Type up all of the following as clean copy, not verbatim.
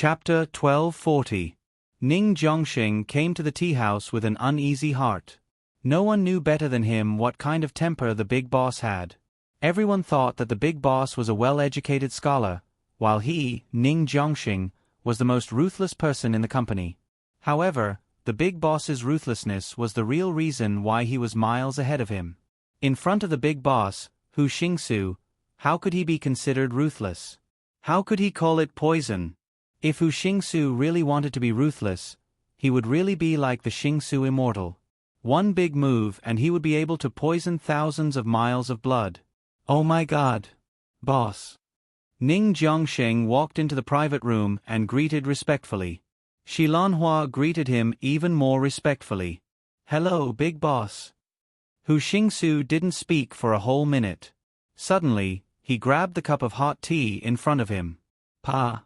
Chapter 1240. Ning Zhongxing came to the tea-house with an uneasy heart. No one knew better than him what kind of temper the big boss had. Everyone thought that the big boss was a well-educated scholar, while he, Ning Zhongxing, was the most ruthless person in the company. However, the big boss's ruthlessness was the real reason why he was miles ahead of him. In front of the big boss, Hu Xingsu, how could he be considered ruthless? How could he call it poison? If Hu Xingsu really wanted to be ruthless, he would really be like the Xingsu immortal. One big move and he would be able to poison thousands of miles of blood. Oh my God! Boss! Ning Zhongxing walked into the private room and greeted respectfully. Shi Lanhua greeted him even more respectfully. Hello, big boss. Hu Xingsu didn't speak for a whole minute. Suddenly, he grabbed the cup of hot tea in front of him. Pa!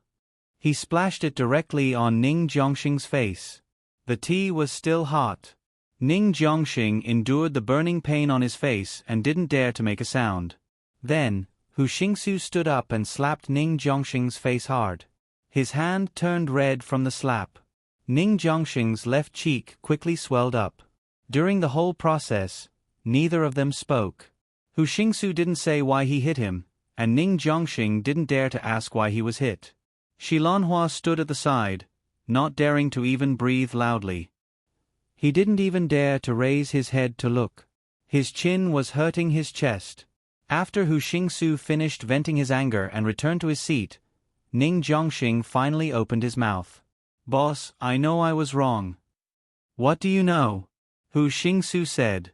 He splashed it directly on Ning Zhongxing's face. The tea was still hot. Ning Zhongxing endured the burning pain on his face and didn't dare to make a sound. Then, Hu Xingsu stood up and slapped Ning Zhongxing's face hard. His hand turned red from the slap. Ning Zhongxing's left cheek quickly swelled up. During the whole process, neither of them spoke. Hu Xingsu didn't say why he hit him, and Ning Zhongxing didn't dare to ask why he was hit. Shi Lanhua stood at the side, not daring to even breathe loudly. He didn't even dare to raise his head to look. His chin was hurting his chest. After Hu Xingsu finished venting his anger and returned to his seat, Ning Zhongxing finally opened his mouth. Boss, I know I was wrong. What do you know? Hu Xingsu said.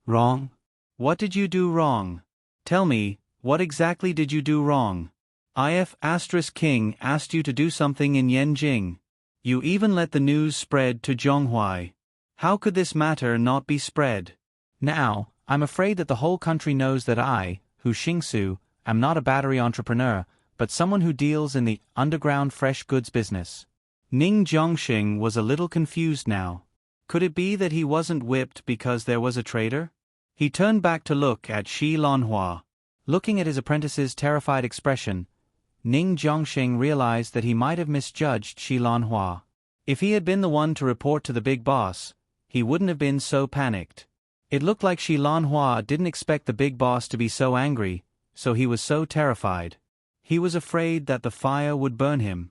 Wrong? What did you do wrong? Tell me, what exactly did you do wrong? King asked you to do something in Yanjing. You even let the news spread to Zhonghuai. How could this matter not be spread? Now, I'm afraid that the whole country knows that I, Hu Xingsu, am not a battery entrepreneur, but someone who deals in the underground fresh goods business. Ning Zhongxing was a little confused now. Could it be that he wasn't whipped because there was a traitor? He turned back to look at Shi Lanhua. Looking at his apprentice's terrified expression, Ning Zhongxing realized that he might have misjudged Shi Lanhua. If he had been the one to report to the big boss, he wouldn't have been so panicked. It looked like Shi Lanhua didn't expect the big boss to be so angry, so he was so terrified. He was afraid that the fire would burn him.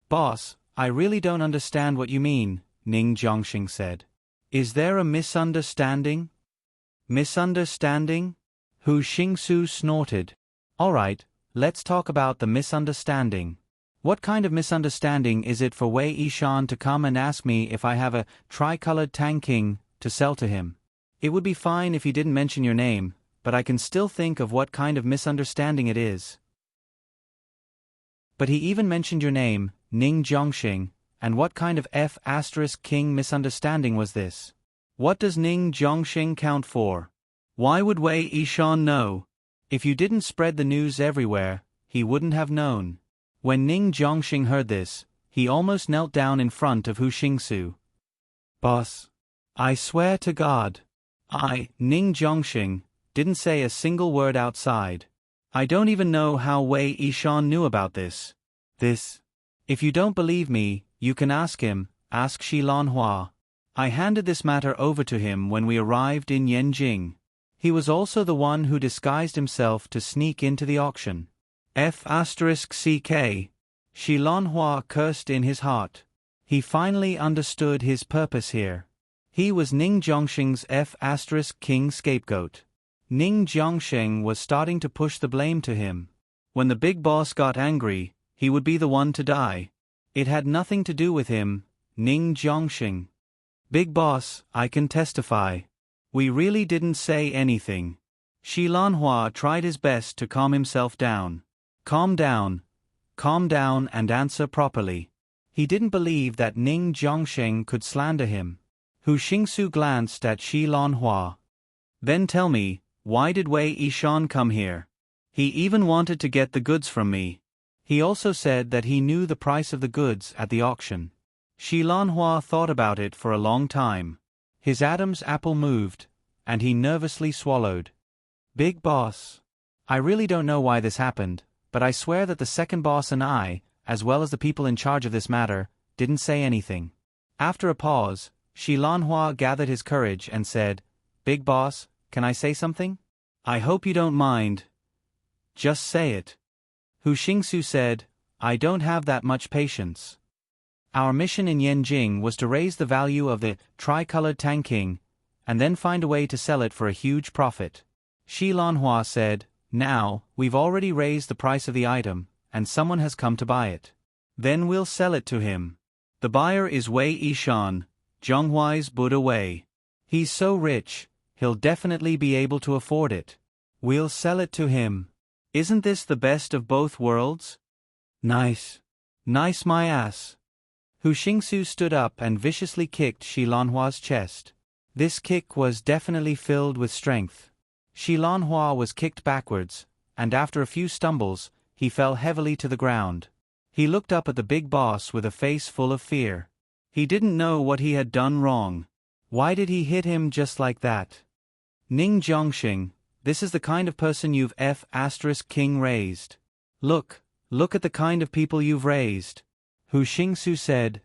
Boss, I really don't understand what you mean, Ning Zhongxing said. Is there a misunderstanding? Misunderstanding? Hu Xingsu snorted. All right. Let's talk about the misunderstanding. What kind of misunderstanding is it for Wei Yishan to come and ask me if I have a tricolored Tangking to sell to him? It would be fine if he didn't mention your name, but I can still think of what kind of misunderstanding it is. But he even mentioned your name, Ning Zhongxing, and what kind of King misunderstanding was this? What does Ning Zhongxing count for? Why would Wei Yishan know? If you didn't spread the news everywhere, he wouldn't have known. When Ning Zhongxing heard this, he almost knelt down in front of Hu Xingsu. Boss, I swear to God, Ning Zhongxing, didn't say a single word outside. I don't even know how Wei Yishan knew about this. If you don't believe me, you can ask him, ask Shi Lanhua. I handed this matter over to him when we arrived in Yanjing. He was also the one who disguised himself to sneak into the auction. Ck. Shi Lanhua cursed in his heart. He finally understood his purpose here. He was Ning Zhongxing's King scapegoat. Ning Zhongxing was starting to push the blame to him. When the big boss got angry, he would be the one to die. It had nothing to do with him, Ning Zhongxing. Big boss, I can testify. We really didn't say anything. Shi Lanhua tried his best to calm himself down. Calm down and answer properly. He didn't believe that Ning Zhongxing could slander him. Hu Xingsu glanced at Shi Lanhua. Then tell me, why did Wei Yishan come here? He even wanted to get the goods from me. He also said that he knew the price of the goods at the auction. Shi Lanhua thought about it for a long time. His Adam's apple moved, and he nervously swallowed. Big boss. I really don't know why this happened, but I swear that the second boss and I, as well as the people in charge of this matter, didn't say anything. After a pause, Shi Lanhua gathered his courage and said, "Big boss, can I say something? I hope you don't mind. Just say it." Hu Xingsu said, "I don't have that much patience. Our mission in Yanjing was to raise the value of the tricolored Tangking, and then find a way to sell it for a huge profit." Shi Lanhua said, "Now, we've already raised the price of the item, and someone has come to buy it. Then we'll sell it to him. The buyer is Wei Yishan, Zhonghuai's Buddha Wei. He's so rich, he'll definitely be able to afford it. We'll sell it to him. Isn't this the best of both worlds?" "Nice. Nice my ass." Hu Xingsu stood up and viciously kicked Shi Lanhua's chest. This kick was definitely filled with strength. Shi Lanhua was kicked backwards, and after a few stumbles, he fell heavily to the ground. He looked up at the big boss with a face full of fear. He didn't know what he had done wrong. Why did he hit him just like that? "Ning Zhongxing, this is the kind of person you've King raised. Look at the kind of people you've raised." Hu Xingsu said,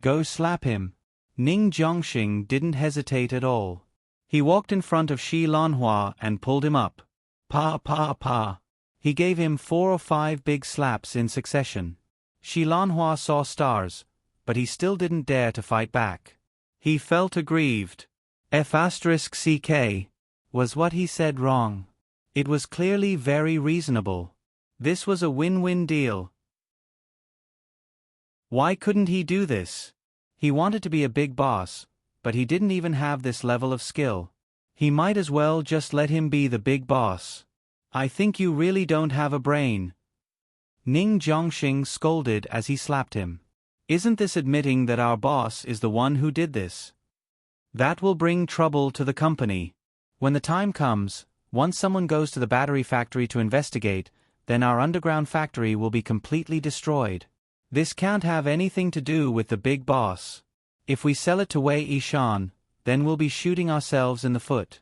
"Go slap him." Ning Zhongxing didn't hesitate at all. He walked in front of Shi Lanhua and pulled him up. Pa pa pa. He gave him 4 or 5 big slaps in succession. Shi Lanhua saw stars, but he still didn't dare to fight back. He felt aggrieved. F***ck. Was what he said wrong? It was clearly very reasonable. This was a win-win deal. Why couldn't he do this? He wanted to be a big boss, but he didn't even have this level of skill. He might as well just let him be the big boss. "I think you really don't have a brain." Ning Zhongxing scolded as he slapped him. "Isn't this admitting that our boss is the one who did this? That will bring trouble to the company. When the time comes, once someone goes to the battery factory to investigate, then our underground factory will be completely destroyed. This can't have anything to do with the big boss. If we sell it to Wei Yishan, then we'll be shooting ourselves in the foot."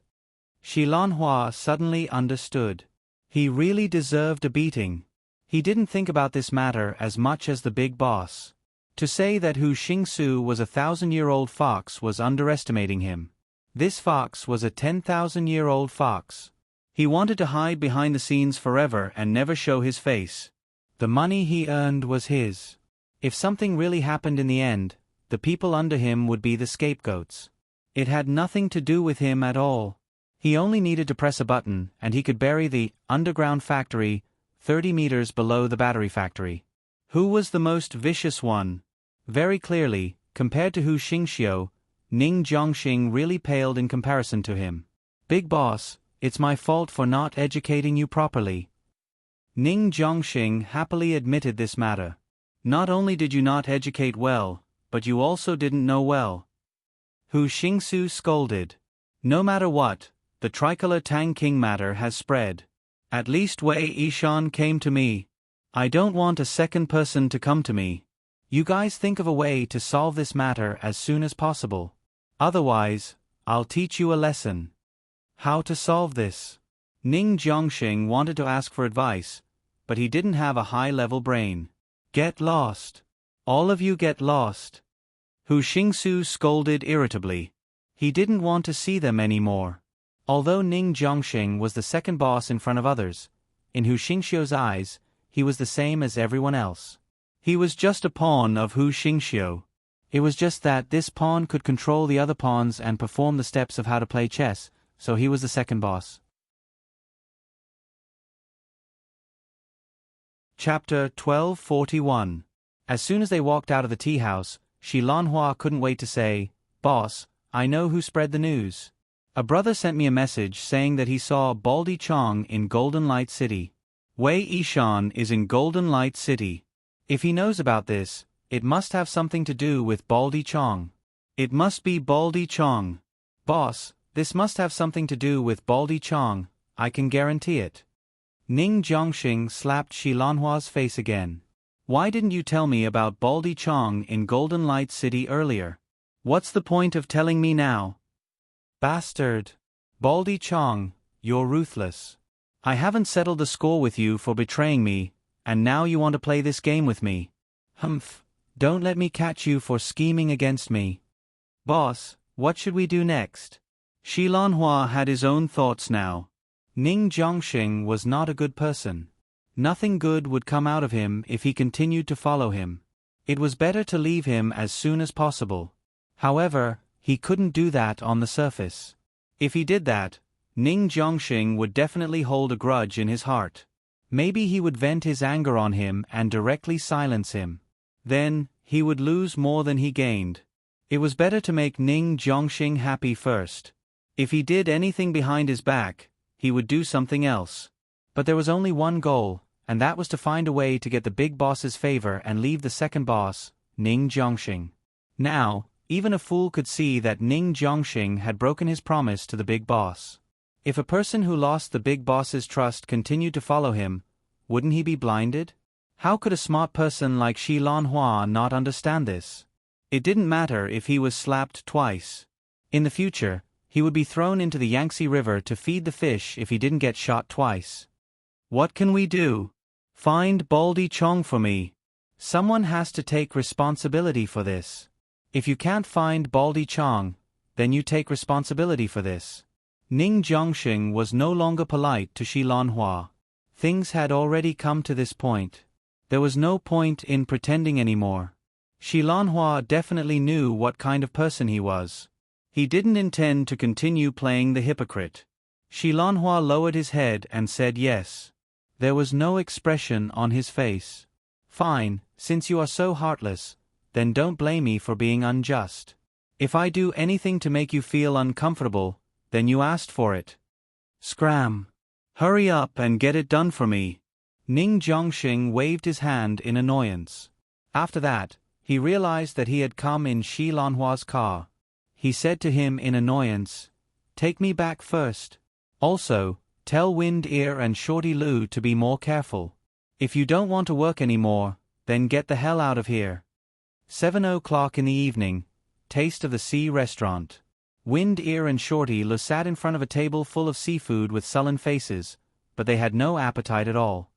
Shi Lanhua suddenly understood. He really deserved a beating. He didn't think about this matter as much as the big boss. To say that Hu Xingsu was a 1,000-year-old fox was underestimating him. This fox was a 10,000-year-old fox. He wanted to hide behind the scenes forever and never show his face. The money he earned was his. If something really happened in the end, the people under him would be the scapegoats. It had nothing to do with him at all. He only needed to press a button and he could bury the underground factory 30 meters below the battery factory. Who was the most vicious one? Very clearly, compared to Hu Xingxiu, Ning Zhongxing really paled in comparison to him. "Big boss, it's my fault for not educating you properly." Ning Zhongxing happily admitted this matter. "Not only did you not educate well, but you also didn't know well." Hu Xingsu scolded. "No matter what, the tricolor Tang King matter has spread. At least Wei Yishan came to me. I don't want a second person to come to me. You guys think of a way to solve this matter as soon as possible. Otherwise, I'll teach you a lesson." How to solve this? Ning Zhongxing wanted to ask for advice, but he didn't have a high-level brain. "Get lost. All of you get lost." Hu Xingsu scolded irritably. He didn't want to see them anymore. Although Ning Zhongxing was the second boss in front of others, in Hu Xingxiu's eyes, he was the same as everyone else. He was just a pawn of Hu Xingxiu. It was just that this pawn could control the other pawns and perform the steps of how to play chess, so he was the second boss. Chapter 1241. As soon as they walked out of the tea house, Shi Lanhua couldn't wait to say, "Boss, I know who spread the news. A brother sent me a message saying that he saw Baldy Chong in Golden Light City. Wei Yishan is in Golden Light City. If he knows about this, it must have something to do with Baldy Chong. It must be Baldy Chong. Boss, this must have something to do with Baldy Chong, I can guarantee it." Ning Zhongxing slapped Shi Lanhua's face again. "Why didn't you tell me about Baldy Chong in Golden Light City earlier? What's the point of telling me now?" "Bastard. Baldy Chong, you're ruthless. I haven't settled the score with you for betraying me, and now you want to play this game with me. Humph, don't let me catch you for scheming against me. Boss, what should we do next? Shi Lanhua had his own thoughts now. Ning Zhongxing was not a good person. Nothing good would come out of him if he continued to follow him. It was better to leave him as soon as possible. However, he couldn't do that on the surface. If he did that, Ning Zhongxing would definitely hold a grudge in his heart. Maybe he would vent his anger on him and directly silence him. Then, he would lose more than he gained. It was better to make Ning Zhongxing happy first. If he did anything behind his back, he would do something else. But there was only one goal, and that was to find a way to get the big boss's favor and leave the second boss, Ning Zhongxing. Now, even a fool could see that Ning Zhongxing had broken his promise to the big boss. If a person who lost the big boss's trust continued to follow him, wouldn't he be blinded? How could a smart person like Shi Lanhua not understand this? It didn't matter if he was slapped twice. In the future, he would be thrown into the Yangtze River to feed the fish if he didn't get shot twice. What can we do? Find Baldy Chong for me. Someone has to take responsibility for this. If you can't find Baldy Chong, then you take responsibility for this. Ning Zhongxing was no longer polite to Shi Lanhua. Things had already come to this point. There was no point in pretending anymore. Shi Lanhua definitely knew what kind of person he was. He didn't intend to continue playing the hypocrite. Shi Lanhua lowered his head and said yes. There was no expression on his face. Fine, since you are so heartless, then don't blame me for being unjust. If I do anything to make you feel uncomfortable, then you asked for it. Scram! Hurry up and get it done for me. Ning Zhongxing waved his hand in annoyance. After that, he realized that he had come in Shi Lanhua's car. He said to him in annoyance, "Take me back first. Also, tell Wind Ear and Shorty Lu to be more careful. If you don't want to work anymore, then get the hell out of here." 7:00 in the evening, Taste of the Sea restaurant. Wind Ear and Shorty Lu sat in front of a table full of seafood with sullen faces, but they had no appetite at all.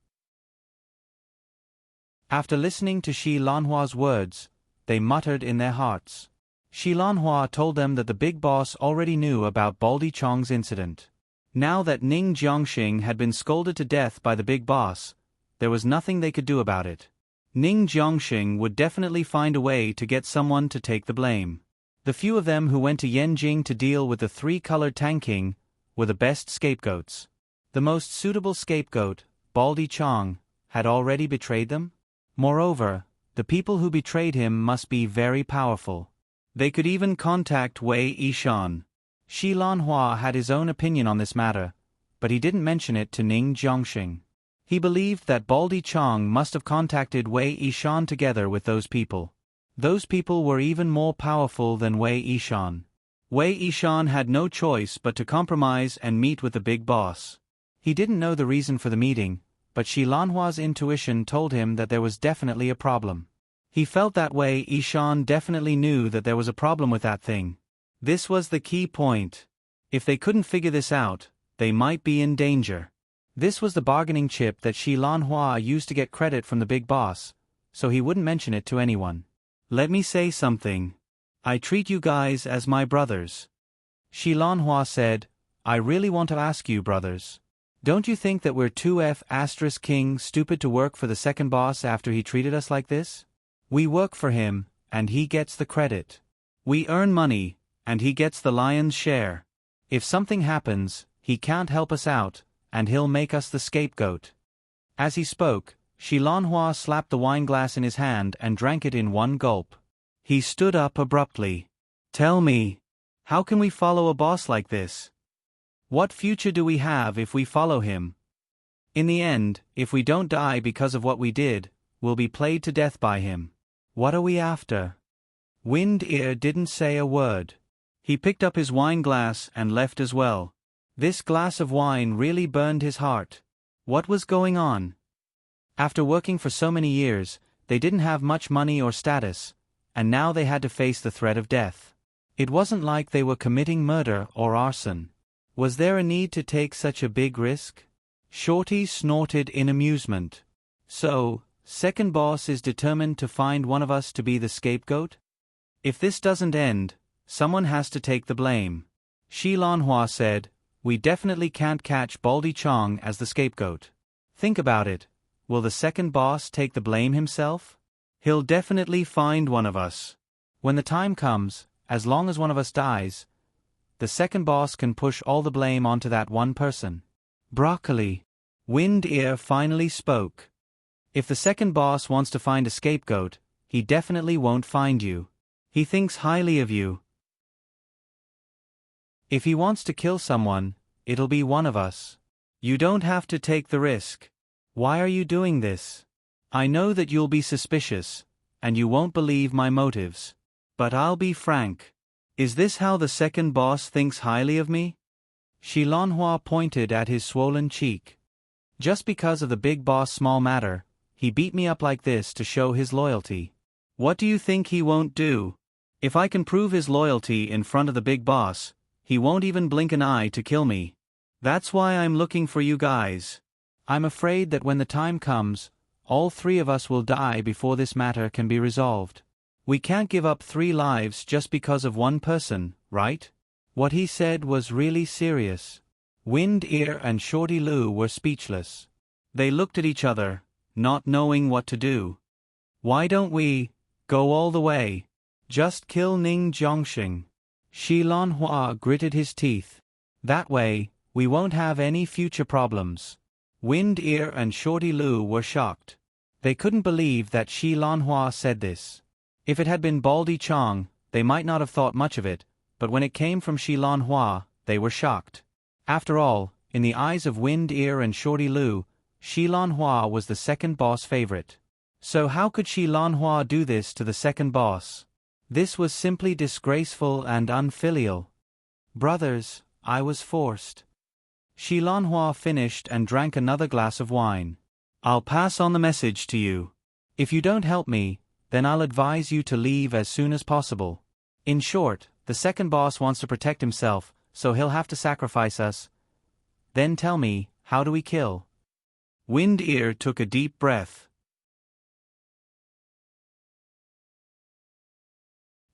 After listening to Shi Lanhua's words, they muttered in their hearts. Shi Lanhua told them that the big boss already knew about Baldy Chong's incident. Now that Ning Zhongxing had been scolded to death by the big boss, there was nothing they could do about it. Ning Zhongxing would definitely find a way to get someone to take the blame. The few of them who went to Yanjing to deal with the three-colored Tang King were the best scapegoats. The most suitable scapegoat, Baldy Chong, had already betrayed them. Moreover, the people who betrayed him must be very powerful. They could even contact Wei Yishan. Shi Lanhua had his own opinion on this matter, but he didn't mention it to Ning Zhongxing. He believed that Baldy Chong must have contacted Wei Yishan together with those people. Those people were even more powerful than Wei Yishan. Wei Yishan had no choice but to compromise and meet with the big boss. He didn't know the reason for the meeting, but Shi Lanhua's intuition told him that there was definitely a problem. He felt that Wei Yishan definitely knew that there was a problem with that thing. This was the key point. If they couldn't figure this out, they might be in danger. This was the bargaining chip that Shi Lanhua used to get credit from the big boss, so he wouldn't mention it to anyone. Let me say something. I treat you guys as my brothers. Shi Lanhua said, I really want to ask you, brothers. Don't you think that we're 2F** king stupid to work for the second boss after he treated us like this? We work for him, and he gets the credit. We earn money, and he gets the lion's share. If something happens, he can't help us out, and he'll make us the scapegoat. As he spoke, Shi Lanhua slapped the wine glass in his hand and drank it in one gulp. He stood up abruptly. Tell me, how can we follow a boss like this? What future do we have if we follow him? In the end, if we don't die because of what we did, we'll be played to death by him. What are we after? Wind Ear didn't say a word. He picked up his wine glass and left as well. This glass of wine really burned his heart. What was going on? After working for so many years, they didn't have much money or status, and now they had to face the threat of death. It wasn't like they were committing murder or arson. Was there a need to take such a big risk? Shorty snorted in amusement. So, Second boss is determined to find one of us to be the scapegoat? If this doesn't end, someone has to take the blame. Shi Lanhua said, we definitely can't catch Baldy Chong as the scapegoat. Think about it. Will the second boss take the blame himself? He'll definitely find one of us. When the time comes, as long as one of us dies, the second boss can push all the blame onto that one person. Broccoli. Wind Ear finally spoke. If the second boss wants to find a scapegoat, he definitely won't find you. He thinks highly of you. If he wants to kill someone, it'll be one of us. You don't have to take the risk. Why are you doing this? I know that you'll be suspicious, and you won't believe my motives. But I'll be frank. Is this how the second boss thinks highly of me? Shi Lanhua pointed at his swollen cheek. Just because of the big boss' small matter, he beat me up like this to show his loyalty. What do you think he won't do? If I can prove his loyalty in front of the big boss, he won't even blink an eye to kill me. That's why I'm looking for you guys. I'm afraid that when the time comes, all three of us will die before this matter can be resolved. We can't give up 3 lives just because of one person, right? What he said was really serious. Wind Ear and Shorty Lou were speechless. They looked at each other, not knowing what to do. Why don't we go all the way? Just kill Ning Zhongxing. Shi Lanhua gritted his teeth. That way, we won't have any future problems. Wind Ear and Shorty Lou were shocked. They couldn't believe that Shi Lanhua said this. If it had been Baldy Chong, they might not have thought much of it, but when it came from Shi Lanhua, they were shocked. After all, in the eyes of Wind Ear and Shorty Lou, Shi Lanhua was the second boss favorite. So how could Shi Lanhua do this to the second boss? This was simply disgraceful and unfilial. Brothers, I was forced. Shi Lanhua finished and drank another glass of wine. I'll pass on the message to you. If you don't help me, then I'll advise you to leave as soon as possible. In short, the second boss wants to protect himself, so he'll have to sacrifice us. Then tell me, how do we kill? Wind Ear took a deep breath.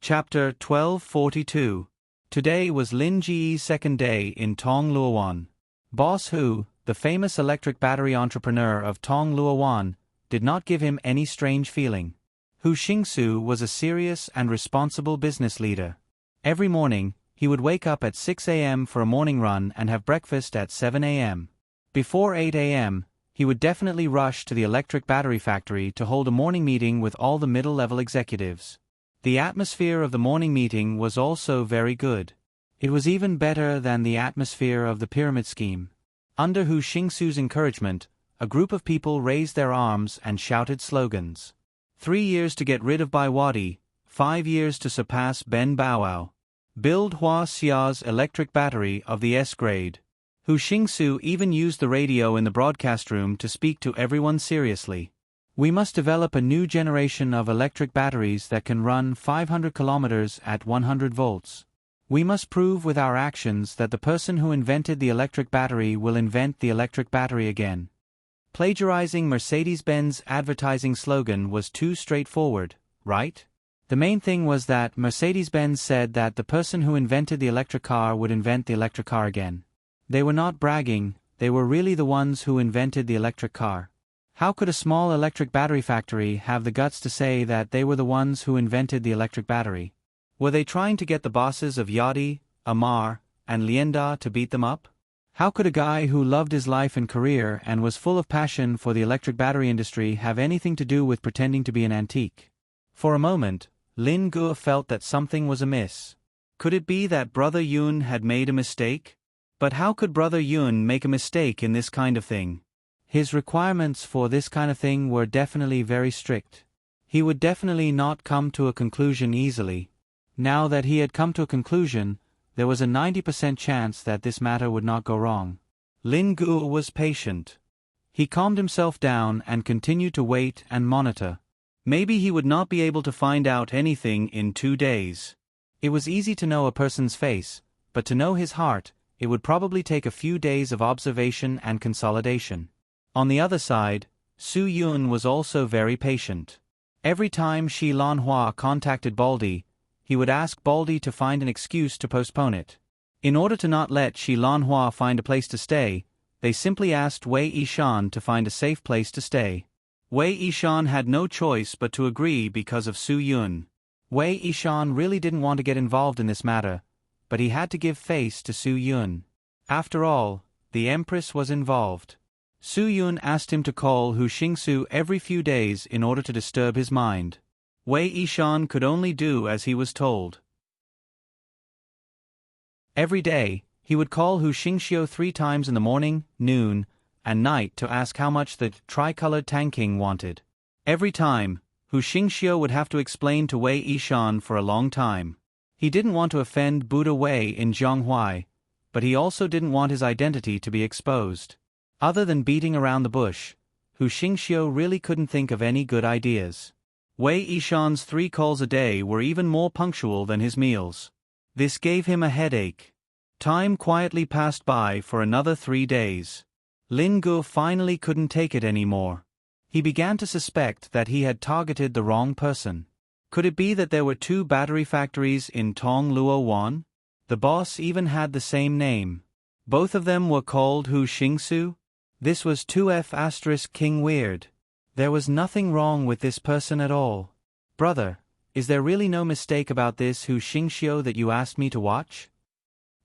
Chapter 1242. Today was Lin Ji's second day in Tong Luowan. Boss Hu, the famous electric battery entrepreneur of Tong Luowan, did not give him any strange feeling. Hu Xingsu was a serious and responsible business leader. Every morning, he would wake up at 6 a.m. for a morning run and have breakfast at 7 a.m. Before 8 a.m., he would definitely rush to the electric battery factory to hold a morning meeting with all the middle-level executives. The atmosphere of the morning meeting was also very good. It was even better than the atmosphere of the pyramid scheme. Under Hu Xingsu's encouragement, a group of people raised their arms and shouted slogans. 3 years to get rid of Bai Wadi, 5 years to surpass Ben Bowow. Build Hua Xia's electric battery of the S grade. Hu Xingsu even used the radio in the broadcast room to speak to everyone seriously. We must develop a new generation of electric batteries that can run 500 kilometers at 100 volts. We must prove with our actions that the person who invented the electric battery will invent the electric battery again. Plagiarizing Mercedes-Benz advertising slogan was too straightforward, right? The main thing was that Mercedes-Benz said that the person who invented the electric car would invent the electric car again. They were not bragging, they were really the ones who invented the electric car. How could a small electric battery factory have the guts to say that they were the ones who invented the electric battery? Were they trying to get the bosses of Yadi, Amar, and Lienda to beat them up? How could a guy who loved his life and career and was full of passion for the electric battery industry have anything to do with pretending to be an antique? For a moment, Lin Ge felt that something was amiss. Could it be that Brother Yun had made a mistake? But how could Brother Yun make a mistake in this kind of thing? His requirements for this kind of thing were definitely very strict. He would definitely not come to a conclusion easily. Now that he had come to a conclusion, there was a 90% chance that this matter would not go wrong. Lin Ge was patient. He calmed himself down and continued to wait and monitor. Maybe he would not be able to find out anything in 2 days. It was easy to know a person's face, but to know his heart, it would probably take a few days of observation and consolidation. On the other side, Su Yun was also very patient. Every time Shi Lanhua contacted Baldy, he would ask Baldy to find an excuse to postpone it. In order to not let Shi Lanhua find a place to stay, they simply asked Wei Yishan to find a safe place to stay. Wei Yishan had no choice but to agree because of Su Yun. Wei Yishan really didn't want to get involved in this matter, but he had to give face to Su Yun. After all, the Empress was involved. Su Yun asked him to call Hu Xingsu every few days in order to disturb his mind. Wei Yishan could only do as he was told. Every day, he would call Hu Xingxiu 3 times in the morning, noon, and night to ask how much the tricolored Tangking wanted. Every time, Hu Xingxiu would have to explain to Wei Yishan for a long time. He didn't want to offend Buddha Wei in Zhonghui, but he also didn't want his identity to be exposed. Other than beating around the bush, Hu Xingxiu really couldn't think of any good ideas. Wei Yishan's 3 calls a day were even more punctual than his meals. This gave him a headache. Time quietly passed by for another 3 days. Lin Gu finally couldn't take it anymore. He began to suspect that he had targeted the wrong person. Could it be that there were 2 battery factories in Tong Luo Wan? The boss even had the same name. Both of them were called Hu Xingsu? This was 2F** King Weird. There was nothing wrong with this person at all. Brother, is there really no mistake about this Hu Xingxiu that you asked me to watch?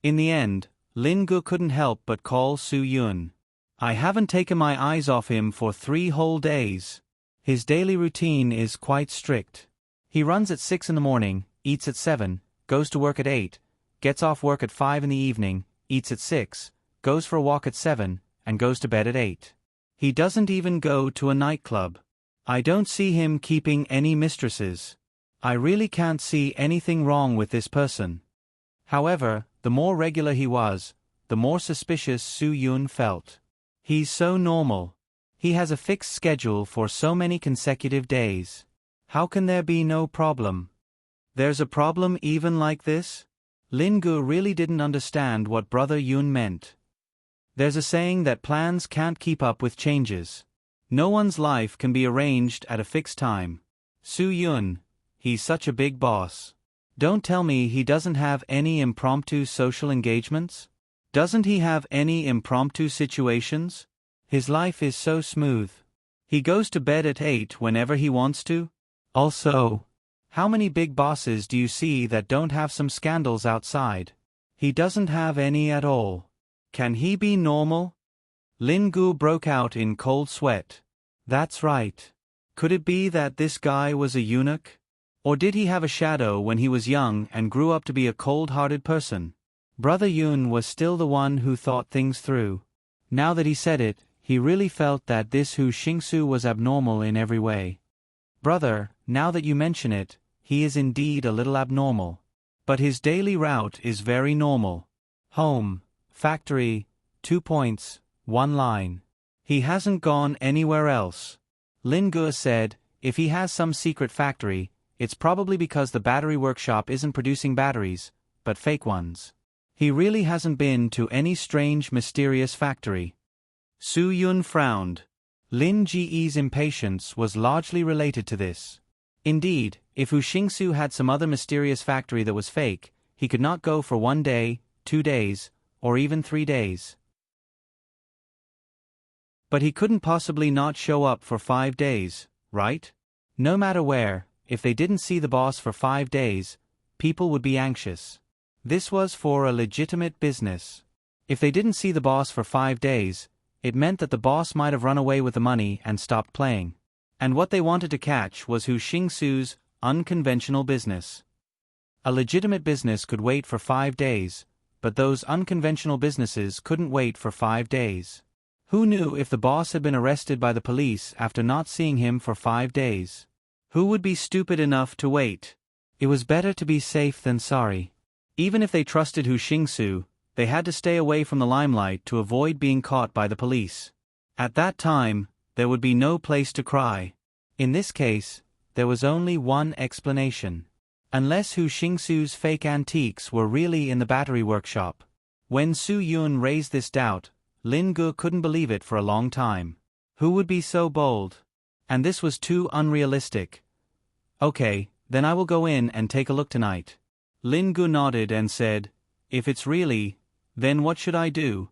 In the end, Lin Gu couldn't help but call Su Yun. I haven't taken my eyes off him for 3 whole days. His daily routine is quite strict. He runs at 6 in the morning, eats at 7, goes to work at 8, gets off work at 5 in the evening, eats at 6, goes for a walk at 7, and goes to bed at 8. He doesn't even go to a nightclub. I don't see him keeping any mistresses. I really can't see anything wrong with this person. However, the more regular he was, the more suspicious Su Yun felt. He's so normal. He has a fixed schedule for so many consecutive days. How can there be no problem? There's a problem even like this? Lin Gu really didn't understand what Brother Yun meant. There's a saying that plans can't keep up with changes. No one's life can be arranged at a fixed time. Su Yun, he's such a big boss. Don't tell me he doesn't have any impromptu social engagements? Doesn't he have any impromptu situations? His life is so smooth. He goes to bed at 8 whenever he wants to? Also, how many big bosses do you see that don't have some scandals outside? He doesn't have any at all. Can he be normal? Lin Gu broke out in cold sweat. That's right. Could it be that this guy was a eunuch? Or did he have a shadow when he was young and grew up to be a cold-hearted person? Brother Yun was still the one who thought things through. Now that he said it, he really felt that this Hu Xingsu was abnormal in every way. Brother, now that you mention it, he is indeed a little abnormal. But his daily route is very normal. Home, factory, 2 points, 1 line. He hasn't gone anywhere else. Lin Gu said, if he has some secret factory, it's probably because the battery workshop isn't producing batteries, but fake ones. He really hasn't been to any strange mysterious factory. Su Yun frowned. Lin Ji's impatience was largely related to this. Indeed, if Hu Xingsu had some other mysterious factory that was fake, he could not go for 1 day, 2 days, or even 3 days. But he couldn't possibly not show up for 5 days, right? No matter where, if they didn't see the boss for 5 days, people would be anxious. This was for a legitimate business. If they didn't see the boss for 5 days, it meant that the boss might have run away with the money and stopped playing. And what they wanted to catch was Hu Xingsu's unconventional business. A legitimate business could wait for 5 days, but those unconventional businesses couldn't wait for 5 days. Who knew if the boss had been arrested by the police after not seeing him for 5 days? Who would be stupid enough to wait? It was better to be safe than sorry. Even if they trusted Hu Xingsu, they had to stay away from the limelight to avoid being caught by the police. At that time, there would be no place to cry. In this case, there was only one explanation. Unless Hu Xingsu's fake antiques were really in the battery workshop. When Su Yun raised this doubt, Lin Gu couldn't believe it for a long time. Who would be so bold? And this was too unrealistic. Okay, then I will go in and take a look tonight. Lin Gu nodded and said, if it's really, then what should I do?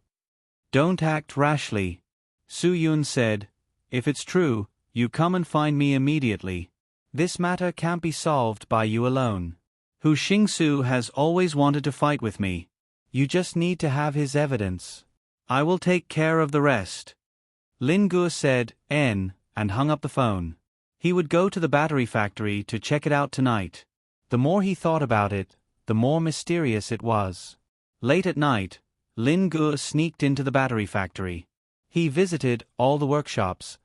Don't act rashly. Su Yun said, if it's true, you come and find me immediately. This matter can't be solved by you alone. Hu Xingsu has always wanted to fight with me. You just need to have his evidence. I will take care of the rest. Lin Gu said, and hung up the phone. He would go to the battery factory to check it out tonight. The more he thought about it, the more mysterious it was. Late at night, Lin Gu sneaked into the battery factory. He visited all the workshops,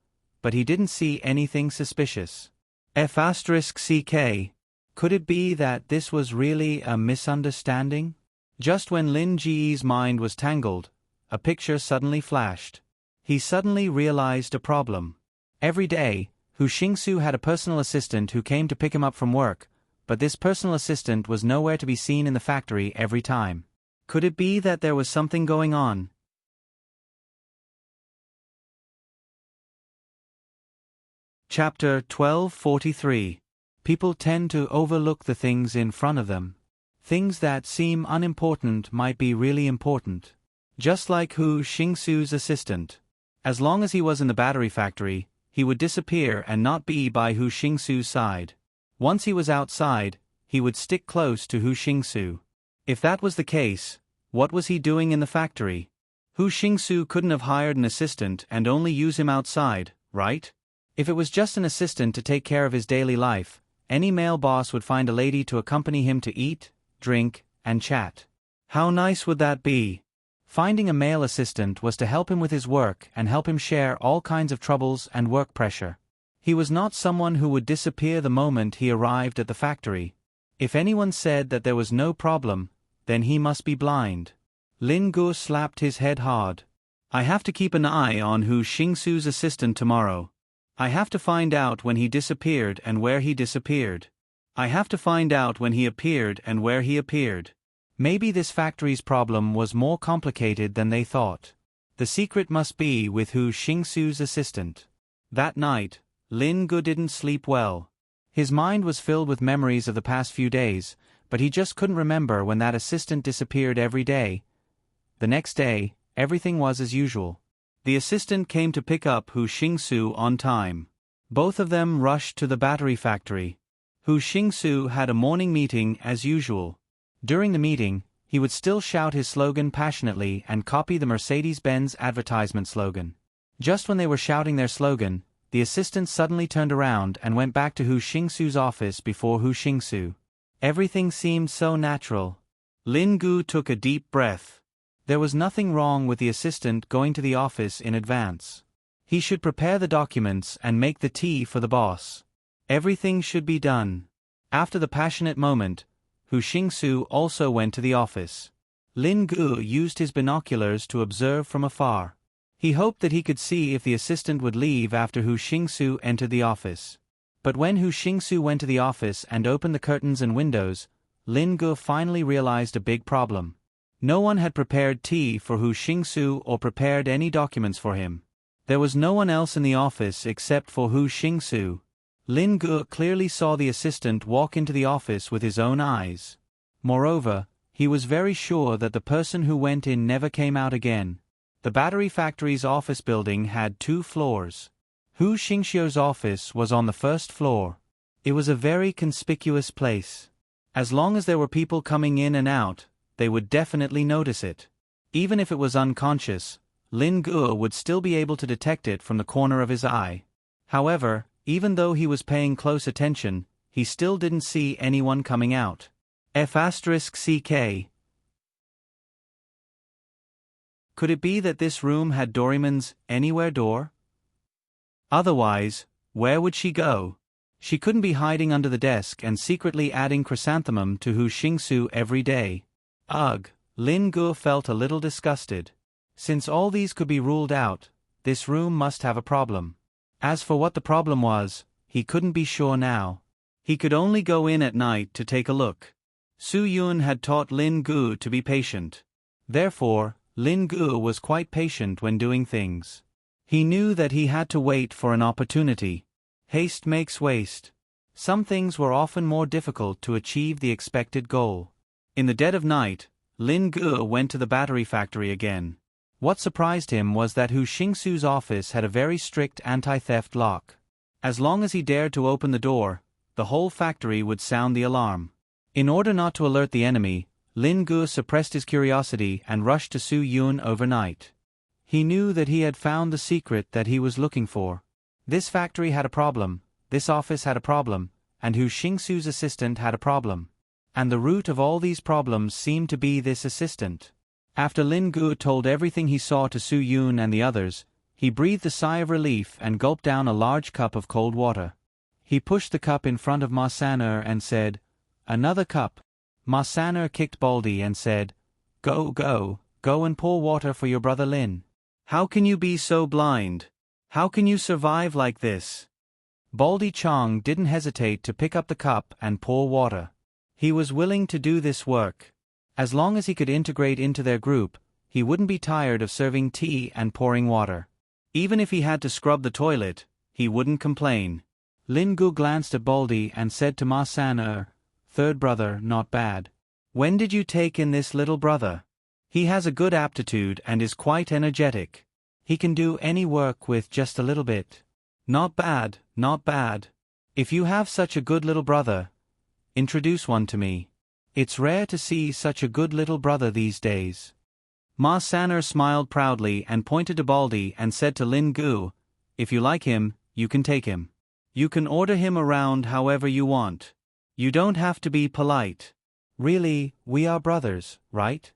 but he didn't see anything suspicious. F***ck. Could it be that this was really a misunderstanding? Just when Lin Ji's mind was tangled, a picture suddenly flashed. He suddenly realized a problem. Every day, Hu Xingsu had a personal assistant who came to pick him up from work, but this personal assistant was nowhere to be seen in the factory every time. Could it be that there was something going on? Chapter 1243. People tend to overlook the things in front of them. Things that seem unimportant might be really important. Just like Hu Xingsu's assistant. As long as he was in the battery factory, he would disappear and not be by Hu Xingsu's side. Once he was outside, he would stick close to Hu Xingsu. If that was the case, what was he doing in the factory? Hu Xingsu couldn't have hired an assistant and only use him outside, right? If it was just an assistant to take care of his daily life, any male boss would find a lady to accompany him to eat, drink, and chat. How nice would that be? Finding a male assistant was to help him with his work and help him share all kinds of troubles and work pressure. He was not someone who would disappear the moment he arrived at the factory. If anyone said that there was no problem, then he must be blind. Lin Gu slapped his head hard. I have to keep an eye on Hu Xingsu's assistant tomorrow. I have to find out when he disappeared and where he disappeared. I have to find out when he appeared and where he appeared. Maybe this factory's problem was more complicated than they thought. The secret must be with Hu Xingsu's assistant. That night, Lin Gu didn't sleep well. His mind was filled with memories of the past few days, but he just couldn't remember when that assistant disappeared every day. The next day, everything was as usual. The assistant came to pick up Hu Xingsu on time. Both of them rushed to the battery factory. Hu Xingsu had a morning meeting as usual. During the meeting, he would still shout his slogan passionately and copy the Mercedes-Benz advertisement slogan. Just when they were shouting their slogan, the assistant suddenly turned around and went back to Hu Xingsu's office before Hu Xingsu. Everything seemed so natural. Lin Gu took a deep breath. There was nothing wrong with the assistant going to the office in advance. He should prepare the documents and make the tea for the boss. Everything should be done. After the passionate moment, Hu Xingsu also went to the office. Lin Gu used his binoculars to observe from afar. He hoped that he could see if the assistant would leave after Hu Xingsu entered the office. But when Hu Xingsu went to the office and opened the curtains and windows, Lin Gu finally realized a big problem. No one had prepared tea for Hu Xingsu or prepared any documents for him. There was no one else in the office except for Hu Xingsu. Lin Gu clearly saw the assistant walk into the office with his own eyes. Moreover, he was very sure that the person who went in never came out again. The battery factory's office building had 2 floors. Hu Xingxiu's office was on the first floor. It was a very conspicuous place. As long as there were people coming in and out, they would definitely notice it. Even if it was unconscious, Lin Gu would still be able to detect it from the corner of his eye. However, even though he was paying close attention, he still didn't see anyone coming out. F***ck. Could it be that this room had Doraemon's anywhere door? Otherwise, where would she go? She couldn't be hiding under the desk and secretly adding chrysanthemum to Hu Xingsu every day. Ugh, Lin Gu felt a little disgusted. Since all these could be ruled out, this room must have a problem. As for what the problem was, he couldn't be sure now. He could only go in at night to take a look. Su Yun had taught Lin Gu to be patient. Therefore, Lin Gu was quite patient when doing things. He knew that he had to wait for an opportunity. Haste makes waste. Some things were often more difficult to achieve the expected goal. In the dead of night, Lin Gu went to the battery factory again. What surprised him was that Hu Xingsu's office had a very strict anti-theft lock. As long as he dared to open the door, the whole factory would sound the alarm. In order not to alert the enemy, Lin Gu suppressed his curiosity and rushed to Su Yun overnight. He knew that he had found the secret that he was looking for. This factory had a problem, this office had a problem, and Hu Xingsu's assistant had a problem. And the root of all these problems seemed to be this assistant. After Lin Gu told everything he saw to Su Yun and the others, he breathed a sigh of relief and gulped down a large cup of cold water. He pushed the cup in front of Ma San'er and said, "Another cup." Ma San'er kicked Baldy and said, Go and pour water for your brother Lin. How can you be so blind? How can you survive like this?" Baldy Chong didn't hesitate to pick up the cup and pour water. He was willing to do this work. As long as he could integrate into their group, he wouldn't be tired of serving tea and pouring water. Even if he had to scrub the toilet, he wouldn't complain. Lin Gu glanced at Baldy and said to Ma San'er, "Third brother, not bad. When did you take in this little brother? He has a good aptitude and is quite energetic. He can do any work with just a little bit. Not bad, not bad. If you have such a good little brother, introduce one to me. It's rare to see such a good little brother these days." Ma San'er smiled proudly and pointed to Baldy and said to Lin Gu, "If you like him, you can take him. You can order him around however you want. You don't have to be polite. Really, we are brothers, right?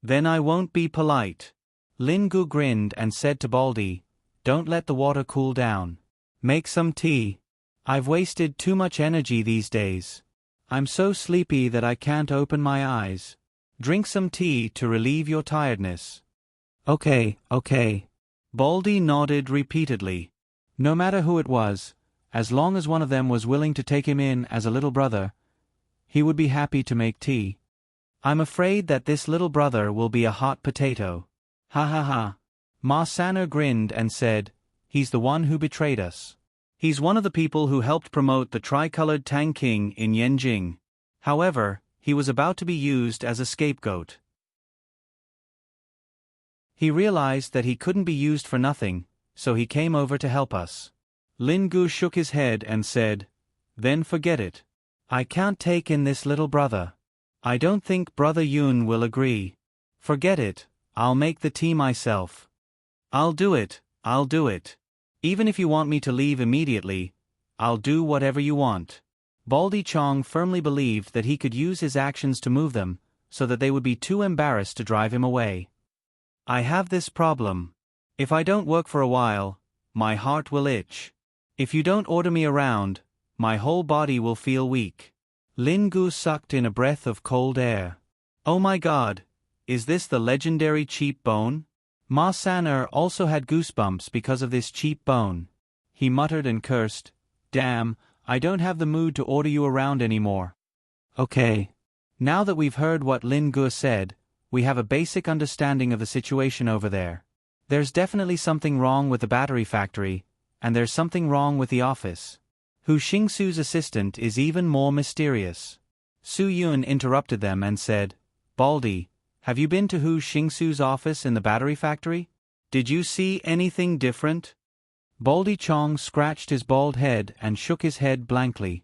Then I won't be polite." Lin Gu grinned and said to Baldy, "Don't let the water cool down. Make some tea. I've wasted too much energy these days. I'm so sleepy that I can't open my eyes. Drink some tea to relieve your tiredness." Okay. Baldy nodded repeatedly. No matter who it was, as long as one of them was willing to take him in as a little brother, he would be happy to make tea. "I'm afraid that this little brother will be a hot potato." Ha ha ha. Ma San'er grinned and said, "He's the one who betrayed us. He's one of the people who helped promote the tricolored Tang King in Yanjing. However, he was about to be used as a scapegoat. He realized that he couldn't be used for nothing, so he came over to help us." Lin Gu shook his head and said, "Then forget it. I can't take in this little brother. I don't think Brother Yun will agree. Forget it, I'll make the tea myself." I'll do it. Even if you want me to leave immediately, I'll do whatever you want." Baldy Chong firmly believed that he could use his actions to move them, so that they would be too embarrassed to drive him away. "I have this problem. If I don't work for a while, my heart will itch. If you don't order me around, my whole body will feel weak." Lin Gu sucked in a breath of cold air. "Oh my God, is this the legendary cheap bone?" Ma San'er also had goosebumps because of this cheap bone. He muttered and cursed, "Damn, I don't have the mood to order you around anymore." Okay. Now that we've heard what Lin Gu said, we have a basic understanding of the situation over there. There's definitely something wrong with the battery factory, and there's something wrong with the office. Hu Xingsu's assistant is even more mysterious. Su Yun interrupted them and said, "Baldy, have you been to Hu Xingsu's office in the battery factory? Did you see anything different?" Baldy Chong scratched his bald head and shook his head blankly.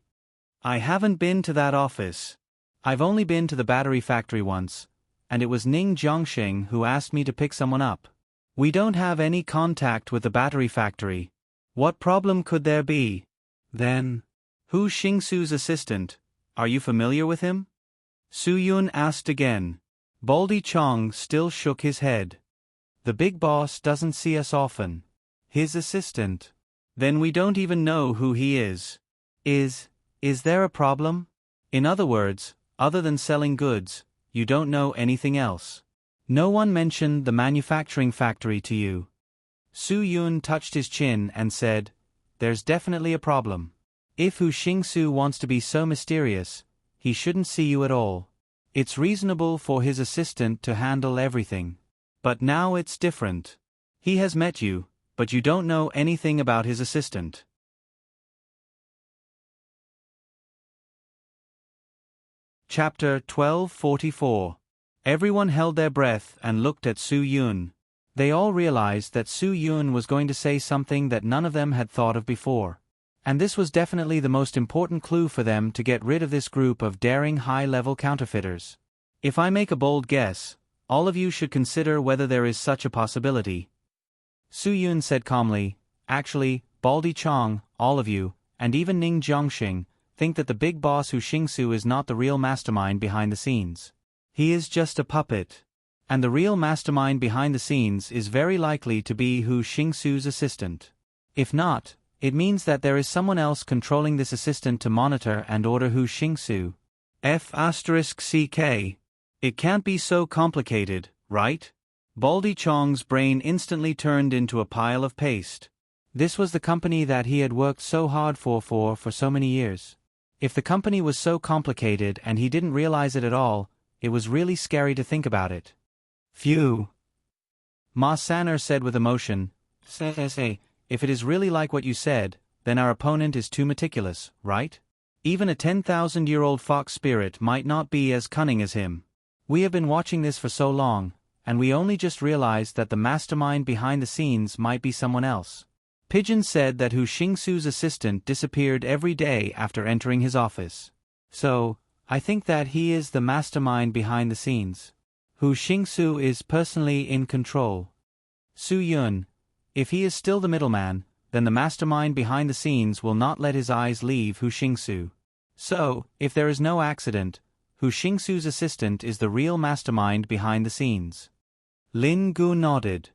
"I haven't been to that office. I've only been to the battery factory once, and it was Ning Jiangxing who asked me to pick someone up. We don't have any contact with the battery factory. What problem could there be?" Then, "Hu Xingsu's assistant, are you familiar with him?" Su Yun asked again. Baldy Chong still shook his head. "The big boss doesn't see us often. His assistant. Then we don't even know who he is. Is there a problem? In other words, other than selling goods, you don't know anything else. No one mentioned the manufacturing factory to you." Su Yun touched his chin and said, "There's definitely a problem. If Hu Xingsu wants to be so mysterious, he shouldn't see you at all. It's reasonable for his assistant to handle everything. But now it's different. He has met you, but you don't know anything about his assistant. Chapter 1244. Everyone held their breath and looked at Su Yun. They all realized that Su Yun was going to say something that none of them had thought of before. And this was definitely the most important clue for them to get rid of this group of daring high-level counterfeiters. If I make a bold guess, all of you should consider whether there is such a possibility. Su Yun said calmly, actually, Baldy Chong, all of you, and even Ning Jiangxing, think that the big boss Hu Xingsu is not the real mastermind behind the scenes. He is just a puppet. And the real mastermind behind the scenes is very likely to be Hu Xingsu's assistant. If not, it means that there is someone else controlling this assistant to monitor and order Hu Xingsu. F***CK. It can't be so complicated, right? Baldy Chong's brain instantly turned into a pile of paste. This was the company that he had worked so hard for so many years. If the company was so complicated and he didn't realize it at all, it was really scary to think about it. Phew. Ma San'er said with emotion, Say, if it is really like what you said, then our opponent is too meticulous, right? Even a 10,000-year-old fox spirit might not be as cunning as him. We have been watching this for so long, and we only just realized that the mastermind behind the scenes might be someone else. Pigeon said that Hu Xingsu's assistant disappeared every day after entering his office. So, I think that he is the mastermind behind the scenes. Hu Xingsu is personally in control. Su Yun, if he is still the middleman, then the mastermind behind the scenes will not let his eyes leave Hu Xingsu. So, if there is no accident, Hu Xingsu's assistant is the real mastermind behind the scenes. Lin Gu nodded.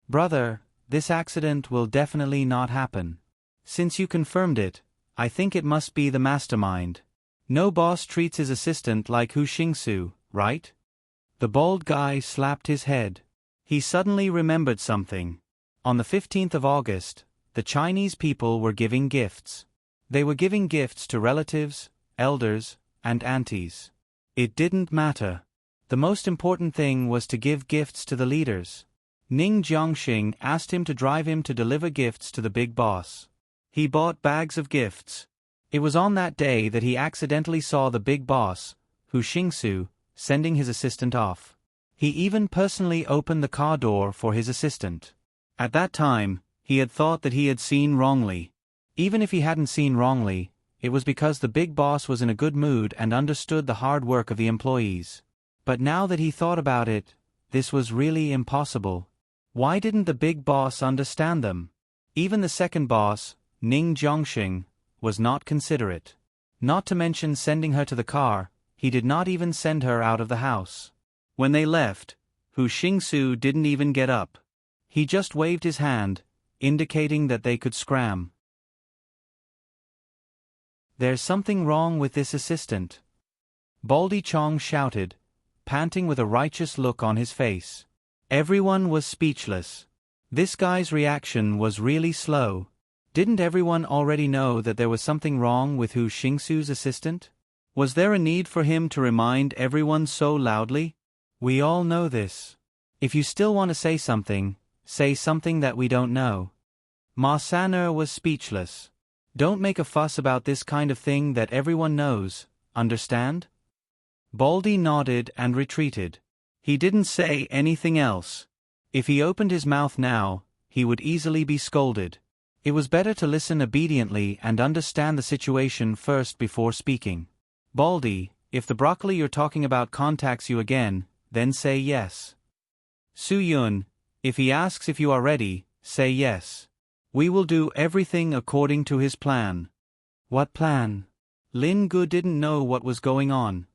Brother, this accident will definitely not happen. Since you confirmed it, I think it must be the mastermind. No boss treats his assistant like Hu Xingsu, right? The bald guy slapped his head. He suddenly remembered something. On the 15th of August, the Chinese people were giving gifts. They were giving gifts to relatives, elders, and aunties. It didn't matter. The most important thing was to give gifts to the leaders. Ning Jiangxing asked him to drive him to deliver gifts to the big boss. He bought bags of gifts. It was on that day that he accidentally saw the big boss, Hu Xingsu, sending his assistant off. He even personally opened the car door for his assistant. At that time, he had thought that he had seen wrongly. Even if he hadn't seen wrongly, it was because the big boss was in a good mood and understood the hard work of the employees. But now that he thought about it, this was really impossible. Why didn't the big boss understand them? Even the second boss, Ning Jiangxing, was not considerate. Not to mention sending her to the car, he did not even send her out of the house. When they left, Hu Xingsu didn't even get up. He just waved his hand, indicating that they could scram. There's something wrong with this assistant. Baldy Chong shouted, panting with a righteous look on his face. Everyone was speechless. This guy's reaction was really slow. Didn't everyone already know that there was something wrong with Hu Xingsu's assistant? Was there a need for him to remind everyone so loudly? We all know this. If you still want to say something that we don't know. Ma San'er was speechless. Don't make a fuss about this kind of thing that everyone knows, understand? Baldy nodded and retreated. He didn't say anything else. If he opened his mouth now, he would easily be scolded. It was better to listen obediently and understand the situation first before speaking. Baldy, if the broccoli you're talking about contacts you again, then say yes. Su Yun, if he asks if you are ready, say yes. We will do everything according to his plan. What plan? Lin Gu didn't know what was going on.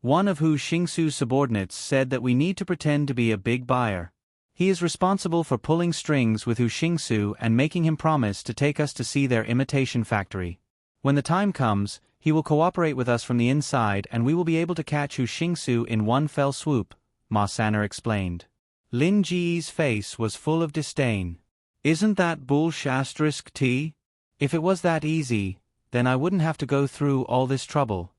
One of Hu Xingsu's subordinates said that we need to pretend to be a big buyer. He is responsible for pulling strings with Hu Xingsu and making him promise to take us to see their imitation factory. When the time comes, he will cooperate with us from the inside and we will be able to catch Hu Xingsu in one fell swoop, Ma San'er explained. Lin Ji's face was full of disdain. Isn't that bullsh*t? If it was that easy, then I wouldn't have to go through all this trouble.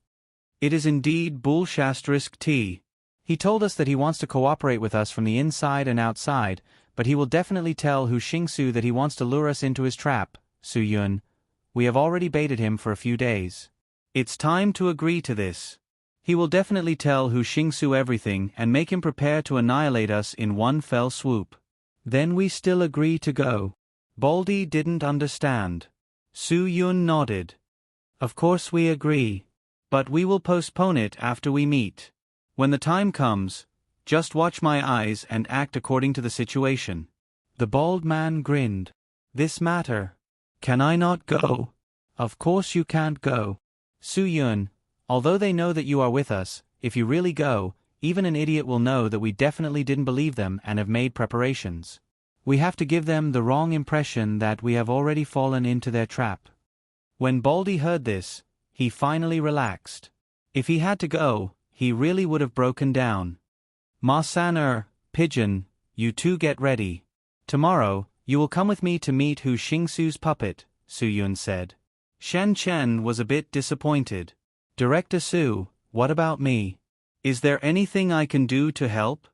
It is indeed bullsh*t. He told us that he wants to cooperate with us from the inside and outside, but he will definitely tell Hu Xingsu that he wants to lure us into his trap, Su Yun. We have already baited him for a few days. It's time to agree to this. He will definitely tell Hu Xingsu everything and make him prepare to annihilate us in one fell swoop. Then we still agree to go. Baldy didn't understand. Su Yun nodded. Of course we agree. But we will postpone it after we meet. When the time comes, just watch my eyes and act according to the situation. The bald man grinned. This matter. Can I not go? Of course you can't go. Su Yun, although they know that you are with us, if you really go, even an idiot will know that we definitely didn't believe them and have made preparations. We have to give them the wrong impression that we have already fallen into their trap. When Baldy heard this, he finally relaxed. If he had to go, he really would have broken down. Ma San Pigeon, you two get ready. Tomorrow, you will come with me to meet Hu Xingsu's puppet, Su Yun said. Shen Chen was a bit disappointed. Director Su, what about me? Is there anything I can do to help?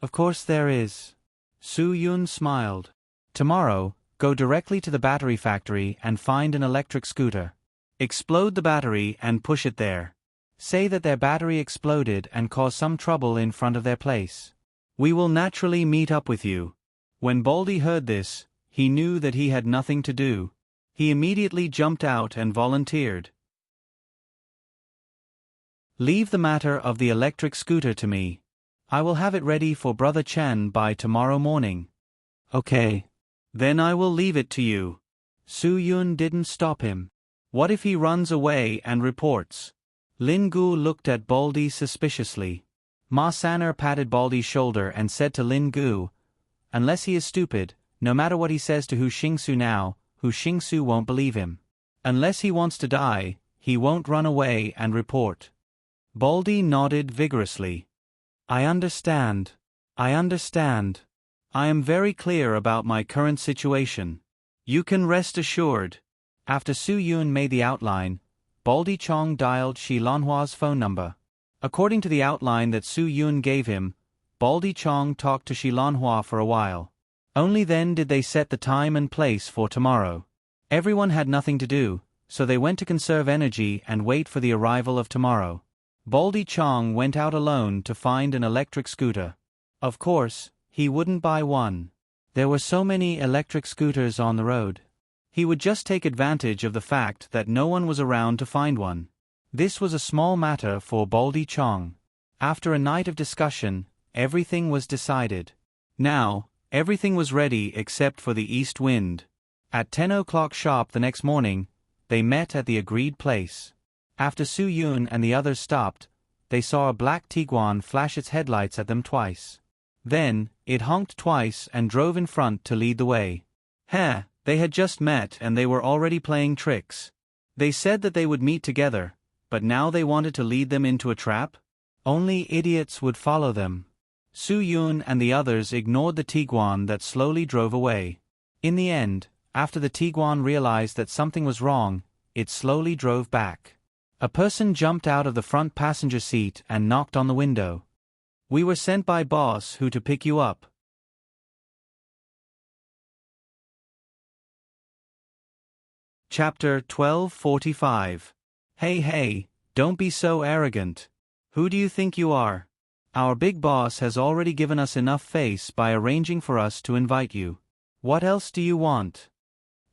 Of course there is. Su Yun smiled. Tomorrow, go directly to the battery factory and find an electric scooter. Explode the battery and push it there. Say that their battery exploded and caused some trouble in front of their place. We will naturally meet up with you. When Baldy heard this, he knew that he had nothing to do. He immediately jumped out and volunteered. Leave the matter of the electric scooter to me. I will have it ready for Brother Chen by tomorrow morning. Okay. Then I will leave it to you. Su Yun didn't stop him. What if he runs away and reports? Lin Gu looked at Baldy suspiciously. Ma San'er patted Baldy's shoulder and said to Lin Gu, unless he is stupid, no matter what he says to Hu Xingsu now, Hu Xingsu won't believe him. Unless he wants to die, he won't run away and report. Baldy nodded vigorously. I understand. I understand. I am very clear about my current situation. You can rest assured. After Su Yun made the outline, Baldy Chong dialed Shi Lanhua's phone number. According to the outline that Su Yun gave him, Baldy Chong talked to Shi Lanhua for a while. Only then did they set the time and place for tomorrow. Everyone had nothing to do, so they went to conserve energy and wait for the arrival of tomorrow. Baldy Chong went out alone to find an electric scooter. Of course, he wouldn't buy one. There were so many electric scooters on the road. He would just take advantage of the fact that no one was around to find one. This was a small matter for Baldy Chong. After a night of discussion, everything was decided. Now, everything was ready except for the east wind. At 10 o'clock sharp the next morning, they met at the agreed place. After Su Yun and the others stopped, they saw a black Tiguan flash its headlights at them twice. Then, it honked twice and drove in front to lead the way. They had just met and they were already playing tricks. They said that they would meet together, but now they wanted to lead them into a trap? Only idiots would follow them. Su Yun and the others ignored the Tiguan that slowly drove away. In the end, after the Tiguan realized that something was wrong, it slowly drove back. A person jumped out of the front passenger seat and knocked on the window. We were sent by Boss Hu to pick you up. Chapter 1245. Hey, don't be so arrogant. Who do you think you are? Our big boss has already given us enough face by arranging for us to invite you. What else do you want?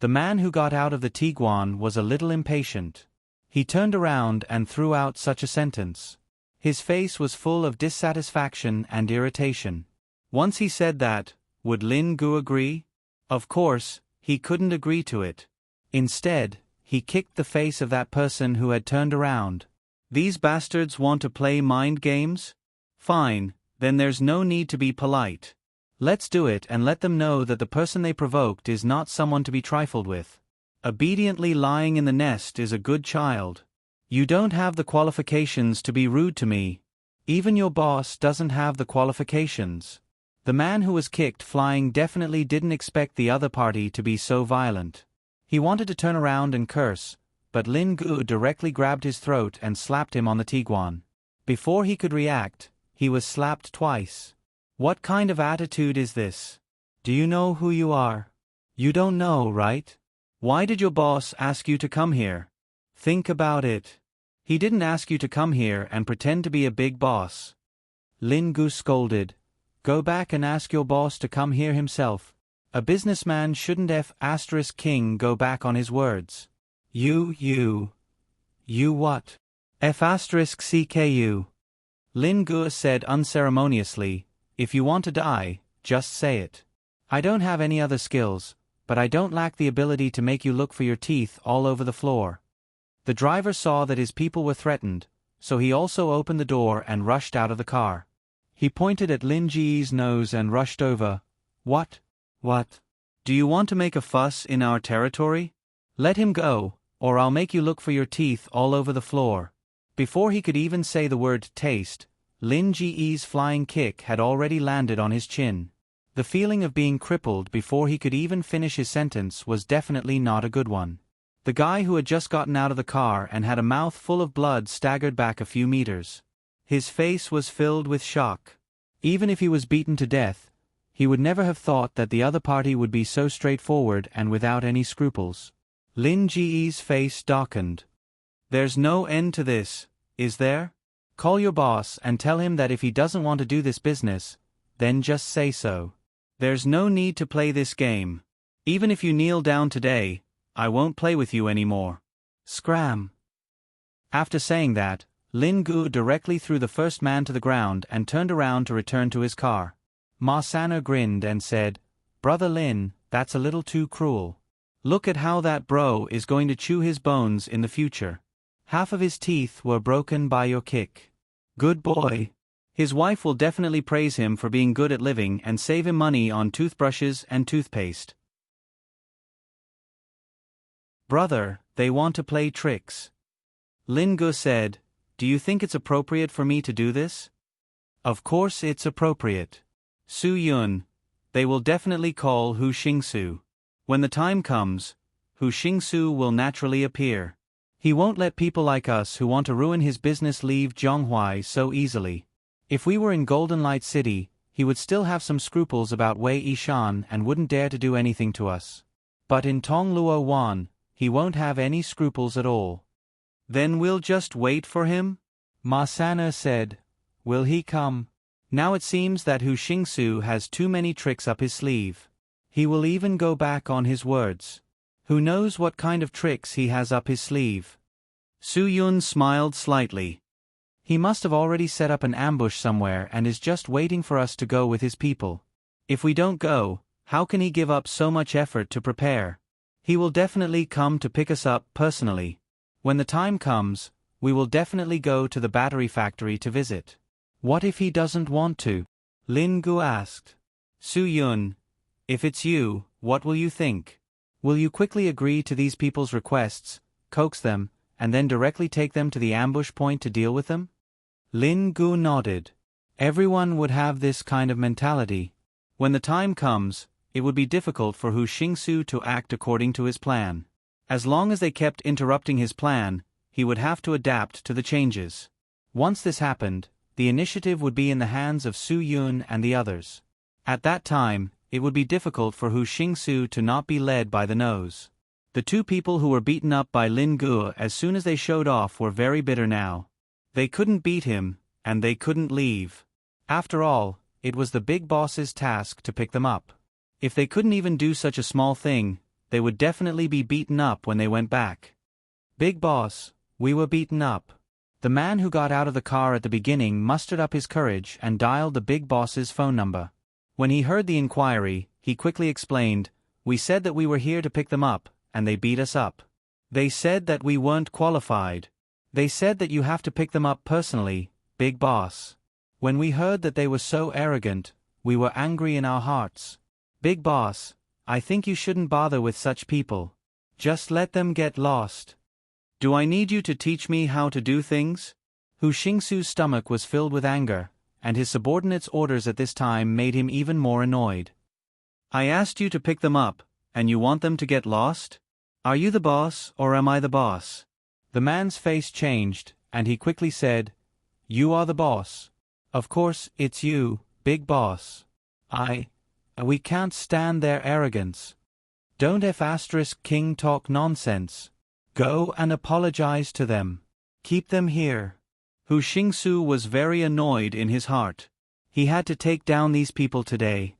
The man who got out of the Tiguan was a little impatient. He turned around and threw out such a sentence. His face was full of dissatisfaction and irritation. Once he said that, would Lin Gu agree? Of course, he couldn't agree to it. Instead, he kicked the face of that person who had turned around. These bastards want to play mind games? Fine, then there's no need to be polite. Let's do it and let them know that the person they provoked is not someone to be trifled with. Obediently lying in the nest is a good child. You don't have the qualifications to be rude to me. Even your boss doesn't have the qualifications. The man who was kicked flying definitely didn't expect the other party to be so violent. He wanted to turn around and curse, but Lin Gu directly grabbed his throat and slapped him on the Tiguan. Before he could react, he was slapped twice. What kind of attitude is this? Do you know who you are? You don't know, right? Why did your boss ask you to come here? Think about it. He didn't ask you to come here and pretend to be a big boss. Lin Gu scolded. Go back and ask your boss to come here himself. A businessman shouldn't F***king go back on his words. You what? F***CKU. Lin Gu said unceremoniously, if you want to die, just say it. I don't have any other skills, but I don't lack the ability to make you look for your teeth all over the floor. The driver saw that his people were threatened, so he also opened the door and rushed out of the car. He pointed at Lin Ji's nose and rushed over. What? Do you want to make a fuss in our territory? Let him go, or I'll make you look for your teeth all over the floor. Before he could even say the word taste, Lin Ji's flying kick had already landed on his chin. The feeling of being crippled before he could even finish his sentence was definitely not a good one. The guy who had just gotten out of the car and had a mouth full of blood staggered back a few meters. His face was filled with shock. Even if he was beaten to death, he would never have thought that the other party would be so straightforward and without any scruples. Lin Ji's face darkened. There's no end to this, is there? Call your boss and tell him that if he doesn't want to do this business, then just say so. There's no need to play this game. Even if you kneel down today, I won't play with you anymore. Scram. After saying that, Lin Gu directly threw the first man to the ground and turned around to return to his car. Ma Sana grinned and said, Brother Lin, that's a little too cruel. Look at how that bro is going to chew his bones in the future. Half of his teeth were broken by your kick. Good boy. His wife will definitely praise him for being good at living and save him money on toothbrushes and toothpaste. Brother, they want to play tricks. Lin Gu said, Do you think it's appropriate for me to do this? Of course it's appropriate. Su Yun, they will definitely call Hu Xingsu. When the time comes, Hu Xingsu will naturally appear. He won't let people like us who want to ruin his business leave Zhonghui so easily. If we were in Golden Light City, he would still have some scruples about Wei Yishan and wouldn't dare to do anything to us. But in Tongluo Wan, he won't have any scruples at all. Then we'll just wait for him? Ma Sana said. Will he come? Now it seems that Hu Xingsu has too many tricks up his sleeve. He will even go back on his words. Who knows what kind of tricks he has up his sleeve? Su Yun smiled slightly. He must have already set up an ambush somewhere and is just waiting for us to go with his people. If we don't go, how can he give up so much effort to prepare? He will definitely come to pick us up personally. When the time comes, we will definitely go to the battery factory to visit. What if he doesn't want to? Lin Gu asked. Su Yun, if it's you, what will you think? Will you quickly agree to these people's requests, coax them, and then directly take them to the ambush point to deal with them? Lin Gu nodded. Everyone would have this kind of mentality. When the time comes, it would be difficult for Hu Xingsu to act according to his plan. As long as they kept interrupting his plan, he would have to adapt to the changes. Once this happened, the initiative would be in the hands of Su Yun and the others. At that time, it would be difficult for Hu Xingsu to not be led by the nose. The two people who were beaten up by Lin Gu as soon as they showed off were very bitter now. They couldn't beat him, and they couldn't leave. After all, it was the big boss's task to pick them up. If they couldn't even do such a small thing, they would definitely be beaten up when they went back. Big boss, we were beaten up. The man who got out of the car at the beginning mustered up his courage and dialed the big boss's phone number. When he heard the inquiry, he quickly explained, We said that we were here to pick them up, and they beat us up. They said that we weren't qualified. They said that you have to pick them up personally, big boss. When we heard that they were so arrogant, we were angry in our hearts. Big boss, I think you shouldn't bother with such people. Just let them get lost. Do I need you to teach me how to do things? Hu Xingsu's stomach was filled with anger, and his subordinate's orders at this time made him even more annoyed. I asked you to pick them up, and you want them to get lost? Are you the boss, or am I the boss? The man's face changed, and he quickly said, You are the boss. Of course, it's you, big boss. We can't stand their arrogance. Don't F***king talk nonsense. Go and apologize to them. Keep them here. Hu Xingsu was very annoyed in his heart. He had to take down these people today.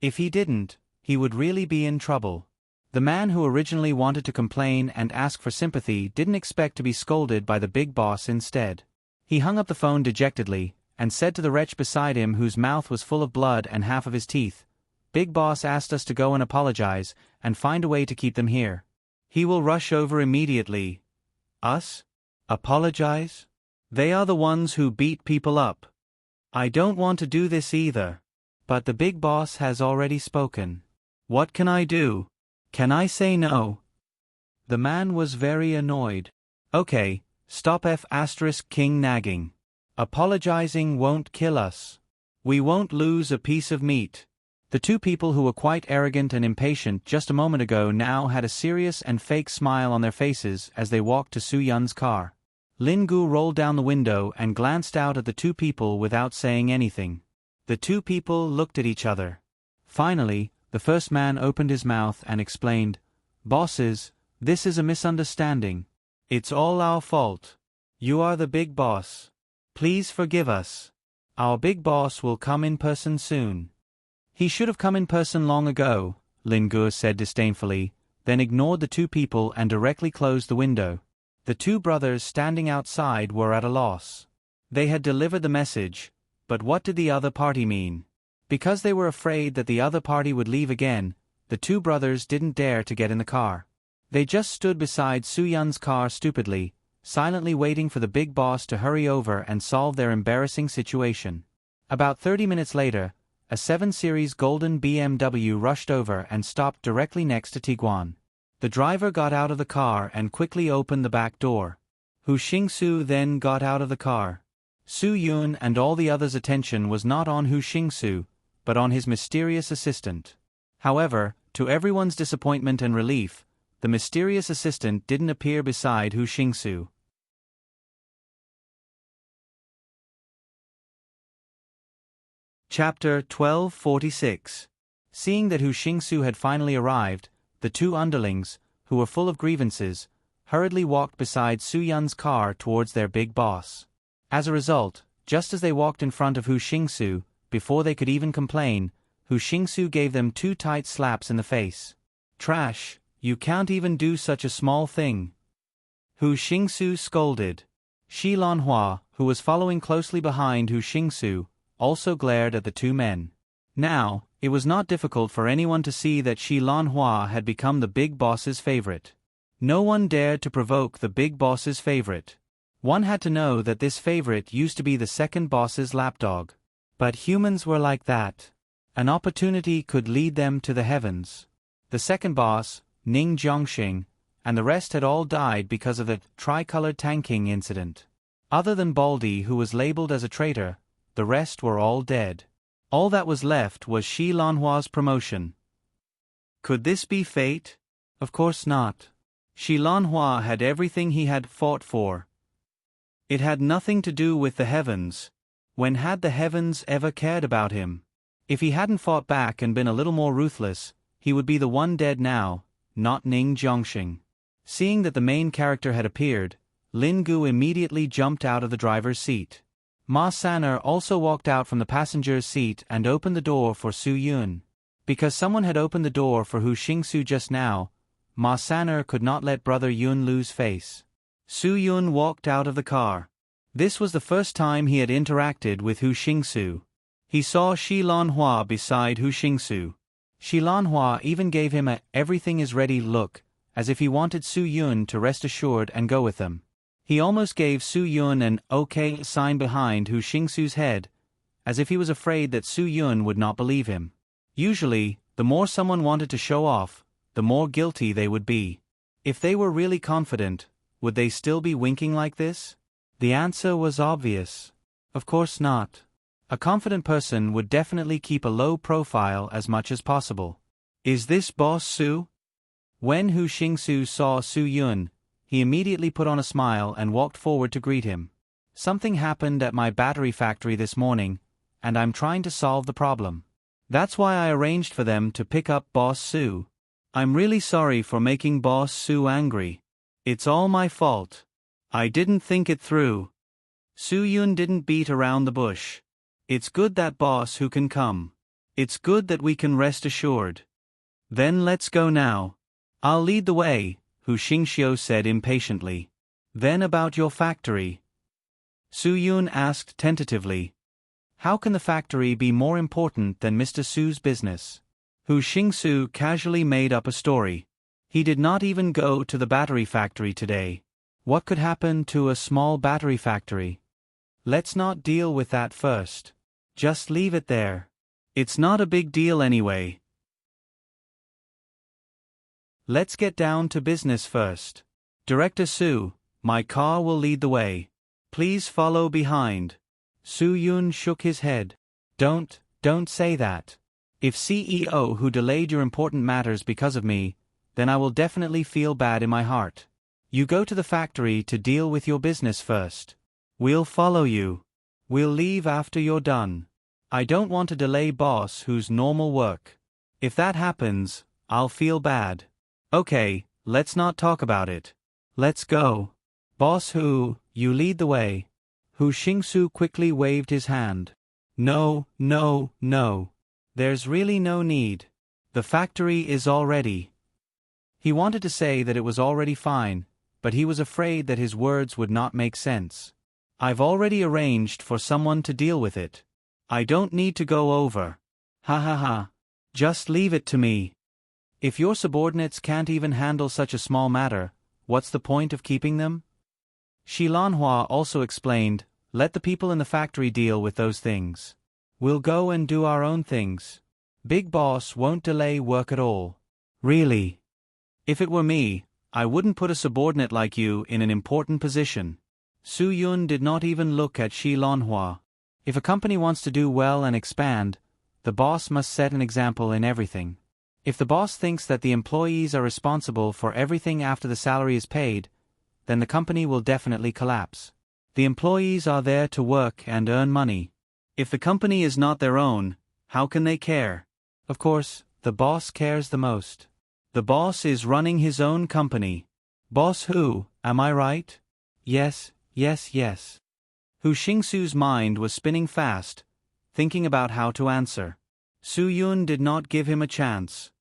If he didn't, he would really be in trouble. The man who originally wanted to complain and ask for sympathy didn't expect to be scolded by the big boss instead. He hung up the phone dejectedly, and said to the wretch beside him whose mouth was full of blood and half of his teeth, "Big boss asked us to go and apologize, and find a way to keep them here. He will rush over immediately." Us? Apologize? They are the ones who beat people up. I don't want to do this either. But the big boss has already spoken. What can I do? Can I say no? The man was very annoyed. Okay, stop F***king nagging. Apologizing won't kill us. We won't lose a piece of meat. The two people who were quite arrogant and impatient just a moment ago now had a serious and fake smile on their faces as they walked to Su Yun's car. Lin Gu rolled down the window and glanced out at the two people without saying anything. The two people looked at each other. Finally, the first man opened his mouth and explained, "Bosses, this is a misunderstanding. It's all our fault. You are the big boss. Please forgive us. Our big boss will come in person soon." He should have come in person long ago, Lin Gu said disdainfully, then ignored the two people and directly closed the window. The two brothers standing outside were at a loss. They had delivered the message, but what did the other party mean? Because they were afraid that the other party would leave again, the two brothers didn't dare to get in the car. They just stood beside Su Yun's car stupidly, silently waiting for the big boss to hurry over and solve their embarrassing situation. About 30 minutes later, a 7 Series golden BMW rushed over and stopped directly next to Tiguan. The driver got out of the car and quickly opened the back door. Hu Xingsu then got out of the car. Su Yun and all the others' attention was not on Hu Xingsu, but on his mysterious assistant. However, to everyone's disappointment and relief, the mysterious assistant didn't appear beside Hu Xingsu. Chapter 1246. Seeing that Hu Xingsu had finally arrived, the two underlings, who were full of grievances, hurriedly walked beside Su Yun's car towards their big boss. As a result, just as they walked in front of Hu Xingsu, before they could even complain, Hu Xingsu gave them 2 tight slaps in the face. "Trash, you can't even do such a small thing." Hu Xingsu scolded. Shi Lanhua, who was following closely behind Hu Xingsu, also glared at the two men. Now, it was not difficult for anyone to see that Shi Lanhua had become the big boss's favorite. No one dared to provoke the big boss's favorite. One had to know that this favorite used to be the second boss's lapdog. But humans were like that. An opportunity could lead them to the heavens. The second boss, Ning Zhongxing, and the rest had all died because of the tricolored tanking incident. Other than Baldy, who was labeled as a traitor, the rest were all dead. All that was left was Shi Lanhua's promotion. Could this be fate? Of course not. Shi Lanhua had everything he had fought for. It had nothing to do with the heavens. When had the heavens ever cared about him? If he hadn't fought back and been a little more ruthless, he would be the one dead now, not Ning Zhongxing. Seeing that the main character had appeared, Lin Gu immediately jumped out of the driver's seat. Ma Saner also walked out from the passenger's seat and opened the door for Su Yun. Because someone had opened the door for Hu Xingsu just now, Ma Saner could not let brother Yun lose face. Su Yun walked out of the car. This was the first time he had interacted with Hu Xingsu. He saw Shi Lanhua beside Hu Xingsu. Shi Lanhua even gave him a "everything is ready" look, as if he wanted Su Yun to rest assured and go with them. He almost gave Su Yun an "okay" sign behind Hu Xingsu's head, as if he was afraid that Su Yun would not believe him. Usually, the more someone wanted to show off, the more guilty they would be. If they were really confident, would they still be winking like this? The answer was obvious. Of course not. A confident person would definitely keep a low profile as much as possible. Is this Boss Su? When Hu Xingsu saw Su Yun, he immediately put on a smile and walked forward to greet him. Something happened at my battery factory this morning, and I'm trying to solve the problem. That's why I arranged for them to pick up Boss Sue. I'm really sorry for making Boss Sue angry. It's all my fault. I didn't think it through. Soo-yoon didn't beat around the bush. It's good that Boss Who can come. It's good that we can rest assured. Then let's go now. I'll lead the way, Hu Xingxiu said impatiently. Then about your factory. Soo-yoon asked tentatively. How can the factory be more important than Mr. Su's business? Hu Xingxiu casually made up a story. He did not even go to the battery factory today. What could happen to a small battery factory? Let's not deal with that first. Just leave it there. It's not a big deal anyway. Let's get down to business first. Director Su, my car will lead the way. Please follow behind. Soo-yoon shook his head. Don't say that. If CEO Who delayed your important matters because of me, then I will definitely feel bad in my heart. You go to the factory to deal with your business first. We'll follow you. We'll leave after you're done. I don't want to delay Boss Who's normal work. If that happens, I'll feel bad. Okay, let's not talk about it. Let's go. Boss Who, you lead the way. Hu Xingxiu quickly waved his hand. No. There's really no need. The factory is all ready. He wanted to say that it was already fine, but he was afraid that his words would not make sense. I've already arranged for someone to deal with it. I don't need to go over. Ha. Just leave it to me. If your subordinates can't even handle such a small matter, what's the point of keeping them? Shi Lanhua also explained, let the people in the factory deal with those things. We'll go and do our own things. Big Boss won't delay work at all. Really? If it were me, I wouldn't put a subordinate like you in an important position. Soo-yoon did not even look at Shi Lanhua. If a company wants to do well and expand, the boss must set an example in everything. If the boss thinks that the employees are responsible for everything after the salary is paid, then the company will definitely collapse. The employees are there to work and earn money. If the company is not their own, how can they care? Of course, the boss cares the most. The boss is running his own company. Boss Who, am I right? Yes. Hu Xingxiu's mind was spinning fast, thinking about how to answer. Soo-yoon did not give him a chance.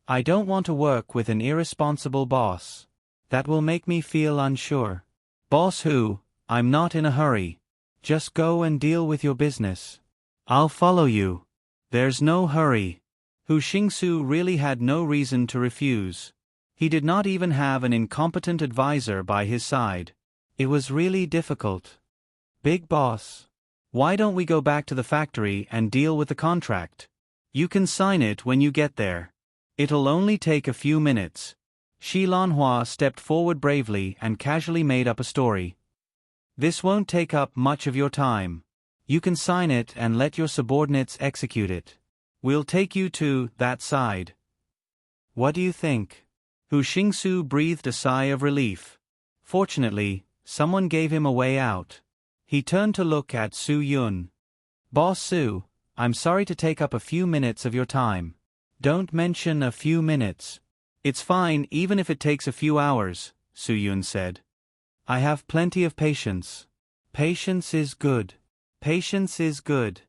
I don't want to work with an irresponsible boss. That will make me feel unsure. Boss Who, I'm not in a hurry. Just go and deal with your business. I'll follow you. There's no hurry. Hu Xingxiu really had no reason to refuse. He did not even have an incompetent advisor by his side. It was really difficult. Big Boss, why don't we go back to the factory and deal with the contract? You can sign it when you get there. It'll only take a few minutes. Shi Lanhua stepped forward bravely and casually made up a story. This won't take up much of your time. You can sign it and let your subordinates execute it. We'll take you to that side. What do you think? Hu Xingxiu breathed a sigh of relief. Fortunately, someone gave him a way out. He turned to look at Soo-yoon. Boss Su, I'm sorry to take up a few minutes of your time. Don't mention a few minutes. It's fine even if it takes a few hours, Soo-yoon said. I have plenty of patience. Patience is good. Patience is good.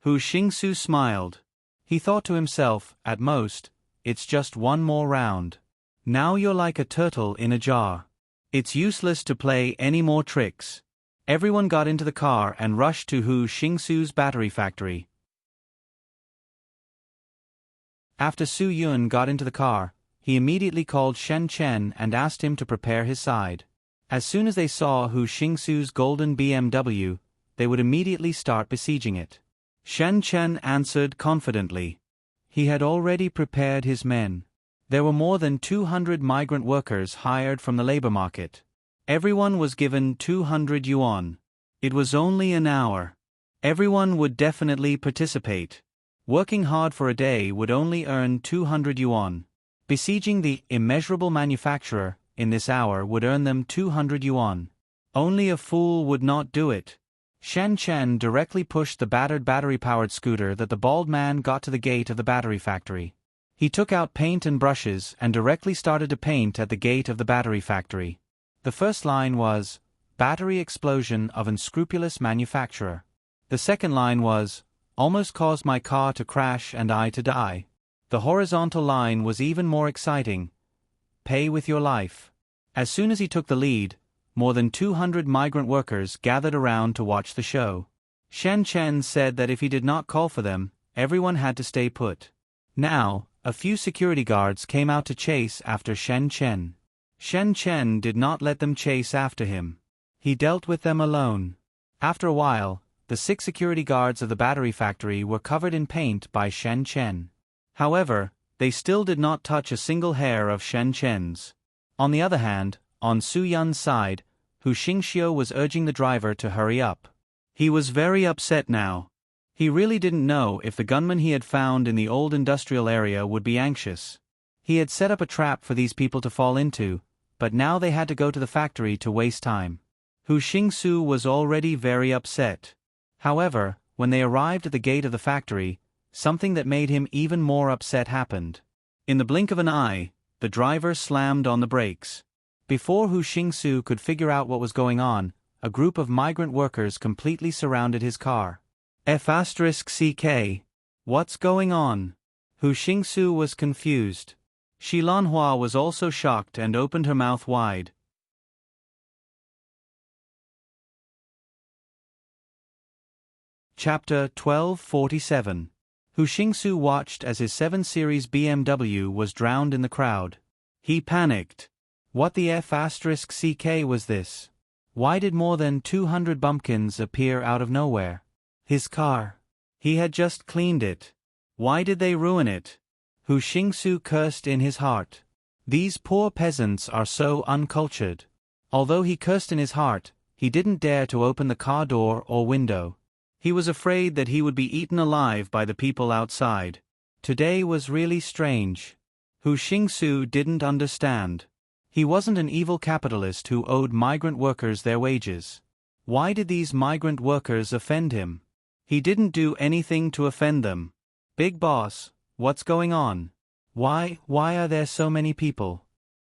Hu Xingxiu smiled. He thought to himself, at most, it's just one more round. Now you're like a turtle in a jar. It's useless to play any more tricks. Everyone got into the car and rushed to Hu Xingxiu's battery factory. After Soo-yoon got into the car, he immediately called Shen Chen and asked him to prepare his side. As soon as they saw Hu Xingxiu's golden BMW, they would immediately start besieging it. Shen Chen answered confidently. He had already prepared his men. There were more than 200 migrant workers hired from the labor market. Everyone was given 200 yuan. It was only an hour. Everyone would definitely participate. Working hard for a day would only earn 200 yuan. Besieging the immeasurable manufacturer in this hour would earn them 200 yuan. Only a fool would not do it. Shen Chen directly pushed the battered battery-powered scooter that the bald man got to the gate of the battery factory. He took out paint and brushes and directly started to paint at the gate of the battery factory. The first line was, "Battery explosion of unscrupulous manufacturer." The second line was, "Almost caused my car to crash and I to die." The horizontal line was even more exciting, "Pay with your life." As soon as he took the lead, more than 200 migrant workers gathered around to watch the show. Shen Chen said that if he did not call for them, everyone had to stay put. Now, a few security guards came out to chase after Shen Chen. Shen Chen did not let them chase after him. He dealt with them alone. After a while, the 6 security guards of the battery factory were covered in paint by Shen Chen. However, they still did not touch a single hair of Shen Chen's. On the other hand, on Su Yun's side, Hu Xingxiu was urging the driver to hurry up. He was very upset now. He really didn't know if the gunman he had found in the old industrial area would be anxious. He had set up a trap for these people to fall into, but now they had to go to the factory to waste time. Hu Xingxiu was already very upset. However, when they arrived at the gate of the factory, something that made him even more upset happened. In the blink of an eye, the driver slammed on the brakes. Before Hu Xingxiu could figure out what was going on, a group of migrant workers completely surrounded his car. F***CK. What's going on? Hu Xingxiu was confused. Shi Lanhua was also shocked and opened her mouth wide. Chapter 1247. Hu Xingxiu watched as his 7 Series BMW was drowned in the crowd. He panicked. What the F***CK was this? Why did more than 200 bumpkins appear out of nowhere? His car. He had just cleaned it. Why did they ruin it? Hu Xingxiu cursed in his heart. These poor peasants are so uncultured. Although he cursed in his heart, he didn't dare to open the car door or window. He was afraid that he would be eaten alive by the people outside. Today was really strange. Hu Xingxiu didn't understand. He wasn't an evil capitalist who owed migrant workers their wages. Why did these migrant workers offend him? He didn't do anything to offend them. Big boss, what's going on? Why are there so many people?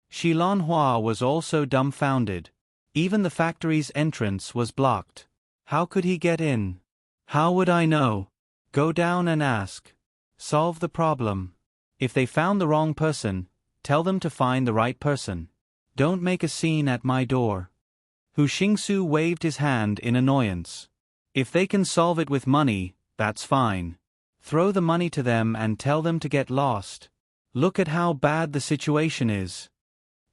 Shi Lanhua was also dumbfounded. Even the factory's entrance was blocked. How could he get in? How would I know? Go down and ask. Solve the problem. If they found the wrong person, tell them to find the right person. Don't make a scene at my door. Hu Xingxiu waved his hand in annoyance. If they can solve it with money, that's fine. Throw the money to them and tell them to get lost. Look at how bad the situation is.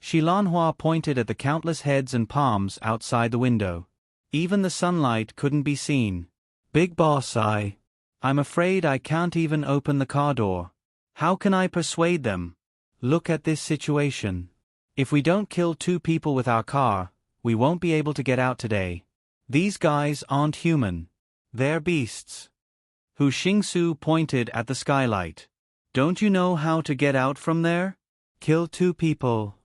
Shi Lanhua pointed at the countless heads and palms outside the window. Even the sunlight couldn't be seen. Big boss, I'm afraid I can't even open the car door. How can I persuade them? Look at this situation. If we don't kill 2 people with our car, we won't be able to get out today. These guys aren't human. They're beasts. Hu Xingxiu pointed at the skylight. Don't you know how to get out from there? Kill 2 people.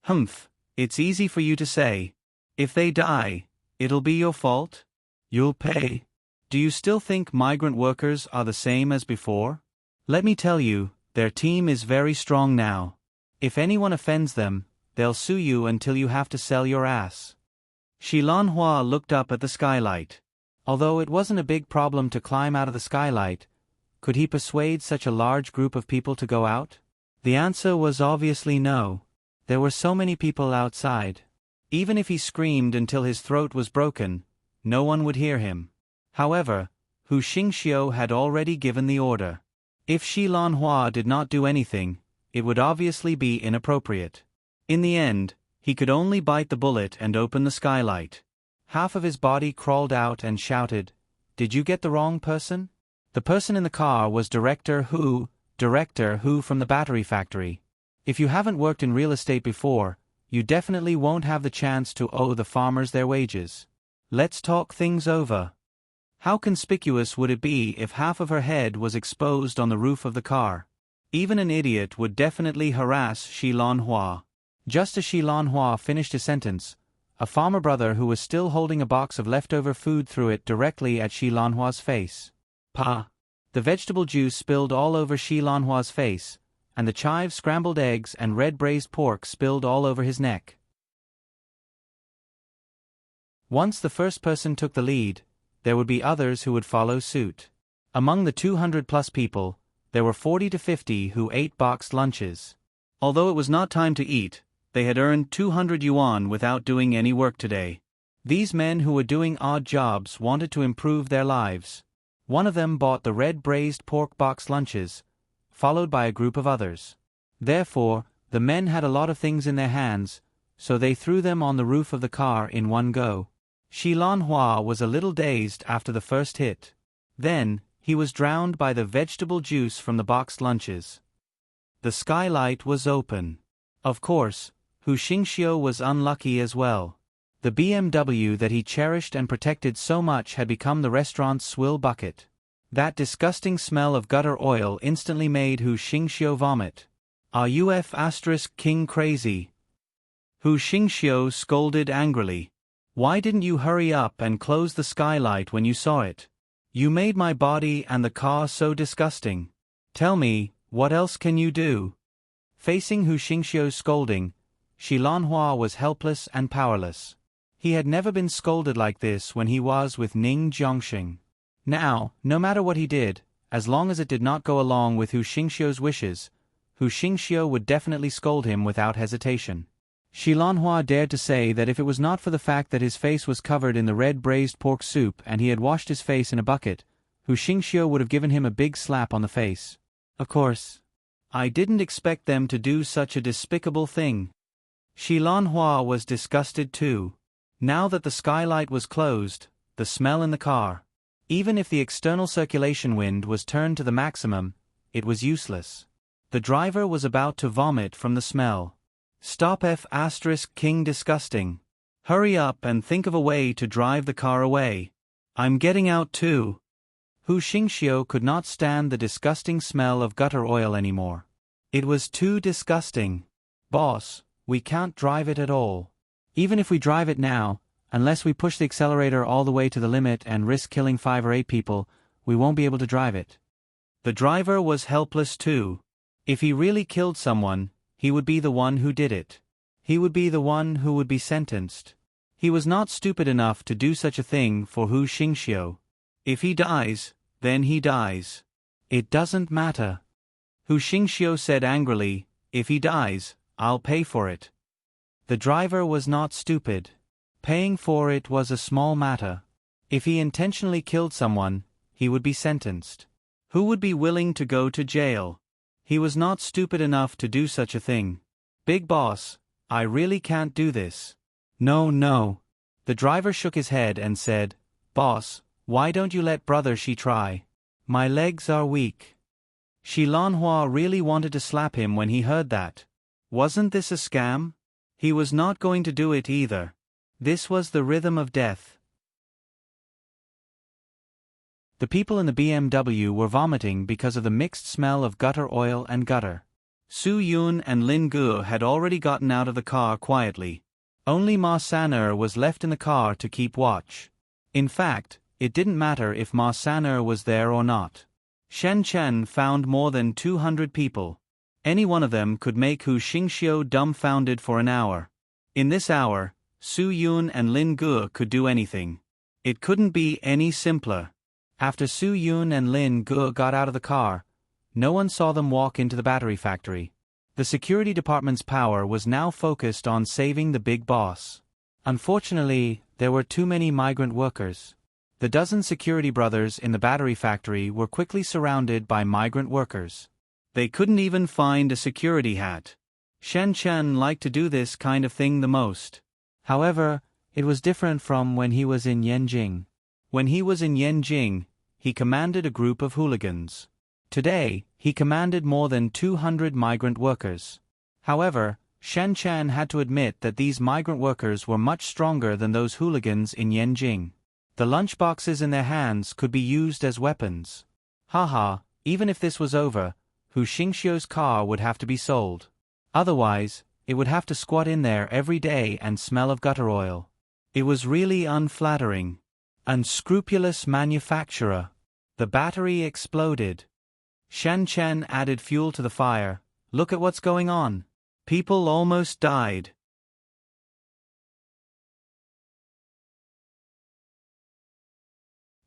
Humph, it's easy for you to say. If they die, it'll be your fault? You'll pay. Do you still think migrant workers are the same as before? Let me tell you, their team is very strong now. If anyone offends them, they'll sue you until you have to sell your ass. Shi Lanhua looked up at the skylight. Although it wasn't a big problem to climb out of the skylight, could he persuade such a large group of people to go out? The answer was obviously no. There were so many people outside. Even if he screamed until his throat was broken, no one would hear him. However, Hu Xingxiu had already given the order. If Shi Lanhua did not do anything, it would obviously be inappropriate. In the end, he could only bite the bullet and open the skylight. Half of his body crawled out and shouted, "Did you get the wrong person?" The person in the car was Director Hu from the battery factory. If you haven't worked in real estate before, you definitely won't have the chance to owe the farmers their wages. Let's talk things over. How conspicuous would it be if half of her head was exposed on the roof of the car? Even an idiot would definitely harass Shi Lanhua. Just as Shi Lanhua finished his sentence, a farmer brother who was still holding a box of leftover food threw it directly at Shi Lanhua's face. Pa! The vegetable juice spilled all over Shi Lanhua's face, and the chive scrambled eggs and red braised pork spilled all over his neck. Once the first person took the lead, there would be others who would follow suit. Among the 200-plus people, there were 40 to 50 who ate boxed lunches. Although it was not time to eat, they had earned 200 yuan without doing any work today. These men who were doing odd jobs wanted to improve their lives. One of them bought the red braised pork box lunches, followed by a group of others. Therefore, the men had a lot of things in their hands, so they threw them on the roof of the car in one go. Shi Lanhua was a little dazed after the first hit. Then, he was drowned by the vegetable juice from the boxed lunches. The skylight was open. Of course, Hu Xingxiu was unlucky as well. The BMW that he cherished and protected so much had become the restaurant's swill bucket. That disgusting smell of gutter oil instantly made Hu Xingxiu vomit. Are you King crazy? Hu Xingxiu scolded angrily. Why didn't you hurry up and close the skylight when you saw it? You made my body and the car so disgusting. Tell me, what else can you do? Facing Hu Xingxiu's scolding, Shi Lanhua was helpless and powerless. He had never been scolded like this when he was with Ning Zhongxing. Now, no matter what he did, as long as it did not go along with Hu Xingxiu's wishes, Hu Xingxiu would definitely scold him without hesitation. Shi Lanhua dared to say that if it was not for the fact that his face was covered in the red braised pork soup and he had washed his face in a bucket, Hu Xingxiu would have given him a big slap on the face. Of course. I didn't expect them to do such a despicable thing. Shi Lanhua was disgusted too. Now that the skylight was closed, the smell in the car. Even if the external circulation wind was turned to the maximum, it was useless. The driver was about to vomit from the smell. Stop King disgusting. Hurry up and think of a way to drive the car away. I'm getting out too. Hu Xingxiu could not stand the disgusting smell of gutter oil anymore. It was too disgusting. Boss, we can't drive it at all. Even if we drive it now, unless we push the accelerator all the way to the limit and risk killing 5 or 8 people, we won't be able to drive it. The driver was helpless too. If he really killed someone, he would be the one who did it. He would be the one who would be sentenced. He was not stupid enough to do such a thing for Hu Xingxiu. If he dies, then he dies. It doesn't matter. Hu Xingxiu said angrily, if he dies, I'll pay for it. The driver was not stupid. Paying for it was a small matter. If he intentionally killed someone, he would be sentenced. Who would be willing to go to jail? He was not stupid enough to do such a thing. Big boss, I really can't do this. No. The driver shook his head and said, Boss, why don't you let brother Shi try? My legs are weak. Shi Lanhua really wanted to slap him when he heard that. Wasn't this a scam? He was not going to do it either. This was the rhythm of death. The people in the BMW were vomiting because of the mixed smell of gutter oil and gutter. Su Yun and Lin Ge had already gotten out of the car quietly. Only Ma San'er was left in the car to keep watch. In fact, it didn't matter if Ma San'er was there or not. Shen Chen found more than 200 people. Any one of them could make Hu Xingxiu dumbfounded for an hour. In this hour, Su Yun and Lin Ge could do anything. It couldn't be any simpler. After Su Yun and Lin Ge got out of the car, no one saw them walk into the battery factory. The security department's power was now focused on saving the big boss. Unfortunately, there were too many migrant workers. The dozen security brothers in the battery factory were quickly surrounded by migrant workers. They couldn't even find a security hat. Shen Chen liked to do this kind of thing the most. However, it was different from when he was in Yanjing. When he was in Yanjing, he commanded a group of hooligans. Today, he commanded more than 200 migrant workers. However, Shen Chen had to admit that these migrant workers were much stronger than those hooligans in Yanjing. The lunchboxes in their hands could be used as weapons. Haha, even if this was over, Hu Xingxiu's car would have to be sold. Otherwise, it would have to squat in there every day and smell of gutter oil. It was really unflattering. Unscrupulous manufacturer. The battery exploded. Shan Chen added fuel to the fire. Look at what's going on. People almost died.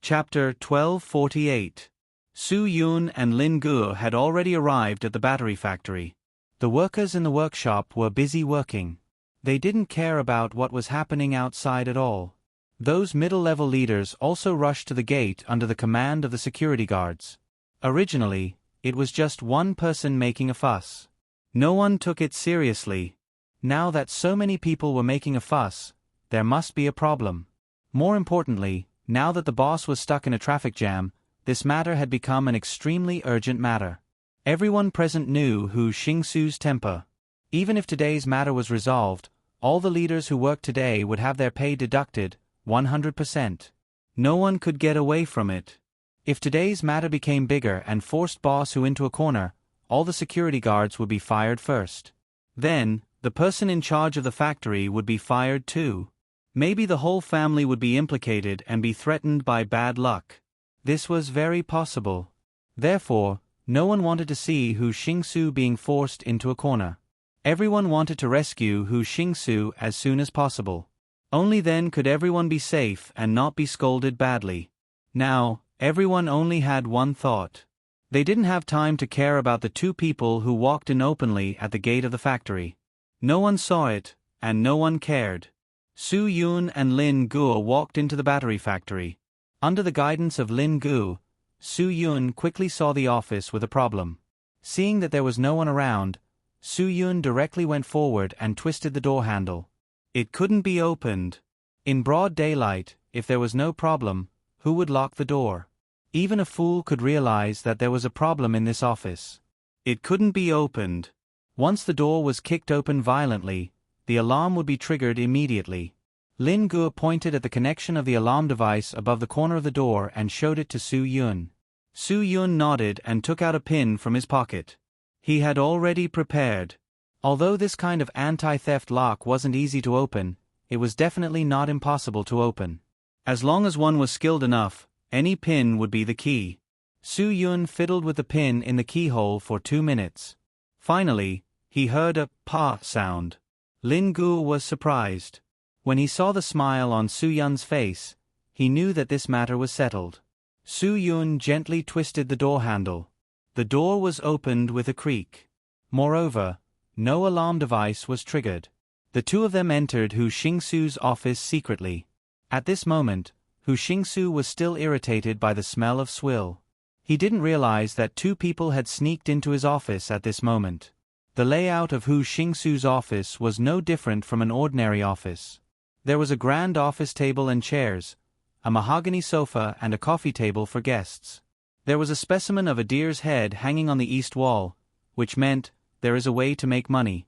Chapter 1248. Su Yun and Lin Guo had already arrived at the battery factory. The workers in the workshop were busy working. They didn't care about what was happening outside at all. Those middle-level leaders also rushed to the gate under the command of the security guards. Originally, it was just one person making a fuss. No one took it seriously. Now that so many people were making a fuss, there must be a problem. More importantly, now that the boss was stuck in a traffic jam, this matter had become an extremely urgent matter. Everyone present knew Hu Xingsu's temper. Even if today's matter was resolved, all the leaders who worked today would have their pay deducted, 100%. No one could get away from it. If today's matter became bigger and forced Boss Hu into a corner, all the security guards would be fired first. Then, the person in charge of the factory would be fired too. Maybe the whole family would be implicated and be threatened by bad luck. This was very possible. Therefore, no one wanted to see Hu Xingsu being forced into a corner. Everyone wanted to rescue Hu Xingsu as soon as possible. Only then could everyone be safe and not be scolded badly. Now, everyone only had one thought. They didn't have time to care about the two people who walked in openly at the gate of the factory. No one saw it, and no one cared. Su Yun and Lin Guo walked into the battery factory. Under the guidance of Lin Guo, Su Yun quickly saw the office with a problem. Seeing that there was no one around, Su Yun directly went forward and twisted the door handle. It couldn't be opened. In broad daylight, if there was no problem, who would lock the door? Even a fool could realize that there was a problem in this office. It couldn't be opened. Once the door was kicked open violently, the alarm would be triggered immediately. Lin Guo pointed at the connection of the alarm device above the corner of the door and showed it to Su Yun. Su Yun nodded and took out a pin from his pocket. He had already prepared. Although this kind of anti-theft lock wasn't easy to open, it was definitely not impossible to open. As long as one was skilled enough, any pin would be the key. Su Yun fiddled with the pin in the keyhole for 2 minutes. Finally, he heard a "pa" sound. Lin Guo was surprised. When he saw the smile on Su Yun's face, he knew that this matter was settled. Su Yun gently twisted the door handle. The door was opened with a creak. Moreover, no alarm device was triggered. The two of them entered Hu Xingsu's office secretly. At this moment, Hu Xingsu was still irritated by the smell of swill. He didn't realize that two people had sneaked into his office at this moment. The layout of Hu Xingsu's office was no different from an ordinary office. There was a grand office table and chairs, a mahogany sofa and a coffee table for guests. There was a specimen of a deer's head hanging on the east wall, which meant there is a way to make money.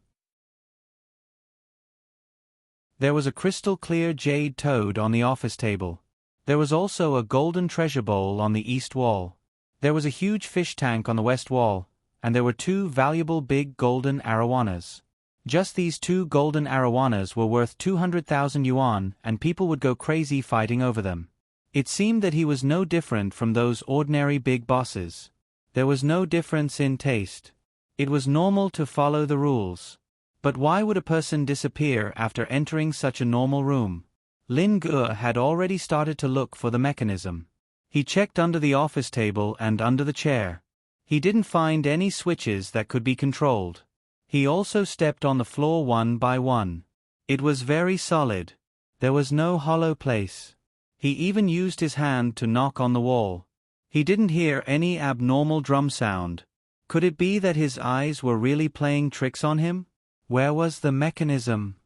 There was a crystal-clear jade toad on the office table. There was also a golden treasure bowl on the east wall. There was a huge fish tank on the west wall, and there were 2 valuable big golden arowanas. Just these 2 golden arowanas were worth 200,000 yuan, and people would go crazy fighting over them. It seemed that he was no different from those ordinary big bosses. There was no difference in taste. It was normal to follow the rules. But why would a person disappear after entering such a normal room? Lin Guo had already started to look for the mechanism. He checked under the office table and under the chair. He didn't find any switches that could be controlled. He also stepped on the floor one by one. It was very solid. There was no hollow place. He even used his hand to knock on the wall. He didn't hear any abnormal drum sound. Could it be that his eyes were really playing tricks on him? Where was the mechanism?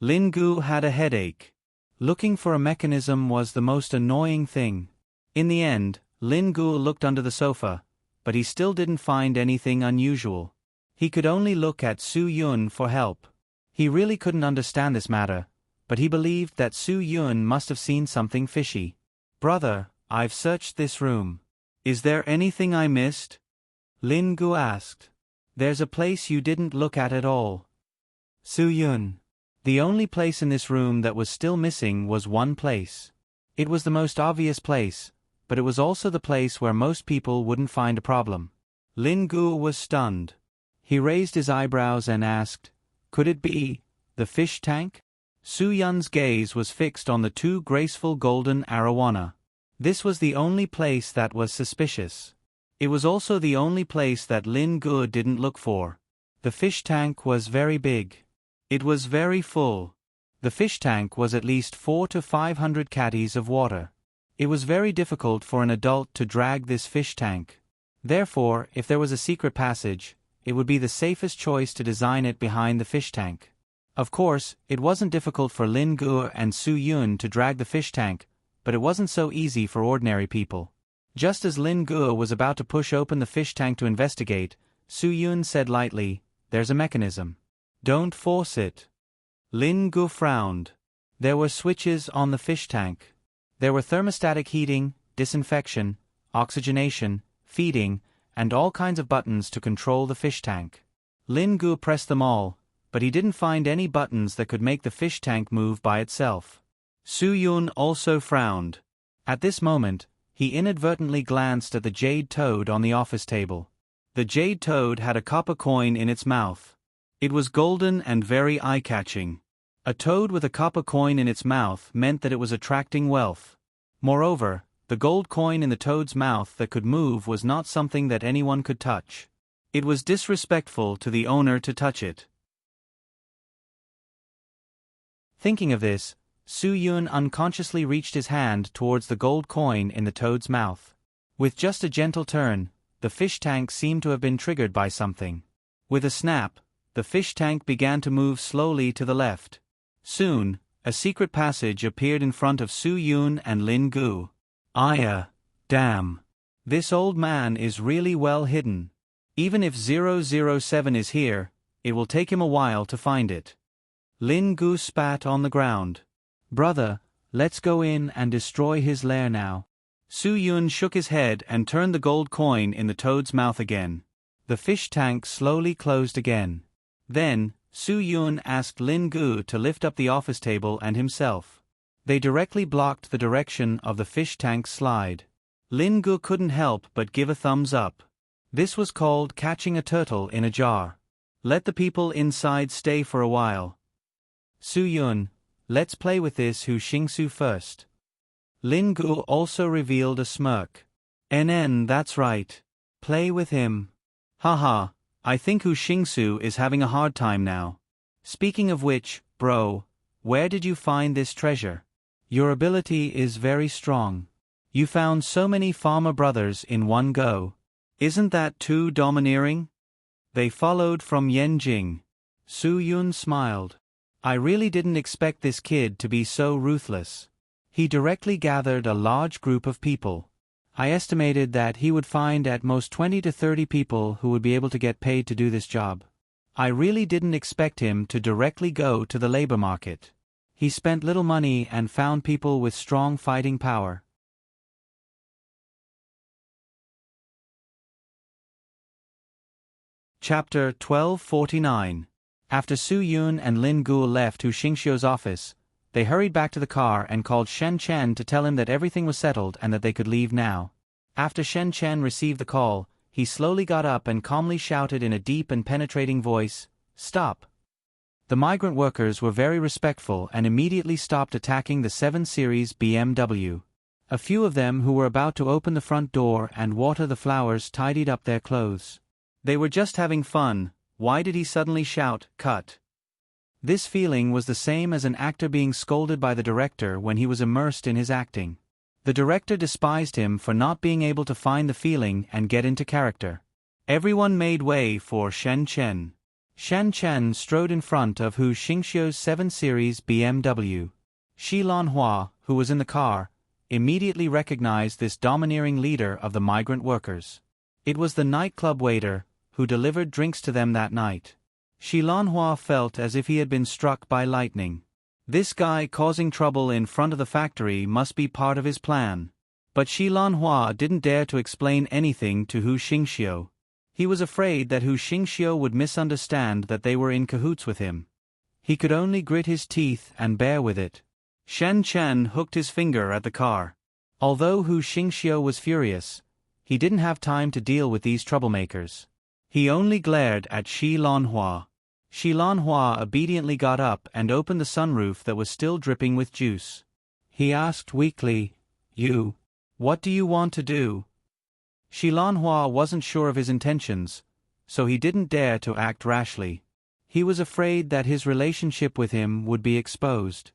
Lin Guo had a headache. Looking for a mechanism was the most annoying thing. In the end, Lin Guo looked under the sofa, but he still didn't find anything unusual. He could only look at Su Yun for help. He really couldn't understand this matter, but he believed that Su Yun must have seen something fishy. "Brother, I've searched this room. Is there anything I missed?" Lin Guo asked. "There's a place you didn't look at all." Su Yun. The only place in this room that was still missing was one place. It was the most obvious place, but it was also the place where most people wouldn't find a problem. Lin Gu was stunned. He raised his eyebrows and asked, "Could it be the fish tank?" Su Yun's gaze was fixed on the two graceful golden arowana. This was the only place that was suspicious. It was also the only place that Lin Gu didn't look for. The fish tank was very big. It was very full. The fish tank was at least 400 to 500 caddies of water. It was very difficult for an adult to drag this fish tank. Therefore, if there was a secret passage, it would be the safest choice to design it behind the fish tank. Of course, it wasn't difficult for Lin Gu and Su Yun to drag the fish tank, but it wasn't so easy for ordinary people. Just as Lin Gu was about to push open the fish tank to investigate, Su Yun said lightly, "There's a mechanism. Don't force it." Lin Gu frowned. There were switches on the fish tank. There were thermostatic heating, disinfection, oxygenation, feeding, and all kinds of buttons to control the fish tank. Lin Gu pressed them all, but he didn't find any buttons that could make the fish tank move by itself. Su Yun also frowned. At this moment, he inadvertently glanced at the jade toad on the office table. The jade toad had a copper coin in its mouth. It was golden and very eye-catching. A toad with a copper coin in its mouth meant that it was attracting wealth. Moreover, the gold coin in the toad's mouth that could move was not something that anyone could touch. It was disrespectful to the owner to touch it. Thinking of this, Su Yun unconsciously reached his hand towards the gold coin in the toad's mouth. With just a gentle turn, the fish tank seemed to have been triggered by something. With a snap, the fish tank began to move slowly to the left. Soon, a secret passage appeared in front of Su Yun and Lin Gu. Damn. This old man is really well hidden. Even if 007 is here, it will take him a while to find it. Lin Gu spat on the ground. "Brother, let's go in and destroy his lair now." Su Yun shook his head and turned the gold coin in the toad's mouth again. The fish tank slowly closed again. Then, Su Yun asked Lin Gu to lift up the office table and himself. They directly blocked the direction of the fish tank's slide. Lin Gu couldn't help but give a thumbs up. This was called catching a turtle in a jar. Let the people inside stay for a while. Su Yun, let's play with this Hu Xingsu first. Lin Gu also revealed a smirk. That's right. Play with him. Haha, I think Hu Xingsu is having a hard time now. Speaking of which, bro, where did you find this treasure? Your ability is very strong. You found so many farmer brothers in one go. Isn't that too domineering? They followed from Yenjing. Su Yun smiled. I really didn't expect this kid to be so ruthless. He directly gathered a large group of people. I estimated that he would find at most 20 to 30 people who would be able to get paid to do this job. I really didn't expect him to directly go to the labor market. He spent little money and found people with strong fighting power. Chapter 1249. After Su Yun and Lin Gu left Hu Xingxiu's office, they hurried back to the car and called Shen Chen to tell him that everything was settled and that they could leave now. After Shen Chen received the call, he slowly got up and calmly shouted in a deep and penetrating voice, "Stop!" The migrant workers were very respectful and immediately stopped attacking the 7 Series BMW. A few of them who were about to open the front door and water the flowers tidied up their clothes. They were just having fun. Why did he suddenly shout, "Cut"? This feeling was the same as an actor being scolded by the director when he was immersed in his acting. The director despised him for not being able to find the feeling and get into character. Everyone made way for Shen Chen. Shen Chen strode in front of Hu Xingxiu's 7 Series BMW. Shi Lanhua, who was in the car, immediately recognized this domineering leader of the migrant workers. It was the nightclub waiter, who delivered drinks to them that night. Shi Lanhua felt as if he had been struck by lightning. This guy causing trouble in front of the factory must be part of his plan. But Shi Lanhua didn't dare to explain anything to Hu Xingxiu. He was afraid that Hu Xingxiu would misunderstand that they were in cahoots with him. He could only grit his teeth and bear with it. Shen Chen hooked his finger at the car. Although Hu Xingxiu was furious, he didn't have time to deal with these troublemakers. He only glared at Shi Lanhua. Shi Lanhua obediently got up and opened the sunroof that was still dripping with juice. He asked weakly, What do you want to do?" Shi Lanhua wasn't sure of his intentions, so he didn't dare to act rashly. He was afraid that his relationship with him would be exposed.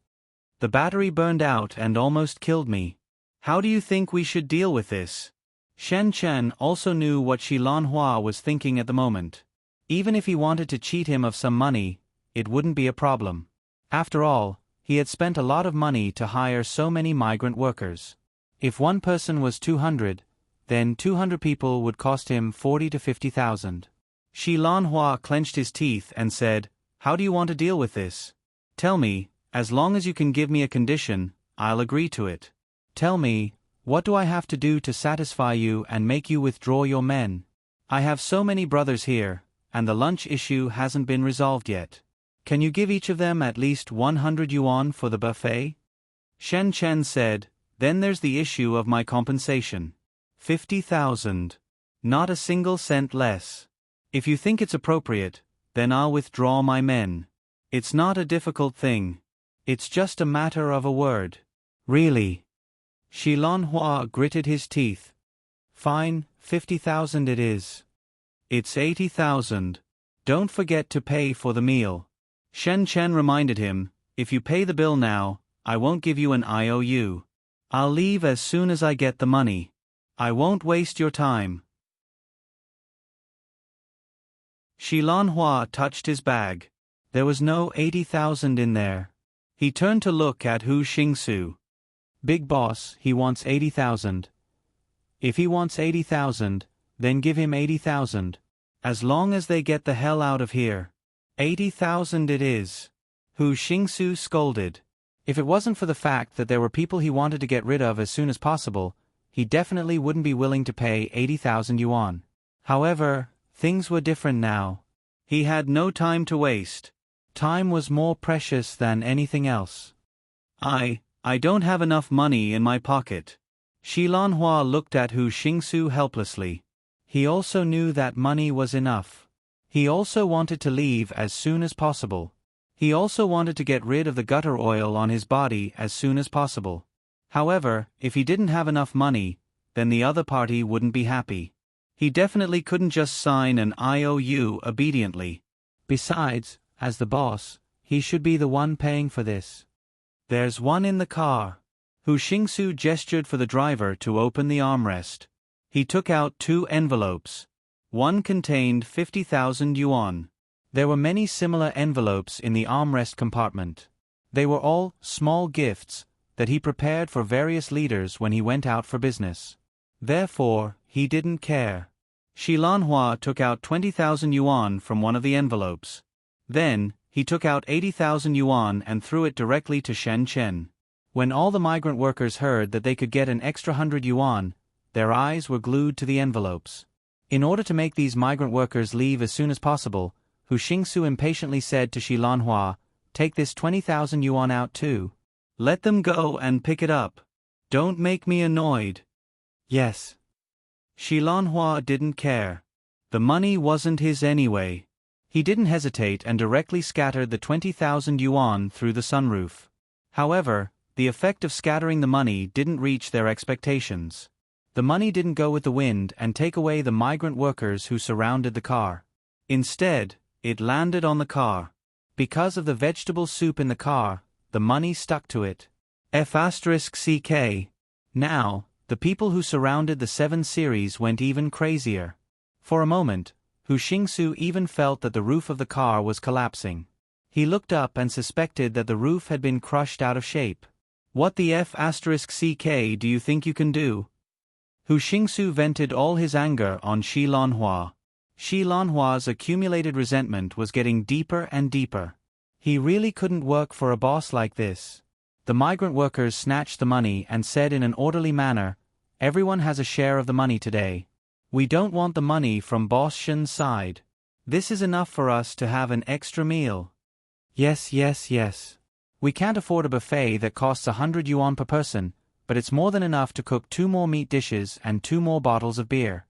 "The battery burned out and almost killed me. How do you think we should deal with this?" Shen Chen also knew what Shi Lanhua was thinking at the moment. Even if he wanted to cheat him of some money, it wouldn't be a problem. After all, he had spent a lot of money to hire so many migrant workers. If one person was 200, then 200 people would cost him 40 to 50,000. Shi Lanhua clenched his teeth and said, "How do you want to deal with this? Tell me, as long as you can give me a condition, I'll agree to it. Tell me, what do I have to do to satisfy you and make you withdraw your men? I have so many brothers here, and the lunch issue hasn't been resolved yet. Can you give each of them at least 100 yuan for the buffet?" Shen Chen said, "Then there's the issue of my compensation. 50,000. Not a single cent less. If you think it's appropriate, then I'll withdraw my men. It's not a difficult thing. It's just a matter of a word." "Really?" Shi Lanhua gritted his teeth. "Fine, 50,000 it is." "It's 80,000. Don't forget to pay for the meal." Shen Chen reminded him, "If you pay the bill now, I won't give you an IOU. I'll leave as soon as I get the money. I won't waste your time." Shi Lanhua touched his bag. There was no 80,000 in there. He turned to look at Hu Xingsu. "Big boss, he wants 80,000. If he wants 80,000, then give him 80,000. As long as they get the hell out of here. 80,000 it is." Hu Xingsu scolded. If it wasn't for the fact that there were people he wanted to get rid of as soon as possible, he definitely wouldn't be willing to pay 80,000 yuan. However, things were different now. He had no time to waste. Time was more precious than anything else. I don't have enough money in my pocket." Shi Lanhua looked at Hu Xingsu helplessly. He also knew that money was enough. He also wanted to leave as soon as possible. He also wanted to get rid of the gutter oil on his body as soon as possible. However, if he didn't have enough money, then the other party wouldn't be happy. He definitely couldn't just sign an IOU obediently. Besides, as the boss, he should be the one paying for this. "There's one in the car." Hu Xingsu gestured for the driver to open the armrest. He took out 2 envelopes. One contained 50,000 yuan. There were many similar envelopes in the armrest compartment. They were all small gifts that he prepared for various leaders when he went out for business. Therefore, he didn't care. Shi Lanhua took out 20,000 yuan from one of the envelopes. Then, he took out 80,000 yuan and threw it directly to Shen Chen. When all the migrant workers heard that they could get an extra 100 yuan, their eyes were glued to the envelopes. In order to make these migrant workers leave as soon as possible, Hu Xingsu impatiently said to Shi Lanhua, "Take this 20,000 yuan out too. Let them go and pick it up. Don't make me annoyed." "Yes." Shi Lanhua didn't care. The money wasn't his anyway. He didn't hesitate and directly scattered the 20,000 yuan through the sunroof. However, the effect of scattering the money didn't reach their expectations. The money didn't go with the wind and take away the migrant workers who surrounded the car. Instead, it landed on the car. Because of the vegetable soup in the car, the money stuck to it. F***CK. Now, the people who surrounded the 7 series went even crazier. For a moment, Hu Xingsu even felt that the roof of the car was collapsing. He looked up and suspected that the roof had been crushed out of shape. "What the F***CK do you think you can do?" Hu Xingsu vented all his anger on Shi Lanhua. Shi Lanhua's accumulated resentment was getting deeper and deeper. He really couldn't work for a boss like this. The migrant workers snatched the money and said in an orderly manner, "Everyone has a share of the money today. We don't want the money from Boss Shen's side. This is enough for us to have an extra meal." Yes, yes, yes. We can't afford a buffet that costs 100 yuan per person, but it's more than enough to cook 2 more meat dishes and 2 more bottles of beer.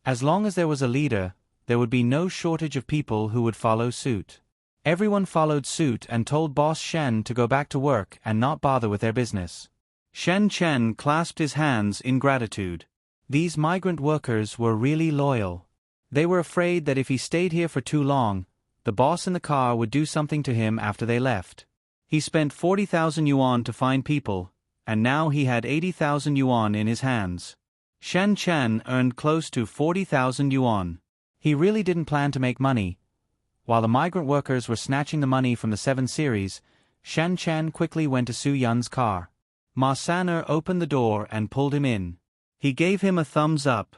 As long as there was a leader, there would be no shortage of people who would follow suit. Everyone followed suit and told Boss Shen to go back to work and not bother with their business. Shen Chen clasped his hands in gratitude. These migrant workers were really loyal. They were afraid that if he stayed here for too long, the boss in the car would do something to him after they left. He spent 40,000 yuan to find people, and now he had 80,000 yuan in his hands. Shen Chen earned close to 40,000 yuan. He really didn't plan to make money. While the migrant workers were snatching the money from the 7 series, Shen Chen quickly went to Su Yun's car. Ma San'er opened the door and pulled him in. He gave him a thumbs up.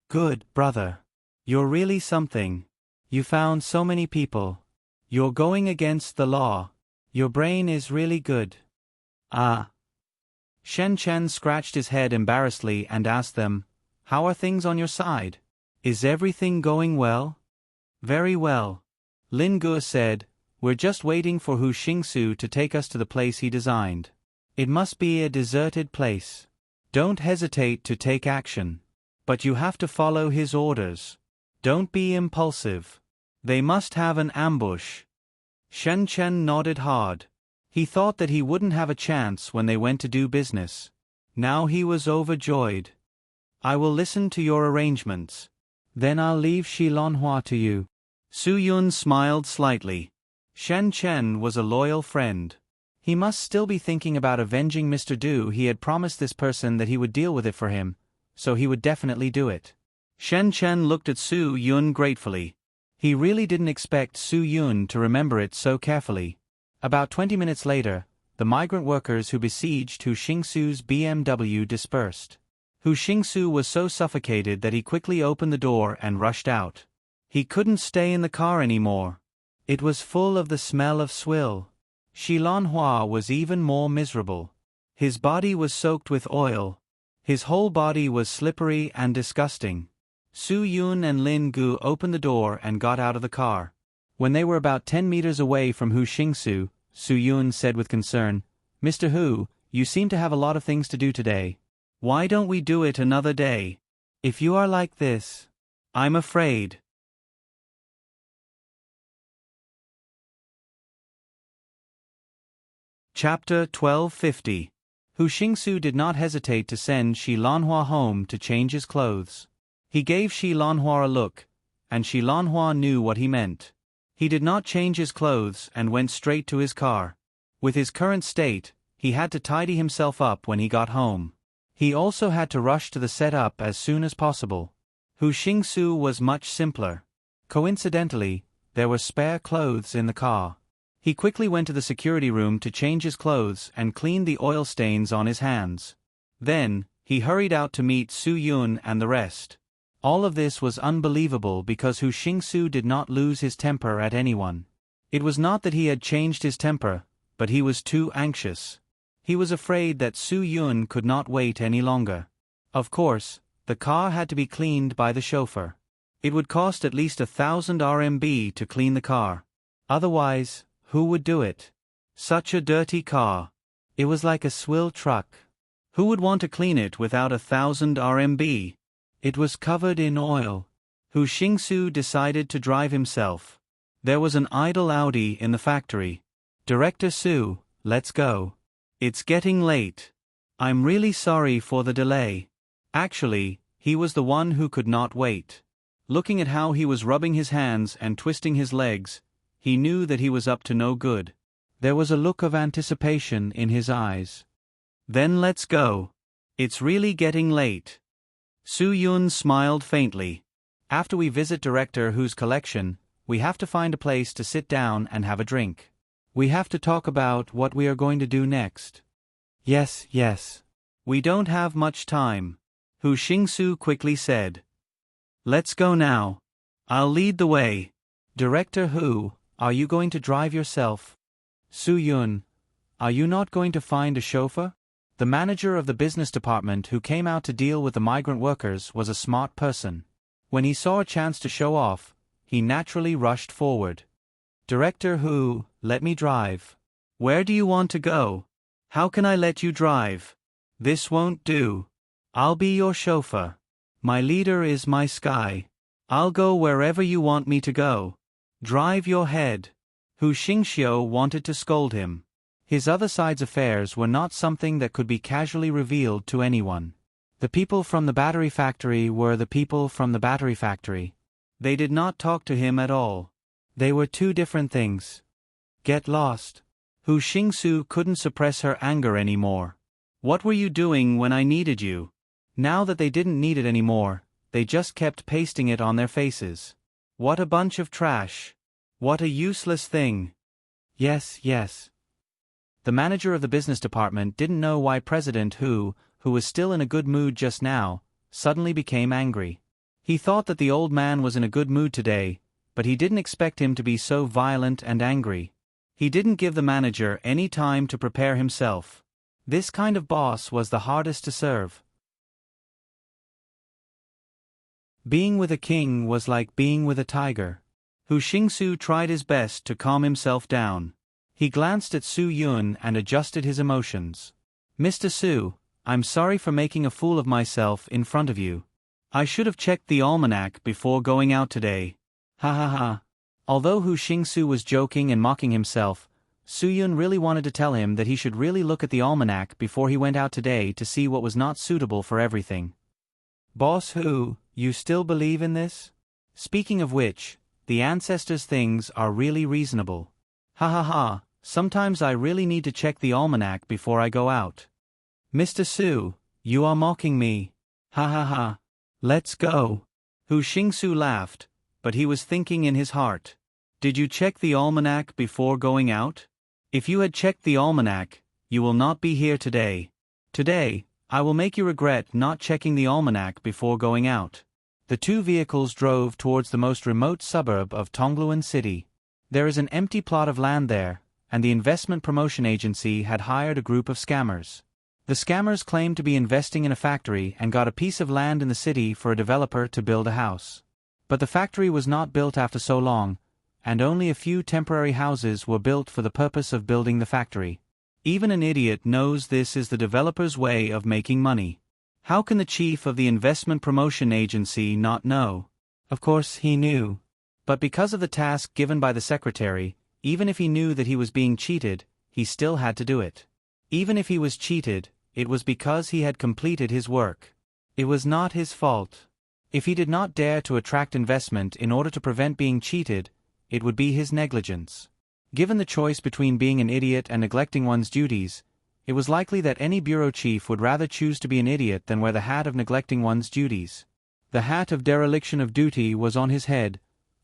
Good, brother. You're really something. You found so many people. You're going against the law. Your brain is really good. Ah. Shen Chen scratched his head embarrassedly and asked them, "How are things on your side? Is everything going well?" "Very well." Lin Ge said, "We're just waiting for Hu Xingsu to take us to the place he designed. It must be a deserted place. Don't hesitate to take action. But you have to follow his orders. Don't be impulsive. They must have an ambush." Shen Chen nodded hard. He thought that he wouldn't have a chance when they went to do business. Now he was overjoyed. "I will listen to your arrangements. Then I'll leave Shilonhua to you." Su Yun smiled slightly. Shen Chen was a loyal friend. He must still be thinking about avenging Mr. Du. He had promised this person that he would deal with it for him, so he would definitely do it. Shen Chen looked at Su Yun gratefully. He really didn't expect Su Yun to remember it so carefully. About 20 minutes later, the migrant workers who besieged Hu Xingsu's BMW dispersed. Hu Xingsu was so suffocated that he quickly opened the door and rushed out. He couldn't stay in the car anymore. It was full of the smell of swill. Shilonhua was even more miserable. His body was soaked with oil. His whole body was slippery and disgusting. Su Yun and Lin Ge opened the door and got out of the car. When they were about 10 meters away from Hu Xingsu, Su Yun said with concern, "Mr. Hu, you seem to have a lot of things to do today. Why don't we do it another day? If you are like this, I'm afraid." Chapter 1250. Hu Xingsu did not hesitate to send Shilonhua home to change his clothes. He gave Shilonhua a look, and Shilonhua knew what he meant. He did not change his clothes and went straight to his car. With his current state, he had to tidy himself up when he got home. He also had to rush to the setup as soon as possible. Hu Xingsu was much simpler. Coincidentally, there were spare clothes in the car. He quickly went to the security room to change his clothes and clean the oil stains on his hands. Then, he hurried out to meet Su Yun and the rest. All of this was unbelievable because Hu Xingsu did not lose his temper at anyone. It was not that he had changed his temper, but he was too anxious. He was afraid that Su Yun could not wait any longer. Of course, the car had to be cleaned by the chauffeur. It would cost at least 1,000 RMB to clean the car. Otherwise, who would do it? Such a dirty car. It was like a swill truck. Who would want to clean it without 1,000 RMB? It was covered in oil. Hu Xingsu decided to drive himself. There was an idle Audi in the factory. "Director Su, let's go. It's getting late. I'm really sorry for the delay." Actually, he was the one who could not wait. Looking at how he was rubbing his hands and twisting his legs, he knew that he was up to no good. There was a look of anticipation in his eyes. "Then let's go. It's really getting late." Su Yun smiled faintly. "After we visit Director Hu's collection, we have to find a place to sit down and have a drink. We have to talk about what we are going to do next." "Yes, yes. We don't have much time," Hu Xingsu quickly said. "Let's go now. I'll lead the way." "Director Hu, are you going to drive yourself?" "Su Yun, are you not going to find a chauffeur?" The manager of the business department who came out to deal with the migrant workers was a smart person. When he saw a chance to show off, he naturally rushed forward. Director Hu, let me drive. Where do you want to go? How can I let you drive? This won't do. I'll be your chauffeur. My leader is my sky. I'll go wherever you want me to go. Drive your head. Hu Xingxiu wanted to scold him. His other side's affairs were not something that could be casually revealed to anyone. The people from the battery factory were the people from the battery factory. They did not talk to him at all. They were two different things. Get lost. Hu Xingsu couldn't suppress her anger anymore. What were you doing when I needed you? Now that they didn't need it anymore, they just kept pasting it on their faces. What a bunch of trash. What a useless thing. Yes. The manager of the business department didn't know why President Hu was still in a good mood just now, suddenly became angry. He thought that the old man was in a good mood today, but he didn't expect him to be so violent and angry. He didn't give the manager any time to prepare himself. This kind of boss was the hardest to serve. Being with a king was like being with a tiger. Hu Xingsu tried his best to calm himself down. He glanced at Su Yun and adjusted his emotions. Mr. Su, I'm sorry for making a fool of myself in front of you. I should have checked the almanac before going out today. Ha ha ha. Although Hu Xingsu was joking and mocking himself, Su Yun really wanted to tell him that he should really look at the almanac before he went out today to see what was not suitable for everything. Boss Hu, you still believe in this? Speaking of which, the ancestors' things are really reasonable. Ha ha ha, sometimes I really need to check the almanac before I go out. Mr. Su, you are mocking me. Ha ha ha. Let's go. Hu Xingsu laughed, but he was thinking in his heart. Did you check the almanac before going out? If you had checked the almanac, you will not be here today. Today, I will make you regret not checking the almanac before going out. The two vehicles drove towards the most remote suburb of Tongluan City. There is an empty plot of land there, and the investment promotion agency had hired a group of scammers. The scammers claimed to be investing in a factory and got a piece of land in the city for a developer to build a house. But the factory was not built after so long, and only a few temporary houses were built for the purpose of building the factory. Even an idiot knows this is the developer's way of making money. How can the chief of the investment promotion agency not know? Of course he knew. But because of the task given by the secretary, even if he knew that he was being cheated, he still had to do it. Even if he was cheated, it was because he had completed his work. It was not his fault. If he did not dare to attract investment in order to prevent being cheated, it would be his negligence. Given the choice between being an idiot and neglecting one's duties, it was likely that any bureau chief would rather choose to be an idiot than wear the hat of neglecting one's duties. The hat of dereliction of duty was on his head,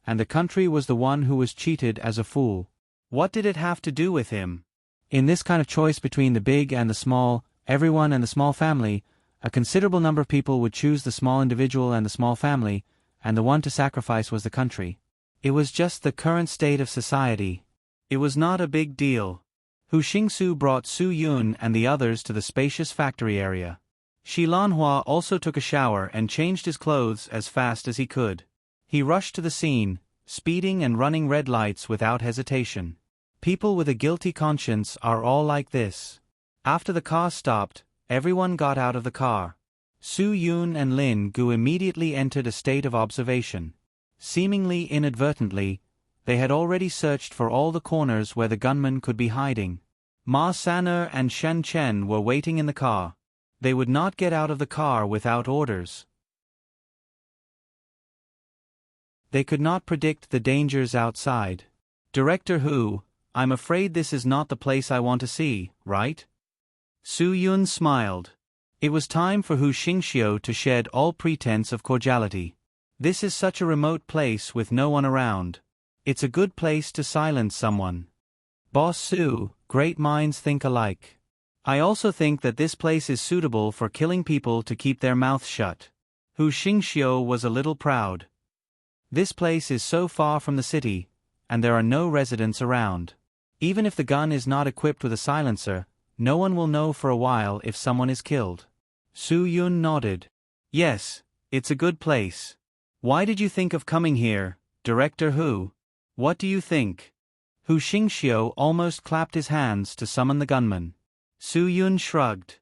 and the country was the one who was cheated as a fool. What did it have to do with him? In this kind of choice between the big and the small, everyone and the small family, a considerable number of people would choose the small individual and the small family, and the one to sacrifice was the country. It was just the current state of society. It was not a big deal. Hu Xingsu brought Su Yun and the others to the spacious factory area. Shi Lanhua also took a shower and changed his clothes as fast as he could. He rushed to the scene, speeding and running red lights without hesitation. People with a guilty conscience are all like this. After the car stopped, everyone got out of the car. Su Yun and Lin Gu immediately entered a state of observation. Seemingly inadvertently, they had already searched for all the corners where the gunman could be hiding. Ma Saner and Shen Chen were waiting in the car. They would not get out of the car without orders. They could not predict the dangers outside. Director Hu, I'm afraid this is not the place I want to see, right? Su Yun smiled. It was time for Hu Xingxiu to shed all pretense of cordiality. This is such a remote place with no one around. It's a good place to silence someone. Boss Su, great minds think alike. I also think that this place is suitable for killing people to keep their mouth shut. Hu Xingxiu was a little proud. This place is so far from the city, and there are no residents around. Even if the gun is not equipped with a silencer, no one will know for a while if someone is killed. Su Yun nodded. Yes, it's a good place. Why did you think of coming here, Director Hu. What do you think? Hu Xingxiu almost clapped his hands to summon the gunman. Su Yun shrugged.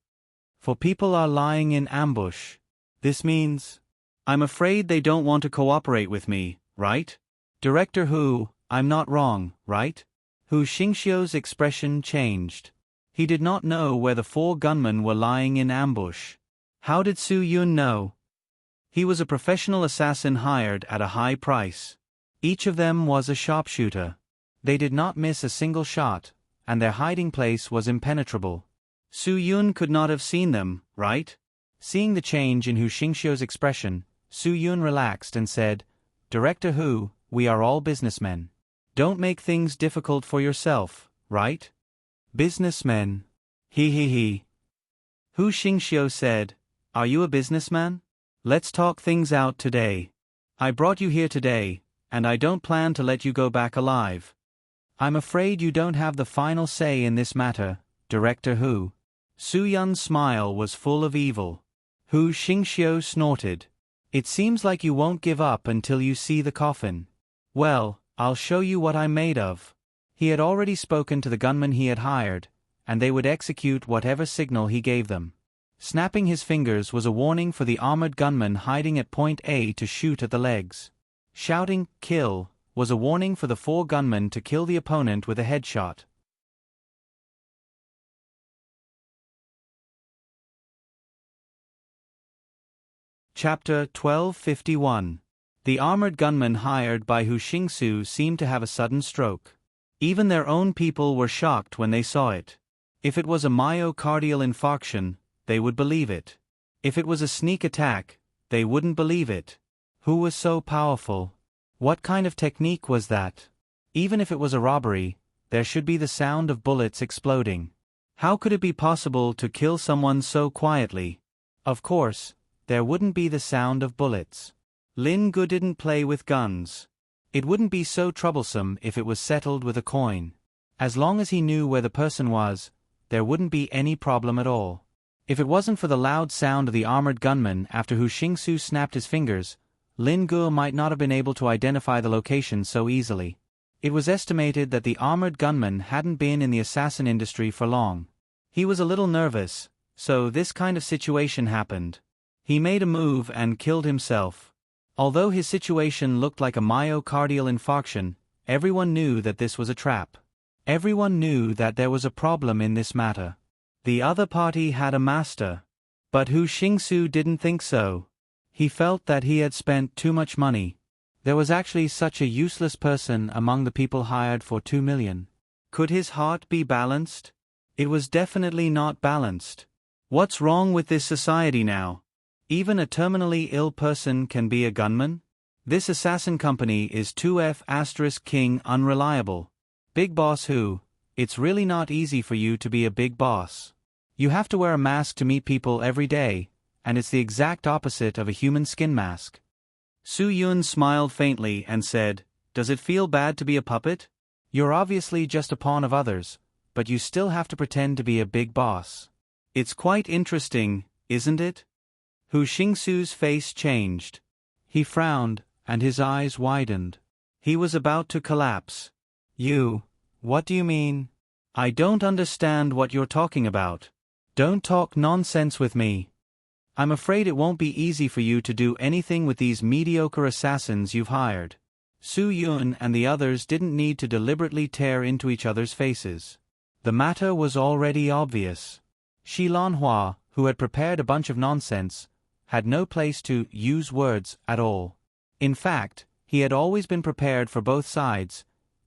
For people are lying in ambush. This means, I'm afraid they don't want to cooperate with me, right? Director Hu, I'm not wrong, right? Hu Xingxiu's expression changed. He did not know where the 4 gunmen were lying in ambush. How did Su Yun know? He was a professional assassin hired at a high price. Each of them was a sharpshooter. They did not miss a single shot, and their hiding place was impenetrable. Su Yun could not have seen them, right? Seeing the change in Hu Xingxiu's expression, Su Yun relaxed and said, Director Hu, we are all businessmen. Don't make things difficult for yourself, right? Businessmen. He. Hu Xingxiu said, Are you a businessman? Let's talk things out today. I brought you here today, and I don't plan to let you go back alive. I'm afraid you don't have the final say in this matter, Director Hu. Su Yun's smile was full of evil. Hu Xingxiu snorted. It seems like you won't give up until you see the coffin. Well, I'll show you what I'm made of. He had already spoken to the gunmen he had hired, and they would execute whatever signal he gave them. Snapping his fingers was a warning for the armored gunman hiding at point A to shoot at the legs. Shouting, Kill, was a warning for the 4 gunmen to kill the opponent with a headshot. Chapter 1251. The armored gunmen hired by Hu Xingxiu seemed to have a sudden stroke. Even their own people were shocked when they saw it. If it was a myocardial infarction, they would believe it. If it was a sneak attack, they wouldn't believe it. Who was so powerful? What kind of technique was that? Even if it was a robbery, there should be the sound of bullets exploding. How could it be possible to kill someone so quietly? Of course, there wouldn't be the sound of bullets. Lin Gu didn't play with guns. It wouldn't be so troublesome if it was settled with a coin. As long as he knew where the person was, there wouldn't be any problem at all. If it wasn't for the loud sound of the armored gunman after Hu Xingxiu snapped his fingers, Lin Gu might not have been able to identify the location so easily. It was estimated that the armored gunman hadn't been in the assassin industry for long. He was a little nervous, so this kind of situation happened. He made a move and killed himself. Although his situation looked like a myocardial infarction, everyone knew that this was a trap. Everyone knew that there was a problem in this matter. The other party had a master. But Hu Xingxiu didn't think so. He felt that he had spent too much money. There was actually such a useless person among the people hired for 2 million. Could his heart be balanced? It was definitely not balanced. What's wrong with this society now? Even a terminally ill person can be a gunman? This assassin company is 2F** King unreliable. Big Boss Hu, it's really not easy for you to be a big boss. You have to wear a mask to meet people every day, and it's the exact opposite of a human skin mask. Su Yun smiled faintly and said, Does it feel bad to be a puppet? You're obviously just a pawn of others, but you still have to pretend to be a big boss. It's quite interesting, isn't it? Hu Xingxiu's face changed. He frowned, and his eyes widened. He was about to collapse. What do you mean? I don't understand what you're talking about. Don't talk nonsense with me. I'm afraid it won't be easy for you to do anything with these mediocre assassins you've hired. Su Yun and the others didn't need to deliberately tear into each other's faces. The matter was already obvious. Shi Lanhua, who had prepared a bunch of nonsense, had no place to use words at all. In fact, he had always been prepared for both sides,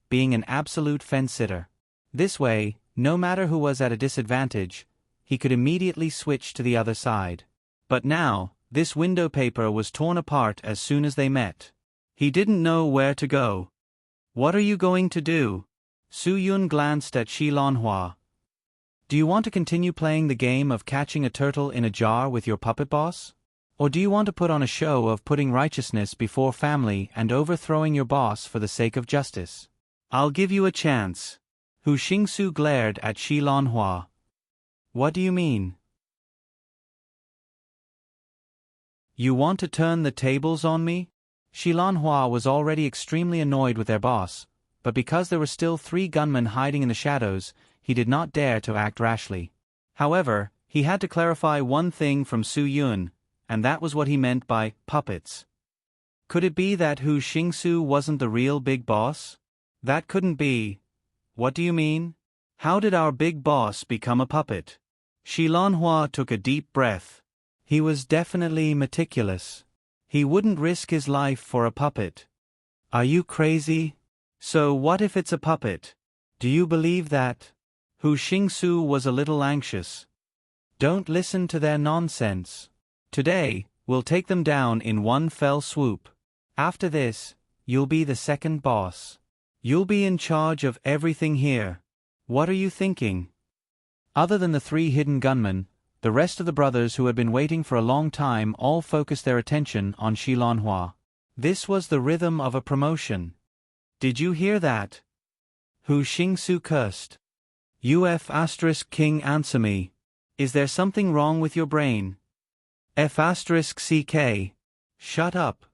being an absolute fence-sitter. This way, no matter who was at a disadvantage, he could immediately switch to the other side. But now, this window paper was torn apart as soon as they met. He didn't know where to go. What are you going to do? Su Yun glanced at Shi Lanhua. Do you want to continue playing the game of catching a turtle in a jar with your puppet boss? Or do you want to put on a show of putting righteousness before family and overthrowing your boss for the sake of justice? I'll give you a chance. Hu Xingxiu glared at Shi Lanhua. What do you mean? You want to turn the tables on me? Shi Lanhua was already extremely annoyed with their boss, but because there were still 3 gunmen hiding in the shadows, he did not dare to act rashly. However, he had to clarify one thing from Su Yun, and that was what he meant by puppets. Could it be that Hu Xingsu wasn't the real big boss? That couldn't be. What do you mean? How did our big boss become a puppet? Shi Lanhua took a deep breath. He was definitely meticulous. He wouldn't risk his life for a puppet. Are you crazy? So what if it's a puppet? Do you believe that? Hu Xingsu was a little anxious. Don't listen to their nonsense. Today, we'll take them down in one fell swoop. After this, you'll be the second boss. You'll be in charge of everything here. What are you thinking? Other than the 3 hidden gunmen, the rest of the brothers who had been waiting for a long time all focused their attention on Shi Lanhua. This was the rhythm of a promotion. Did you hear that? Hu Xingsu cursed. King, answer me. Is there something wrong with your brain? CK. Shut up.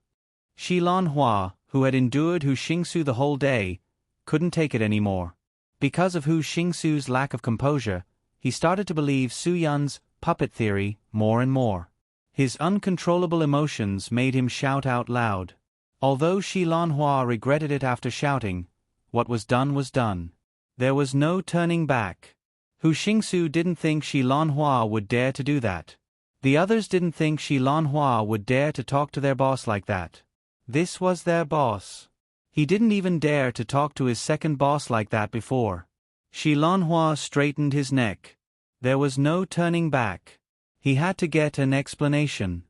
Shi Lanhua, who had endured Hu Xingsu the whole day, couldn't take it anymore. Because of Hu Xingsu's lack of composure, he started to believe Su Yun's puppet theory more and more. His uncontrollable emotions made him shout out loud. Although Shi Lanhua regretted it after shouting, what was done was done. There was no turning back. Hu Xingsu didn't think Shi Lanhua would dare to do that. The others didn't think Shi Lanhua would dare to talk to their boss like that. This was their boss. He didn't even dare to talk to his second boss like that before. Shi Lanhua straightened his neck. There was no turning back. He had to get an explanation.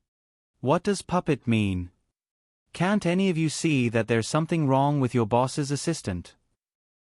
What does puppet mean? Can't any of you see that there's something wrong with your boss's assistant?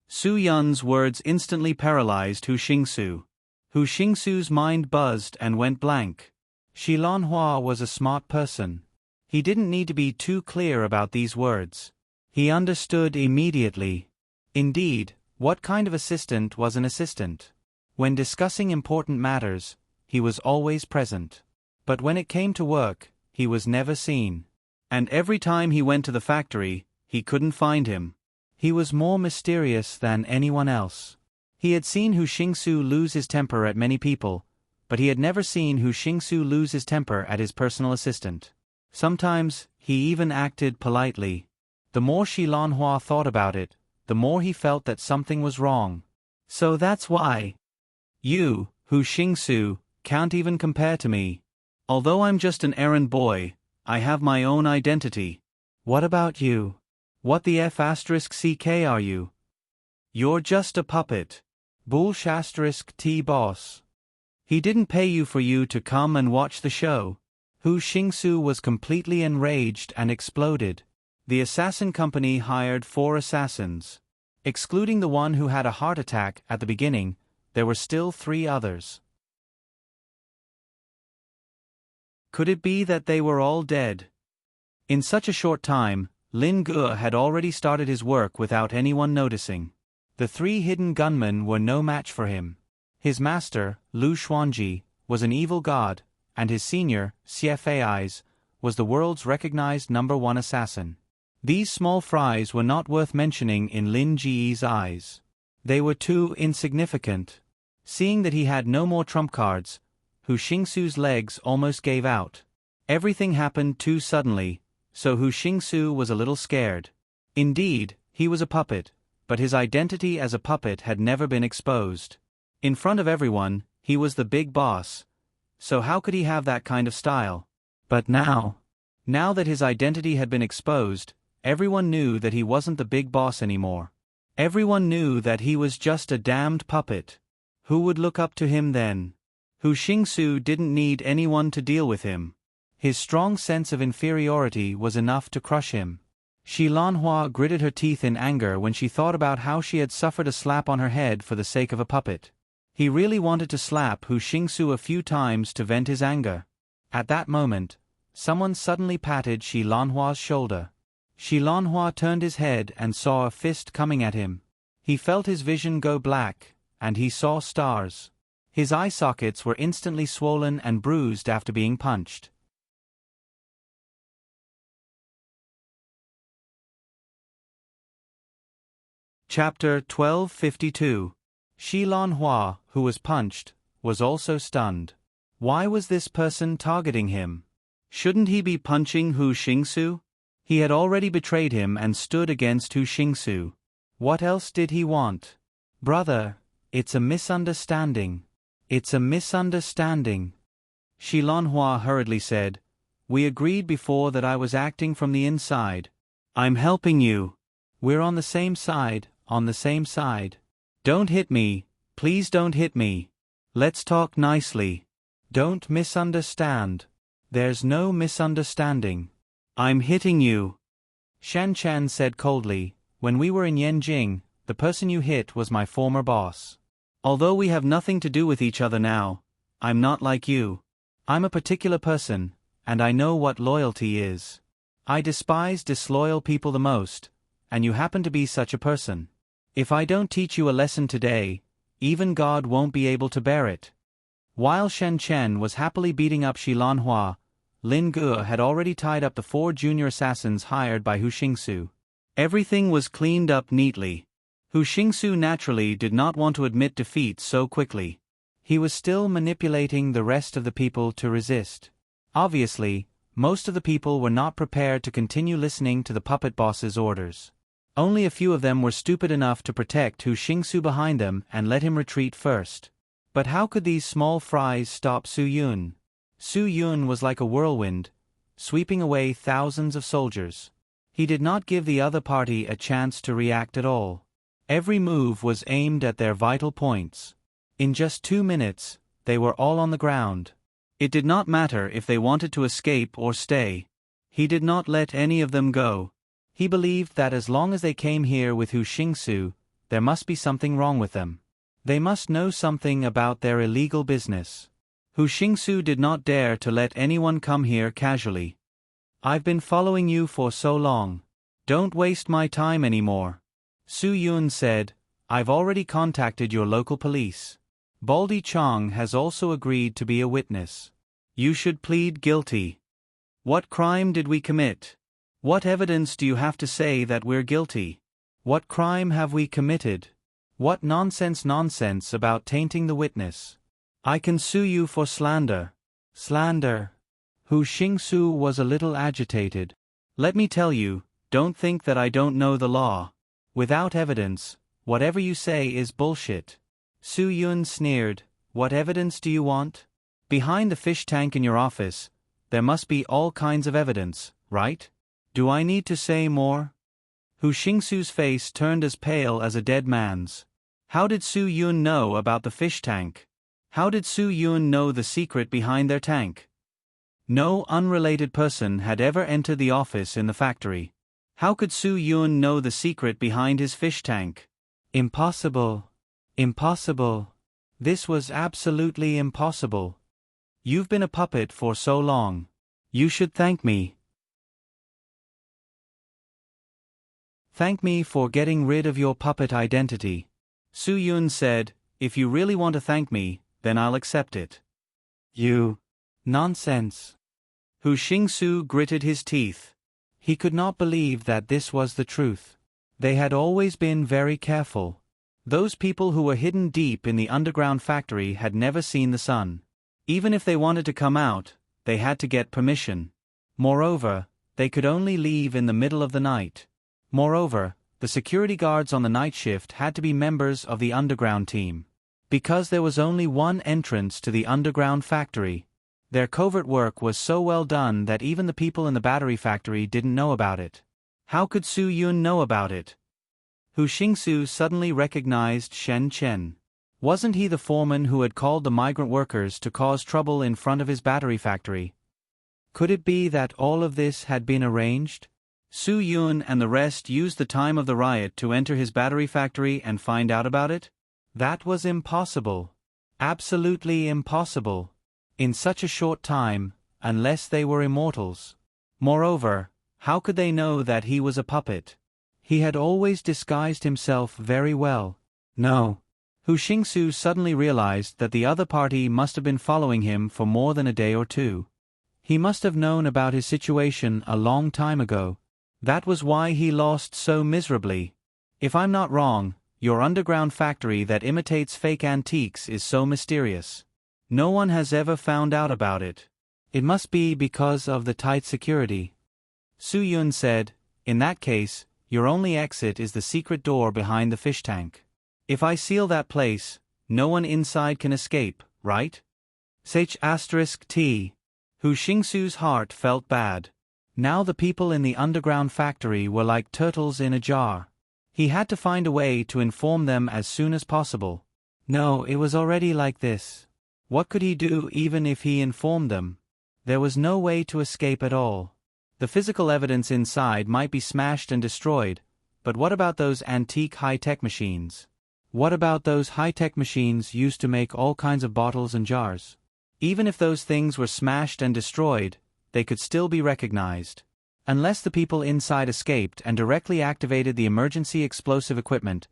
Su Yun's words instantly paralyzed Hu Xingsu. Hu Xingsu's mind buzzed and went blank. Shi Lanhua was a smart person. He didn't need to be too clear about these words. He understood immediately. Indeed, what kind of assistant was an assistant? When discussing important matters, he was always present. But when it came to work, he was never seen. And every time he went to the factory, he couldn't find him. He was more mysterious than anyone else. He had seen Hu Xingsu lose his temper at many people, but he had never seen Hu Xingsu lose his temper at his personal assistant. Sometimes, he even acted politely. The more Shi Lanhua thought about it, the more he felt that something was wrong. So that's why. You, Hu Xingsu, can't even compare to me. Although I'm just an errand boy, I have my own identity. What about you? What the CK are you? You're just a puppet. T boss. He didn't pay you for you to come and watch the show. Hu Xingsu was completely enraged and exploded. The assassin company hired 4 assassins. Excluding the one who had a heart attack at the beginning, there were still 3 others. Could it be that they were all dead? In such a short time, Lin Ge had already started his work without anyone noticing. The 3 hidden gunmen were no match for him. His master, Lu Xuanji, was an evil god, and his senior, Xie Fei's, was the world's recognized #1 assassin. These small fries were not worth mentioning in Lin Ji's eyes. They were too insignificant. Seeing that he had no more trump cards, Hu Xingsu's legs almost gave out. Everything happened too suddenly, so Hu Xingsu was a little scared. Indeed, he was a puppet, but his identity as a puppet had never been exposed. In front of everyone, he was the big boss. So how could he have that kind of style? But now that his identity had been exposed, everyone knew that he wasn't the big boss anymore. Everyone knew that he was just a damned puppet. Who would look up to him then? Hu Xingsu didn't need anyone to deal with him. His strong sense of inferiority was enough to crush him. Shi Lanhua gritted her teeth in anger when she thought about how she had suffered a slap on her head for the sake of a puppet. He really wanted to slap Hu Xingsu a few times to vent his anger. At that moment, someone suddenly patted Shi Lanhua's shoulder. Shi Lanhua turned his head and saw a fist coming at him. He felt his vision go black, and he saw stars. His eye sockets were instantly swollen and bruised after being punched. Chapter 1252. Shi Lanhua, who was punched, was also stunned. Why was this person targeting him? Shouldn't he be punching Hu Xingsu? He had already betrayed him and stood against Hu Xingsu. What else did he want? Brother, it's a misunderstanding. It's a misunderstanding. Shi Lanhua hurriedly said, "We agreed before that I was acting from the inside. I'm helping you. We're on the same side, on the same side. Don't hit me, please don't hit me. Let's talk nicely. Don't misunderstand. There's no misunderstanding. I'm hitting you." Shan Chen said coldly, "When we were in Yanjing, the person you hit was my former boss. Although we have nothing to do with each other now, I'm not like you. I'm a particular person, and I know what loyalty is. I despise disloyal people the most, and you happen to be such a person. If I don't teach you a lesson today, even God won't be able to bear it." While Shen Chen was happily beating up Shi Lanhua, Lin Ge had already tied up the 4 junior assassins hired by Hu Xingsu. Everything was cleaned up neatly. Hu Xingsu naturally did not want to admit defeat so quickly. He was still manipulating the rest of the people to resist. Obviously, most of the people were not prepared to continue listening to the puppet boss's orders. Only a few of them were stupid enough to protect Hu Xingsu behind them and let him retreat first. But how could these small fries stop Su Yun? Su Yun was like a whirlwind, sweeping away thousands of soldiers. He did not give the other party a chance to react at all. Every move was aimed at their vital points. In just 2 minutes, they were all on the ground. It did not matter if they wanted to escape or stay. He did not let any of them go. He believed that as long as they came here with Hu Xingsu, there must be something wrong with them. They must know something about their illegal business. Hu Xingsu did not dare to let anyone come here casually. "I've been following you for so long. Don't waste my time anymore." Su Yun said, "I've already contacted your local police. Baldy Chong has also agreed to be a witness. You should plead guilty. What crime did we commit? What evidence do you have to say that we're guilty? What crime have we committed? What nonsense about tainting the witness? I can sue you for slander." Slander. Hu Xingsu was a little agitated. "Let me tell you, don't think that I don't know the law. Without evidence, whatever you say is bullshit." Su Yun sneered, "What evidence do you want? Behind the fish tank in your office, there must be all kinds of evidence, right? Do I need to say more?" Hu Xingsu's face turned as pale as a dead man's. How did Su Yun know about the fish tank? How did Su Yun know the secret behind their tank? No unrelated person had ever entered the office in the factory. How could Su Yun know the secret behind his fish tank? Impossible. Impossible. This was absolutely impossible. You've been a puppet for so long. You should thank me. Thank me for getting rid of your puppet identity. Su Yun said, "If you really want to thank me, then I'll accept it." You. Nonsense. Hu Xingsu gritted his teeth. He could not believe that this was the truth. They had always been very careful. Those people who were hidden deep in the underground factory had never seen the sun. Even if they wanted to come out, they had to get permission. Moreover, they could only leave in the middle of the night. Moreover, the security guards on the night shift had to be members of the underground team. Because there was only one entrance to the underground factory, their covert work was so well done that even the people in the battery factory didn't know about it. How could Su Yun know about it? Hu Xingsu suddenly recognized Shen Chen. Wasn't he the foreman who had called the migrant workers to cause trouble in front of his battery factory? Could it be that all of this had been arranged? Su Yun and the rest used the time of the riot to enter his battery factory and find out about it? That was impossible. Absolutely impossible. In such a short time, unless they were immortals. Moreover, how could they know that he was a puppet? He had always disguised himself very well. No. Hu Xingsu suddenly realized that the other party must have been following him for more than a day or two. He must have known about his situation a long time ago. That was why he lost so miserably. If I'm not wrong, your underground factory that imitates fake antiques is so mysterious. No one has ever found out about it. It must be because of the tight security. Su Yun said, in that case, your only exit is the secret door behind the fish tank. If I seal that place, no one inside can escape, right? *T. Hu Xingsu's heart felt bad. Now the people in the underground factory were like turtles in a jar. He had to find a way to inform them as soon as possible. No, it was already like this. What could he do even if he informed them? There was no way to escape at all. The physical evidence inside might be smashed and destroyed, but what about those antique high-tech machines? What about those high-tech machines used to make all kinds of bottles and jars? Even if those things were smashed and destroyed, they could still be recognized. Unless the people inside escaped and directly activated the emergency explosive equipment,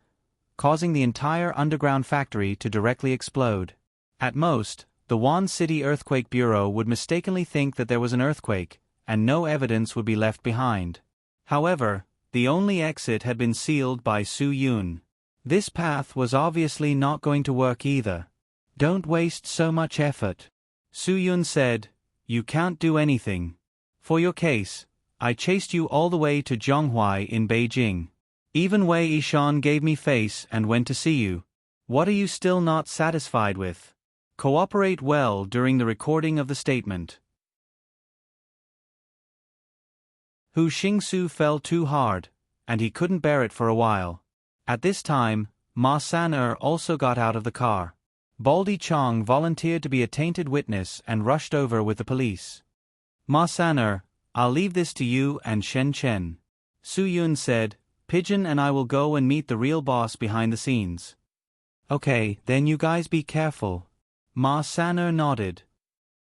causing the entire underground factory to directly explode. At most, the Wan City Earthquake Bureau would mistakenly think that there was an earthquake, and no evidence would be left behind. However, the only exit had been sealed by Su Yun. This path was obviously not going to work either. Don't waste so much effort. Su Yun said, you can't do anything. For your case, I chased you all the way to Zhonghuai in Beijing. Even Wei Yishan gave me face and went to see you. What are you still not satisfied with? Cooperate well during the recording of the statement. Hu Xingsu fell too hard, and he couldn't bear it for a while. At this time, Ma San-er also got out of the car. Baldy Chong volunteered to be a tainted witness and rushed over with the police. Ma San-er, I'll leave this to you and Shen Chen. Su Yun said, Pigeon and I will go and meet the real boss behind the scenes. Okay, then you guys be careful. Ma San-er nodded.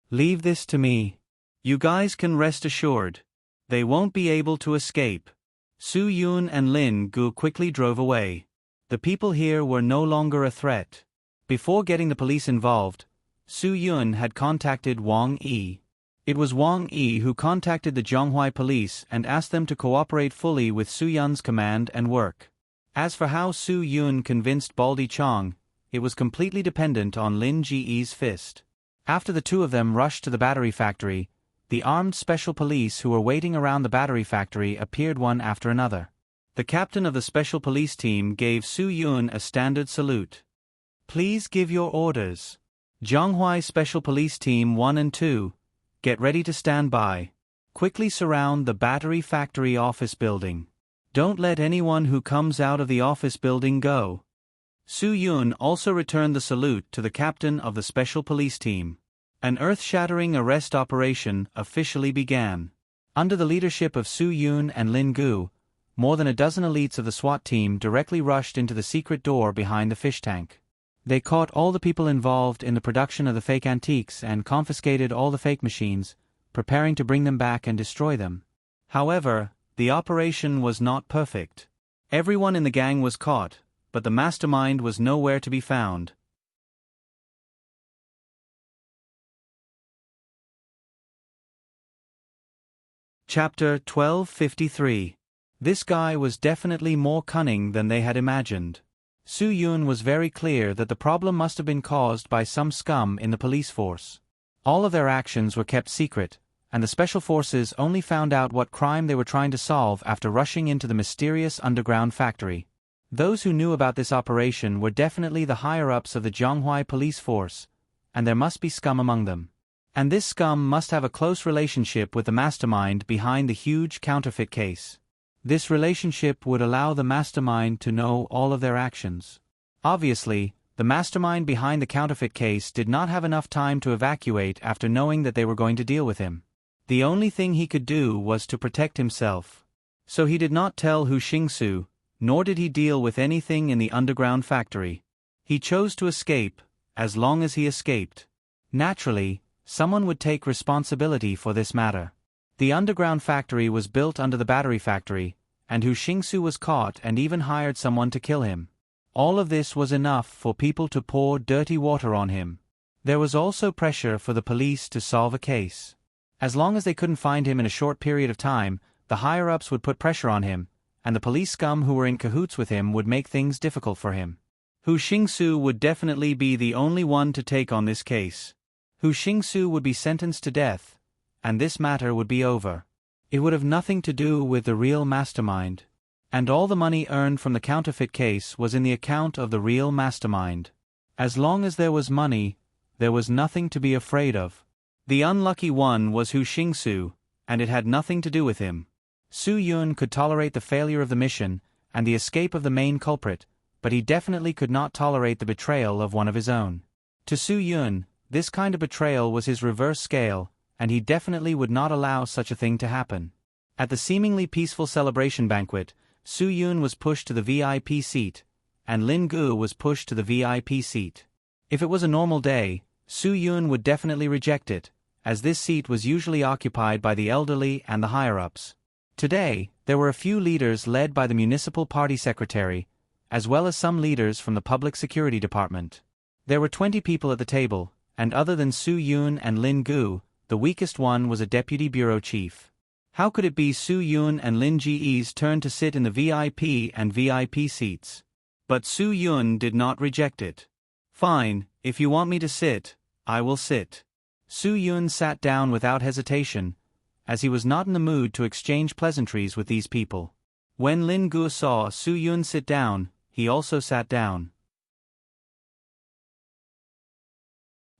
Leave this to me. You guys can rest assured. They won't be able to escape. Su Yun and Lin Gu quickly drove away. The people here were no longer a threat. Before getting the police involved, Su Yun had contacted Wang Yi. It was Wang Yi who contacted the Zhonghuai police and asked them to cooperate fully with Su Yun's command and work. As for how Su Yun convinced Baldy Chong, it was completely dependent on Lin Ji's fist. After the two of them rushed to the battery factory, the armed special police who were waiting around the battery factory appeared one after another. The captain of the special police team gave Su Yun a standard salute. Please give your orders. Zhonghuai Special Police Team 1 and 2, get ready to stand by. Quickly surround the battery factory office building. Don't let anyone who comes out of the office building go. Su Yun also returned the salute to the captain of the special police team. An earth-shattering arrest operation officially began. Under the leadership of Su Yun and Lin Gu, more than a dozen elites of the SWAT team directly rushed into the secret door behind the fish tank. They caught all the people involved in the production of the fake antiques and confiscated all the fake machines, preparing to bring them back and destroy them. However, the operation was not perfect. Everyone in the gang was caught, but the mastermind was nowhere to be found. Chapter 1253. This guy was definitely more cunning than they had imagined. Su Yun was very clear that the problem must have been caused by some scum in the police force. All of their actions were kept secret, and the special forces only found out what crime they were trying to solve after rushing into the mysterious underground factory. Those who knew about this operation were definitely the higher-ups of the Zhonghuai police force, and there must be scum among them. And this scum must have a close relationship with the mastermind behind the huge counterfeit case. This relationship would allow the mastermind to know all of their actions. Obviously, the mastermind behind the counterfeit case did not have enough time to evacuate after knowing that they were going to deal with him. The only thing he could do was to protect himself. So he did not tell Hu Xingsu, nor did he deal with anything in the underground factory. He chose to escape, as long as he escaped. Naturally, someone would take responsibility for this matter. The underground factory was built under the battery factory, and Hu Xingsu was caught and even hired someone to kill him. All of this was enough for people to pour dirty water on him. There was also pressure for the police to solve a case. As long as they couldn't find him in a short period of time, the higher-ups would put pressure on him, and the police scum who were in cahoots with him would make things difficult for him. Hu Xingsu would definitely be the only one to take on this case. Hu Xingsu would be sentenced to death, and this matter would be over. It would have nothing to do with the real mastermind. And all the money earned from the counterfeit case was in the account of the real mastermind. As long as there was money, there was nothing to be afraid of. The unlucky one was Hu Xingsu, and it had nothing to do with him. Su Yun could tolerate the failure of the mission and the escape of the main culprit, but he definitely could not tolerate the betrayal of one of his own. To Su Yun, this kind of betrayal was his reverse scale, and he definitely would not allow such a thing to happen. At the seemingly peaceful celebration banquet, Su Yun was pushed to the VIP seat, and Lin Gu was pushed to the VIP seat. If it was a normal day, Su Yun would definitely reject it, as this seat was usually occupied by the elderly and the higher-ups. Today, there were a few leaders led by the municipal party secretary, as well as some leaders from the public security department. There were 20 people at the table, and other than Su Yun and Lin Gu, the weakest one was a deputy bureau chief. How could it be Su Yun and Lin Ji's turn to sit in the VIP and VIP seats? But Su Yun did not reject it. Fine, if you want me to sit, I will sit. Su Yun sat down without hesitation, as he was not in the mood to exchange pleasantries with these people. When Lin Gu saw Su Yun sit down, he also sat down.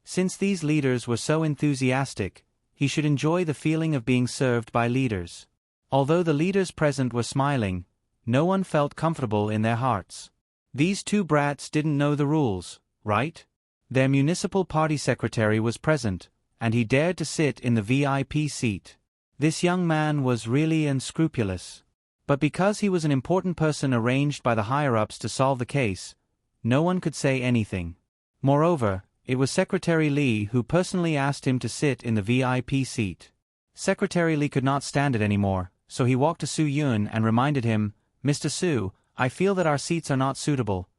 Since these leaders were so enthusiastic, he should enjoy the feeling of being served by leaders. Although the leaders present were smiling, no one felt comfortable in their hearts. These two brats didn't know the rules, right? Their municipal party secretary was present, and he dared to sit in the VIP seat. This young man was really unscrupulous. But because he was an important person arranged by the higher-ups to solve the case, no one could say anything. Moreover, it was Secretary Li who personally asked him to sit in the VIP seat. Secretary Li could not stand it anymore, so he walked to Su Yun and reminded him, "Mr. Su, I feel that our seats are not suitable.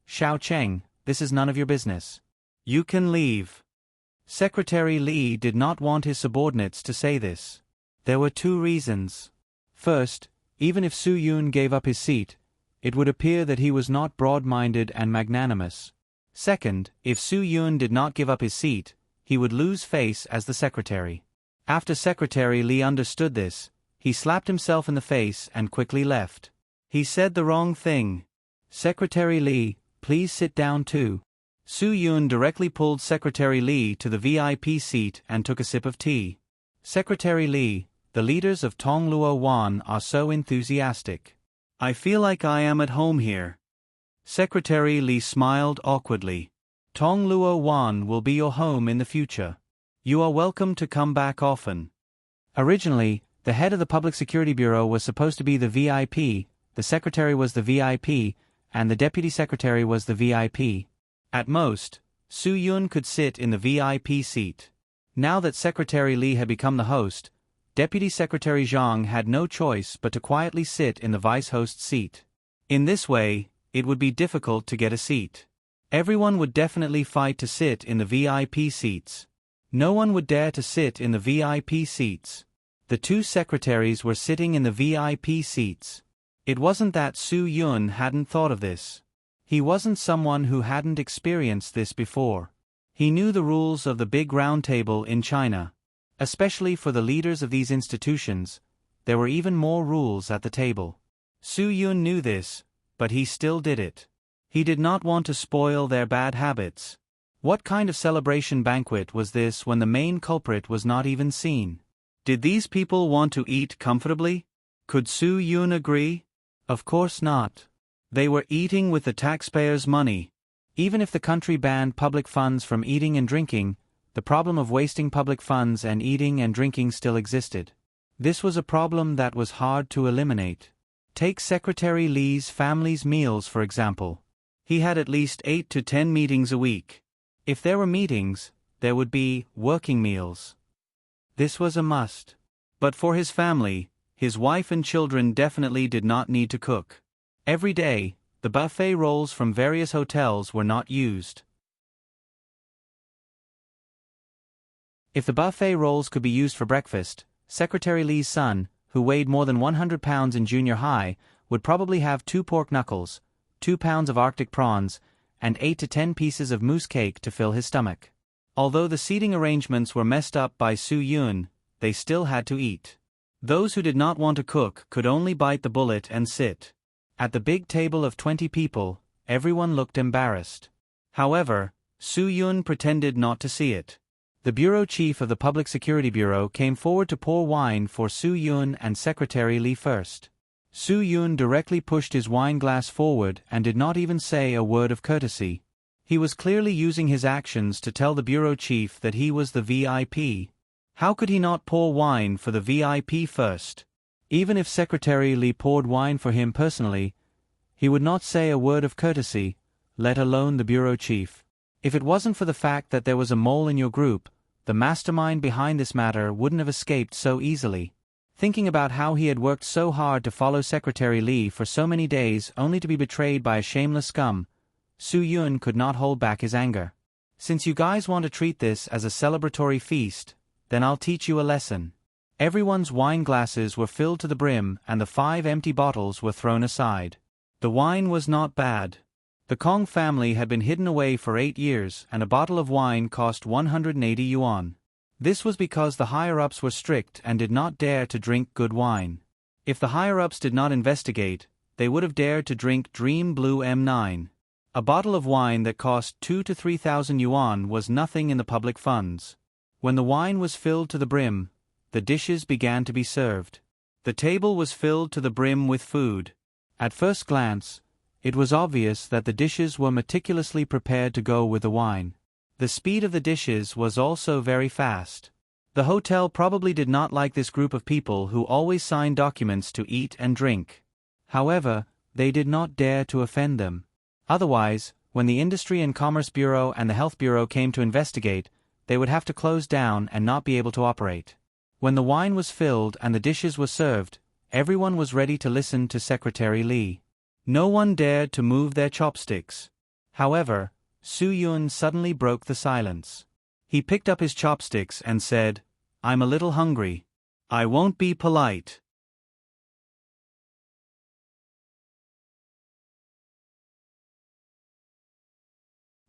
Xiao Cheng, this is none of your business. You can leave." Secretary Li did not want his subordinates to say this. There were two reasons. First, even if Su Yun gave up his seat, it would appear that he was not broad-minded and magnanimous. Second, if Su Yun did not give up his seat, he would lose face as the secretary. After Secretary Li understood this, he slapped himself in the face and quickly left. He said the wrong thing. "Secretary Li, please sit down too." Su Yun directly pulled Secretary Li to the VIP seat and took a sip of tea. "Secretary Li, the leaders of Tongluo Wan are so enthusiastic. I feel like I am at home here." Secretary Li smiled awkwardly. "Tongluo Wan will be your home in the future. You are welcome to come back often." Originally, the head of the Public Security Bureau was supposed to be the VIP, the secretary was the VIP, and the deputy secretary was the VIP. At most, Su Yun could sit in the VIP seat. Now that Secretary Li had become the host, Deputy Secretary Zhang had no choice but to quietly sit in the vice-host seat. In this way, it would be difficult to get a seat. Everyone would definitely fight to sit in the VIP seats. No one would dare to sit in the VIP seats. The two secretaries were sitting in the VIP seats. It wasn't that Su Yun hadn't thought of this. He wasn't someone who hadn't experienced this before. He knew the rules of the big round table in China. Especially for the leaders of these institutions, there were even more rules at the table. Su Yun knew this, but he still did it. He did not want to spoil their bad habits. What kind of celebration banquet was this when the main culprit was not even seen? Did these people want to eat comfortably? Could Su Yun agree? Of course not. They were eating with the taxpayers' money. Even if the country banned public funds from eating and drinking, the problem of wasting public funds and eating and drinking still existed. This was a problem that was hard to eliminate. Take Secretary Li's family's meals for example. He had at least 8 to 10 meetings a week. If there were meetings, there would be working meals. This was a must. But for his family, his wife and children definitely did not need to cook. Every day, the buffet rolls from various hotels were not used. If the buffet rolls could be used for breakfast, Secretary Li's son, who weighed more than 100 pounds in junior high, would probably have 2 pork knuckles, 2 pounds of Arctic prawns, and 8 to 10 pieces of moose cake to fill his stomach. Although the seating arrangements were messed up by Su Yun, they still had to eat. Those who did not want to cook could only bite the bullet and sit. At the big table of 20 people, everyone looked embarrassed. However, Su Yun pretended not to see it. The bureau chief of the Public Security Bureau came forward to pour wine for Su Yun and Secretary Lee first. Su Yun directly pushed his wine glass forward and did not even say a word of courtesy. He was clearly using his actions to tell the bureau chief that he was the VIP. How could he not pour wine for the VIP first? Even if Secretary Lee poured wine for him personally, he would not say a word of courtesy, let alone the bureau chief. If it wasn't for the fact that there was a mole in your group, the mastermind behind this matter wouldn't have escaped so easily. Thinking about how he had worked so hard to follow Secretary Lee for so many days only to be betrayed by a shameless scum, Su Yun could not hold back his anger. Since you guys want to treat this as a celebratory feast, then I'll teach you a lesson. Everyone's wine glasses were filled to the brim and the 5 empty bottles were thrown aside. The wine was not bad. The Kong family had been hidden away for 8 years and a bottle of wine cost 180 yuan. This was because the higher-ups were strict and did not dare to drink good wine. If the higher-ups did not investigate, they would have dared to drink Dream Blue M9. A bottle of wine that cost 2,000 to 3,000 yuan was nothing in the public funds. When the wine was filled to the brim, the dishes began to be served. The table was filled to the brim with food. At first glance, it was obvious that the dishes were meticulously prepared to go with the wine. The speed of the dishes was also very fast. The hotel probably did not like this group of people who always signed documents to eat and drink. However, they did not dare to offend them. Otherwise, when the Industry and Commerce Bureau and the Health Bureau came to investigate, they would have to close down and not be able to operate. When the wine was filled and the dishes were served, everyone was ready to listen to Secretary Lee. No one dared to move their chopsticks. However, Su Yun suddenly broke the silence. He picked up his chopsticks and said, "I'm a little hungry. I won't be polite."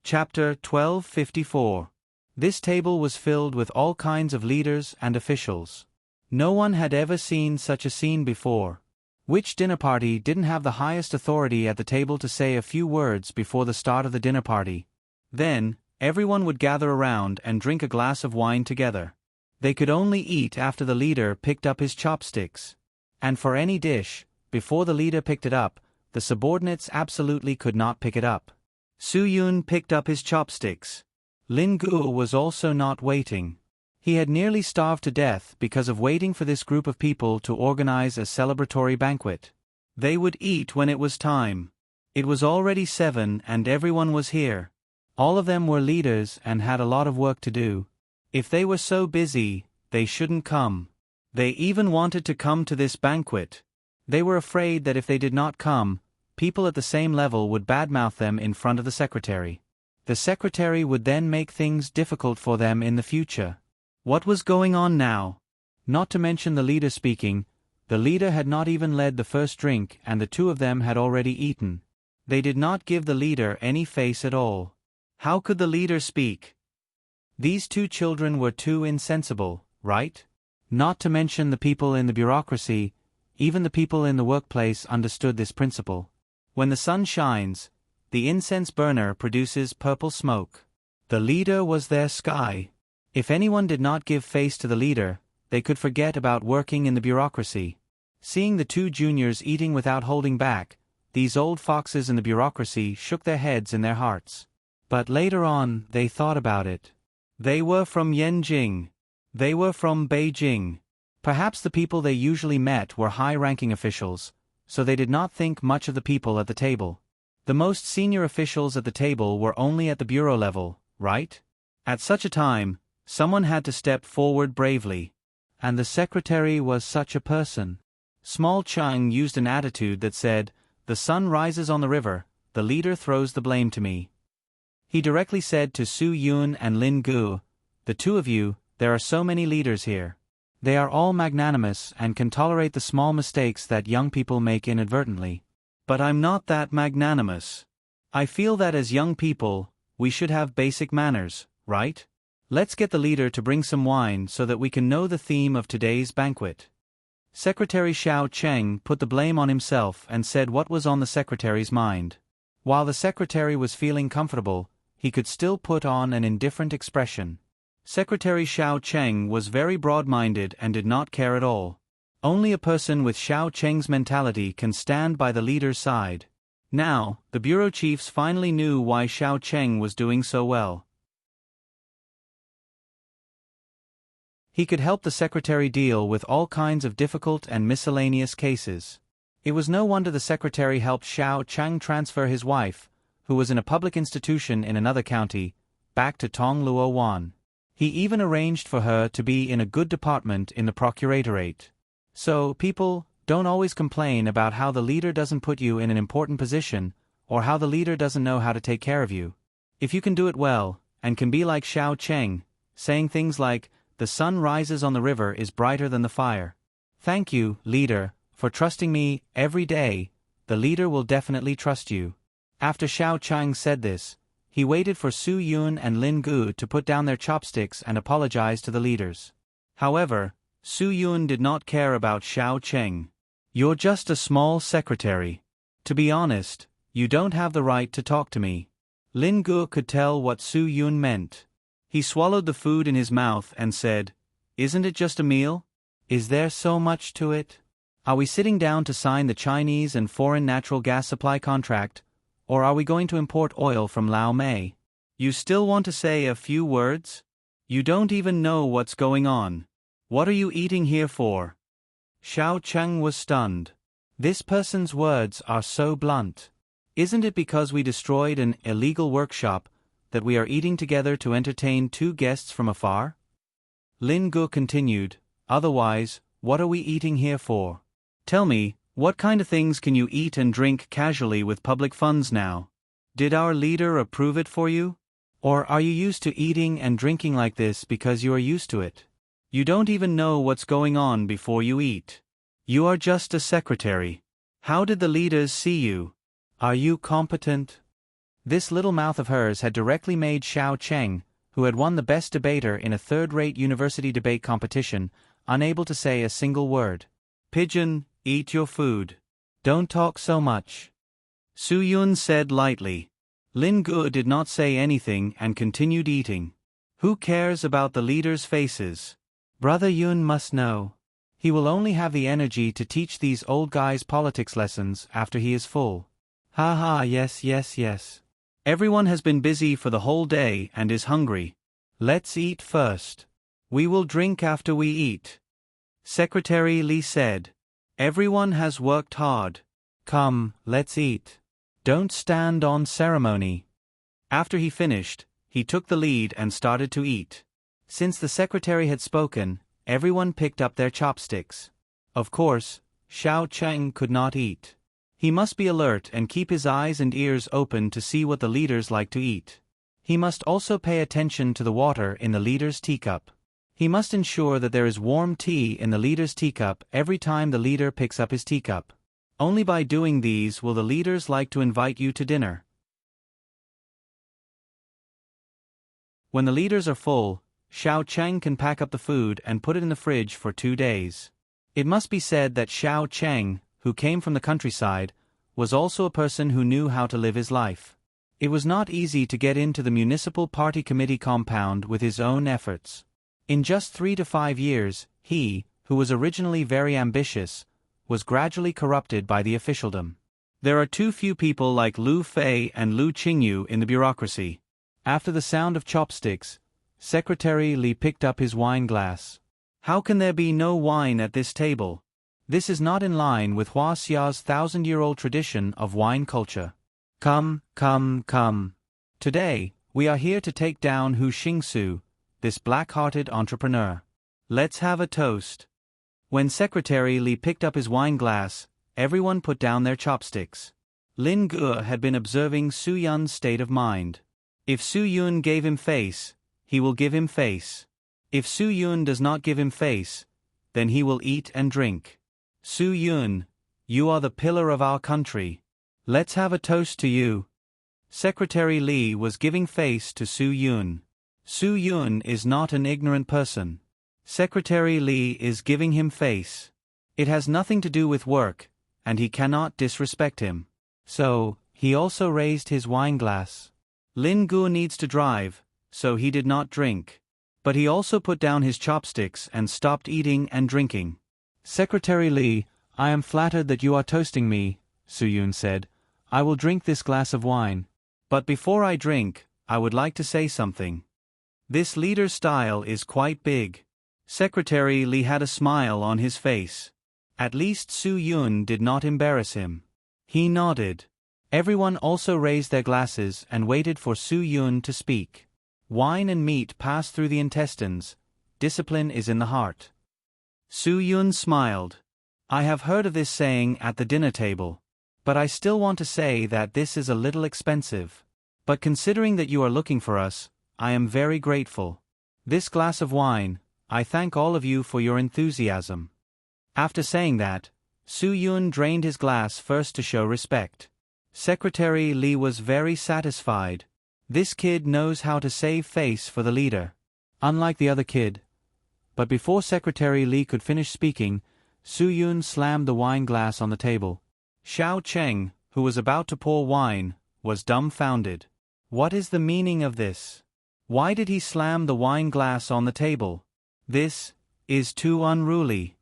Chapter 1254. This table was filled with all kinds of leaders and officials. No one had ever seen such a scene before. Which dinner party didn't have the highest authority at the table to say a few words before the start of the dinner party? Then, everyone would gather around and drink a glass of wine together. They could only eat after the leader picked up his chopsticks. And for any dish, before the leader picked it up, the subordinates absolutely could not pick it up. Su Yun picked up his chopsticks. Lin Guo was also not waiting. He had nearly starved to death because of waiting for this group of people to organize a celebratory banquet. They would eat when it was time. It was already 7 and everyone was here. All of them were leaders and had a lot of work to do. If they were so busy, they shouldn't come. They even wanted to come to this banquet. They were afraid that if they did not come, people at the same level would badmouth them in front of the secretary. The secretary would then make things difficult for them in the future. What was going on now? Not to mention the leader speaking, the leader had not even led the first drink and the 2 of them had already eaten. They did not give the leader any face at all. How could the leader speak? These 2 children were too insensible, right? Not to mention the people in the bureaucracy, even the people in the workplace understood this principle. When the sun shines, the incense burner produces purple smoke. The leader was their sky. If anyone did not give face to the leader, they could forget about working in the bureaucracy. Seeing the 2 juniors eating without holding back, these old foxes in the bureaucracy shook their heads in their hearts. But later on, they thought about it. They were from Yanjing. They were from Beijing. Perhaps the people they usually met were high-ranking officials, so they did not think much of the people at the table. The most senior officials at the table were only at the bureau level, right? At such a time, someone had to step forward bravely. And the secretary was such a person. Small Chung used an attitude that said, "The sun rises on the river, the leader throws the blame to me." He directly said to Su Yun and Lin Guo, "The 2 of you, there are so many leaders here. They are all magnanimous and can tolerate the small mistakes that young people make inadvertently. But I'm not that magnanimous. I feel that as young people, we should have basic manners, right? Let's get the leader to bring some wine so that we can know the theme of today's banquet. Secretary Xiao Cheng put the blame on himself and said what was on the secretary's mind. While the secretary was feeling comfortable, he could still put on an indifferent expression. Secretary Xiao Cheng was very broad-minded and did not care at all. Only a person with Xiao Cheng's mentality can stand by the leader's side. Now, the bureau chiefs finally knew why Xiao Cheng was doing so well. He could help the secretary deal with all kinds of difficult and miscellaneous cases. It was no wonder the secretary helped Xiao Cheng transfer his wife, who was in a public institution in another county, back to Tongluo Wan. He even arranged for her to be in a good department in the procuratorate. So, people, don't always complain about how the leader doesn't put you in an important position, or how the leader doesn't know how to take care of you. If you can do it well, and can be like Xiao Cheng, saying things like, "The sun rises on the river is brighter than the fire. Thank you, leader, for trusting me every day," the leader will definitely trust you. After Xiao Cheng said this, he waited for Su Yun and Lin Gu to put down their chopsticks and apologize to the leaders. However, Su Yun did not care about Xiao Cheng. "You're just a small secretary. To be honest, you don't have the right to talk to me." Lin Gu could tell what Su Yun meant. He swallowed the food in his mouth and said, "Isn't it just a meal? Is there so much to it? Are we sitting down to sign the Chinese and foreign natural gas supply contract, or are we going to import oil from Lao Mei? You still want to say a few words? You don't even know what's going on. What are you eating here for?" Xiao Cheng was stunned. This person's words are so blunt. Isn't it because we destroyed an illegal workshop that we are eating together to entertain two guests from afar? Lin Gu continued, "Otherwise, what are we eating here for? Tell me, what kind of things can you eat and drink casually with public funds now? Did our leader approve it for you? Or are you used to eating and drinking like this because you are used to it? You don't even know what's going on before you eat. You are just a secretary. How did the leaders see you? Are you competent?" This little mouth of hers had directly made Xiao Cheng, who had won the best debater in a third-rate university debate competition, unable to say a single word. "Pigeon, eat your food. Don't talk so much," Su Yun said lightly. Lin Gu did not say anything and continued eating. Who cares about the leaders' faces? Brother Yun must know. He will only have the energy to teach these old guys politics lessons after he is full. Ha ha, yes, yes, yes. Everyone has been busy for the whole day and is hungry. Let's eat first. We will drink after we eat. Secretary Li said. Everyone has worked hard. Come, let's eat. Don't stand on ceremony. After he finished, he took the lead and started to eat. Since the secretary had spoken, everyone picked up their chopsticks. Of course, Xiao Cheng could not eat. He must be alert and keep his eyes and ears open to see what the leaders like to eat. He must also pay attention to the water in the leader's teacup. He must ensure that there is warm tea in the leader's teacup every time the leader picks up his teacup. Only by doing these will the leaders like to invite you to dinner. When the leaders are full, Xiao Cheng can pack up the food and put it in the fridge for 2 days. It must be said that Xiao Cheng, who came from the countryside, was also a person who knew how to live his life. It was not easy to get into the municipal party committee compound with his own efforts. In just 3 to 5 years, he, who was originally very ambitious, was gradually corrupted by the officialdom. There are too few people like Lu Fei and Lu Qingyu in the bureaucracy. After the sound of chopsticks, Secretary Li picked up his wine glass. How can there be no wine at this table? This is not in line with Hua Xia's 1,000-year-old tradition of wine culture. Come, come, come. Today, we are here to take down Hu Xingsu, this black-hearted entrepreneur. Let's have a toast. When Secretary Li picked up his wine glass, everyone put down their chopsticks. Lin Gu had been observing Su Yun's state of mind. If Su Yun gave him face, he will give him face. If Su Yun does not give him face, then he will eat and drink. Su Yun, you are the pillar of our country. Let's have a toast to you. Secretary Li was giving face to Su Yun. Su Yun is not an ignorant person. Secretary Li is giving him face. It has nothing to do with work, and he cannot disrespect him. So, he also raised his wine glass. Lin Gu needs to drive, so he did not drink. But he also put down his chopsticks and stopped eating and drinking. Secretary Li, I am flattered that you are toasting me, Su Yun said. I will drink this glass of wine. But before I drink, I would like to say something. This leader's style is quite big. Secretary Li had a smile on his face. At least Su Yun did not embarrass him. He nodded. Everyone also raised their glasses and waited for Su Yun to speak. Wine and meat pass through the intestines. Discipline is in the heart. Su Yun smiled. I have heard of this saying at the dinner table. But I still want to say that this is a little expensive. But considering that you are looking for us, I am very grateful. This glass of wine, I thank all of you for your enthusiasm. After saying that, Su Yun drained his glass first to show respect. Secretary Li was very satisfied. This kid knows how to save face for the leader. Unlike the other kid. But before Secretary Li could finish speaking, Su Yun slammed the wine glass on the table. Xiao Cheng, who was about to pour wine, was dumbfounded. What is the meaning of this? Why did he slam the wine glass on the table? This is too unruly.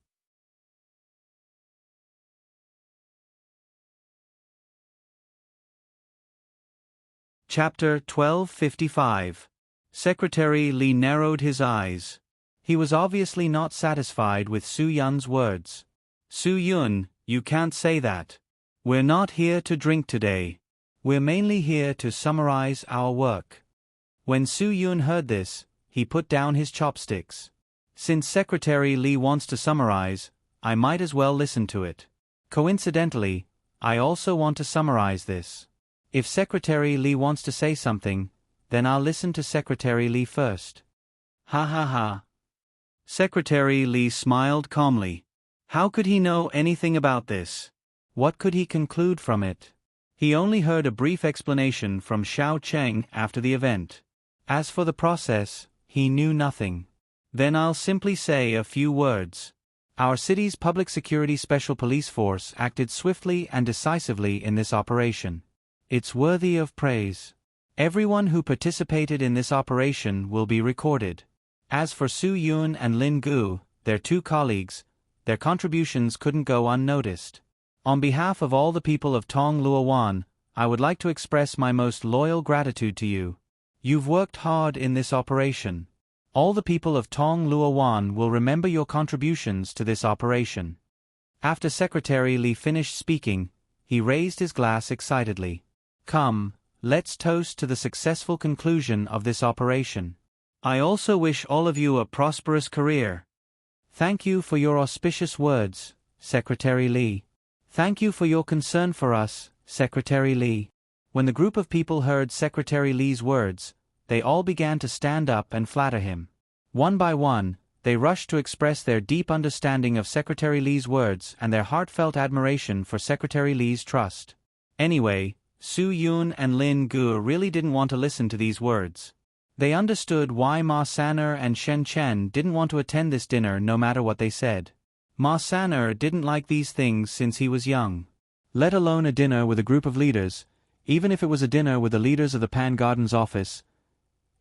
Chapter 1255. Secretary Li narrowed his eyes. He was obviously not satisfied with Su Yun's words. Su Yun, you can't say that. We're not here to drink today. We're mainly here to summarize our work. When Su Yun heard this, he put down his chopsticks. Since Secretary Li wants to summarize, I might as well listen to it. Coincidentally, I also want to summarize this. If Secretary Li wants to say something, then I'll listen to Secretary Li first. Ha ha ha. Secretary Li smiled calmly. How could he know anything about this? What could he conclude from it? He only heard a brief explanation from Xiao Cheng after the event. As for the process, he knew nothing. Then I'll simply say a few words. Our city's public security special police force acted swiftly and decisively in this operation. It's worthy of praise. Everyone who participated in this operation will be recorded. As for Su Yun and Lin Gu, their two colleagues, their contributions couldn't go unnoticed. On behalf of all the people of Tong Luowan, I would like to express my most loyal gratitude to you. You've worked hard in this operation. All the people of Tong Luowan will remember your contributions to this operation. After Secretary Li finished speaking, he raised his glass excitedly. Come, let's toast to the successful conclusion of this operation. I also wish all of you a prosperous career. Thank you for your auspicious words, Secretary Li. Thank you for your concern for us, Secretary Li. When the group of people heard Secretary Li's words, they all began to stand up and flatter him. One by one, they rushed to express their deep understanding of Secretary Li's words and their heartfelt admiration for Secretary Li's trust. Anyway, Su Yun and Lin Gu really didn't want to listen to these words. They understood why Ma San'er and Shen Chen didn't want to attend this dinner no matter what they said. Ma San'er didn't like these things since he was young. Let alone a dinner with a group of leaders, even if it was a dinner with the leaders of the Pan Gardens office,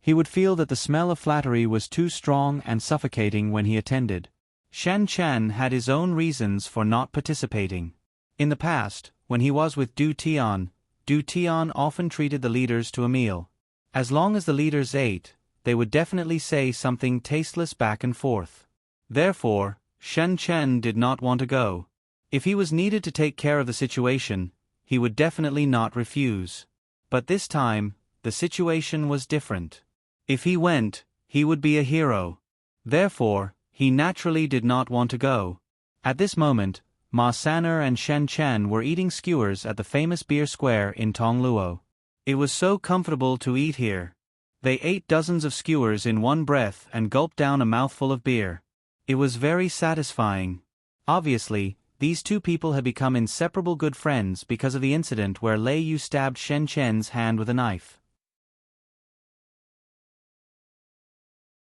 he would feel that the smell of flattery was too strong and suffocating when he attended. Shen Chen had his own reasons for not participating. In the past, when he was with Du Tian often treated the leaders to a meal. As long as the leaders ate, they would definitely say something tasteless back and forth. Therefore, Shen Chen did not want to go. If he was needed to take care of the situation, he would definitely not refuse. But this time, the situation was different. If he went, he would be a hero. Therefore, he naturally did not want to go. At this moment, Ma San'er and Shen Chen were eating skewers at the famous beer square in Tongluo. It was so comfortable to eat here. They ate dozens of skewers in one breath and gulped down a mouthful of beer. It was very satisfying. Obviously, these two people had become inseparable good friends because of the incident where Lei Yu stabbed Shen Chen's hand with a knife.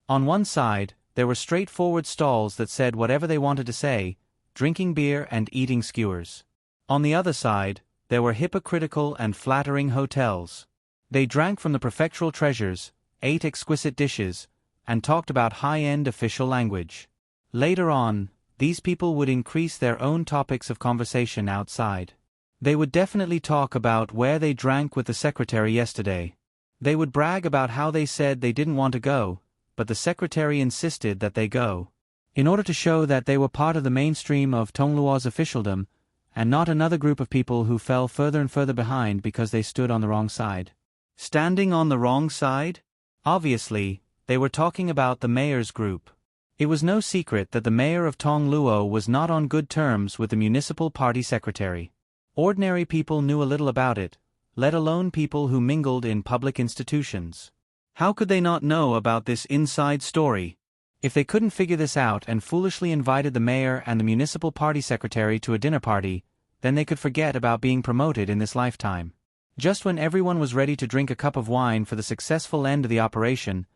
On one side, there were straightforward stalls that said whatever they wanted to say, drinking beer and eating skewers. On the other side, there were hypocritical and flattering hotels. They drank from the prefectural treasures, ate exquisite dishes, and talked about high-end official language. Later on, these people would increase their own topics of conversation outside. They would definitely talk about where they drank with the secretary yesterday. They would brag about how they said they didn't want to go, but the secretary insisted that they go. In order to show that they were part of the mainstream of Tongluo's officialdom, and not another group of people who fell further and further behind because they stood on the wrong side. Standing on the wrong side? Obviously, they were talking about the mayor's group. It was no secret that the mayor of Tongluo was not on good terms with the municipal party secretary. Ordinary people knew a little about it, let alone people who mingled in public institutions. How could they not know about this inside story? If they couldn't figure this out and foolishly invited the mayor and the municipal party secretary to a dinner party, then they could forget about being promoted in this lifetime. Just when everyone was ready to drink a cup of wine for the successful end of the operation,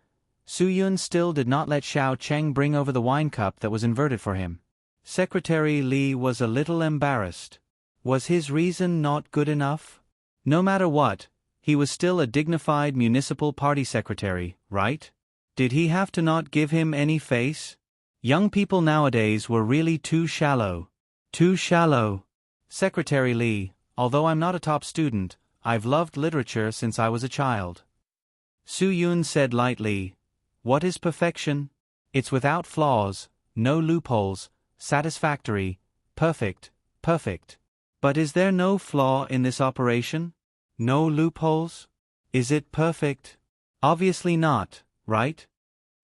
Su Yun still did not let Xiao Cheng bring over the wine cup that was inverted for him. Secretary Li was a little embarrassed. Was his reason not good enough? No matter what, he was still a dignified municipal party secretary, right? Did he have to not give him any face? Young people nowadays were really too shallow. Too shallow. Secretary Li, although I'm not a top student, I've loved literature since I was a child. Su Yun said lightly, "What is perfection? It's without flaws, no loopholes, satisfactory, perfect, perfect. But is there no flaw in this operation? No loopholes? Is it perfect? Obviously not, right?"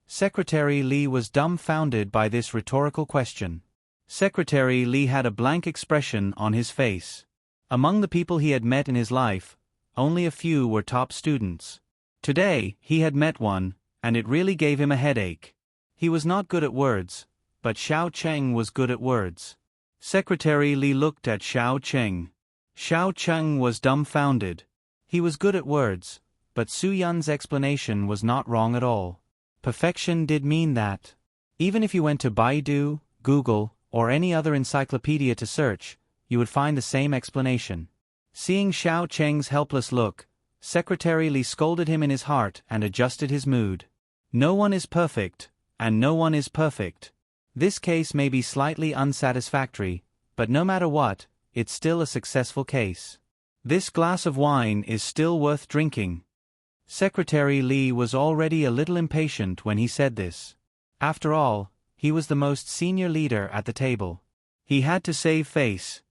Secretary Li was dumbfounded by this rhetorical question. Secretary Li had a blank expression on his face. Among the people he had met in his life, only a few were top students. Today, he had met one, and it really gave him a headache. He was not good at words, but Xiao Cheng was good at words. Secretary Li looked at Xiao Cheng. Xiao Cheng was dumbfounded. He was good at words, but Su Yun's explanation was not wrong at all. Perfection did mean that. Even if you went to Baidu, Google, or any other encyclopedia to search, you would find the same explanation. Seeing Xiao Cheng's helpless look, Secretary Li scolded him in his heart and adjusted his mood. No one is perfect, and no one is perfect. This case may be slightly unsatisfactory, but no matter what, it's still a successful case. This glass of wine is still worth drinking. Secretary Li was already a little impatient when he said this. After all, he was the most senior leader at the table. He had to save face.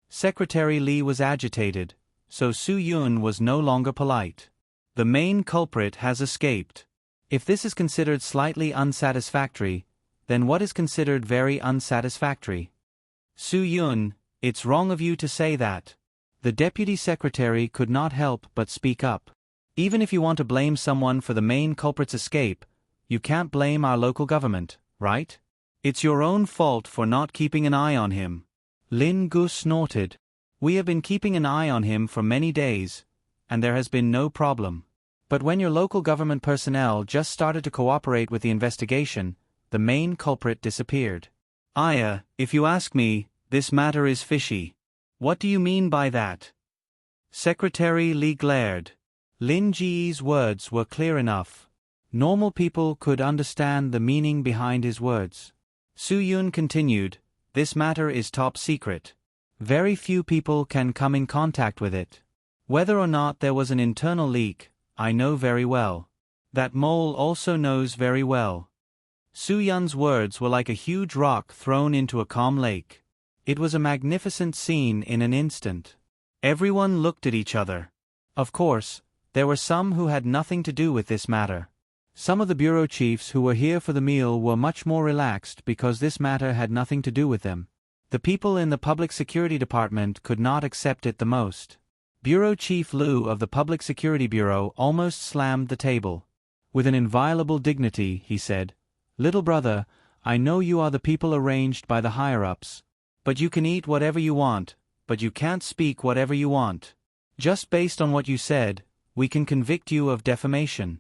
Secretary Li was agitated, so Su Yun was no longer polite. The main culprit has escaped. If this is considered slightly unsatisfactory, then what is considered very unsatisfactory? Su Yun, it's wrong of you to say that. The deputy secretary could not help but speak up. Even if you want to blame someone for the main culprit's escape, you can't blame our local government, right? It's your own fault for not keeping an eye on him. Lin Gu snorted. We have been keeping an eye on him for many days, and there has been no problem. But when your local government personnel just started to cooperate with the investigation, the main culprit disappeared. Aya, if you ask me, this matter is fishy. What do you mean by that? Secretary Li glared. Lin Ji's words were clear enough. Normal people could understand the meaning behind his words. Su Yun continued, this matter is top secret. Very few people can come in contact with it. Whether or not there was an internal leak, I know very well. That mole also knows very well. Su Yun's words were like a huge rock thrown into a calm lake. It was a magnificent scene in an instant. Everyone looked at each other. Of course, there were some who had nothing to do with this matter. Some of the bureau chiefs who were here for the meal were much more relaxed because this matter had nothing to do with them. The people in the Public Security Department could not accept it the most. Bureau Chief Liu of the Public Security Bureau almost slammed the table. With an inviolable dignity, he said, "Little brother, I know you are the people arranged by the higher-ups. But you can eat whatever you want, but you can't speak whatever you want. Just based on what you said, we can convict you of defamation."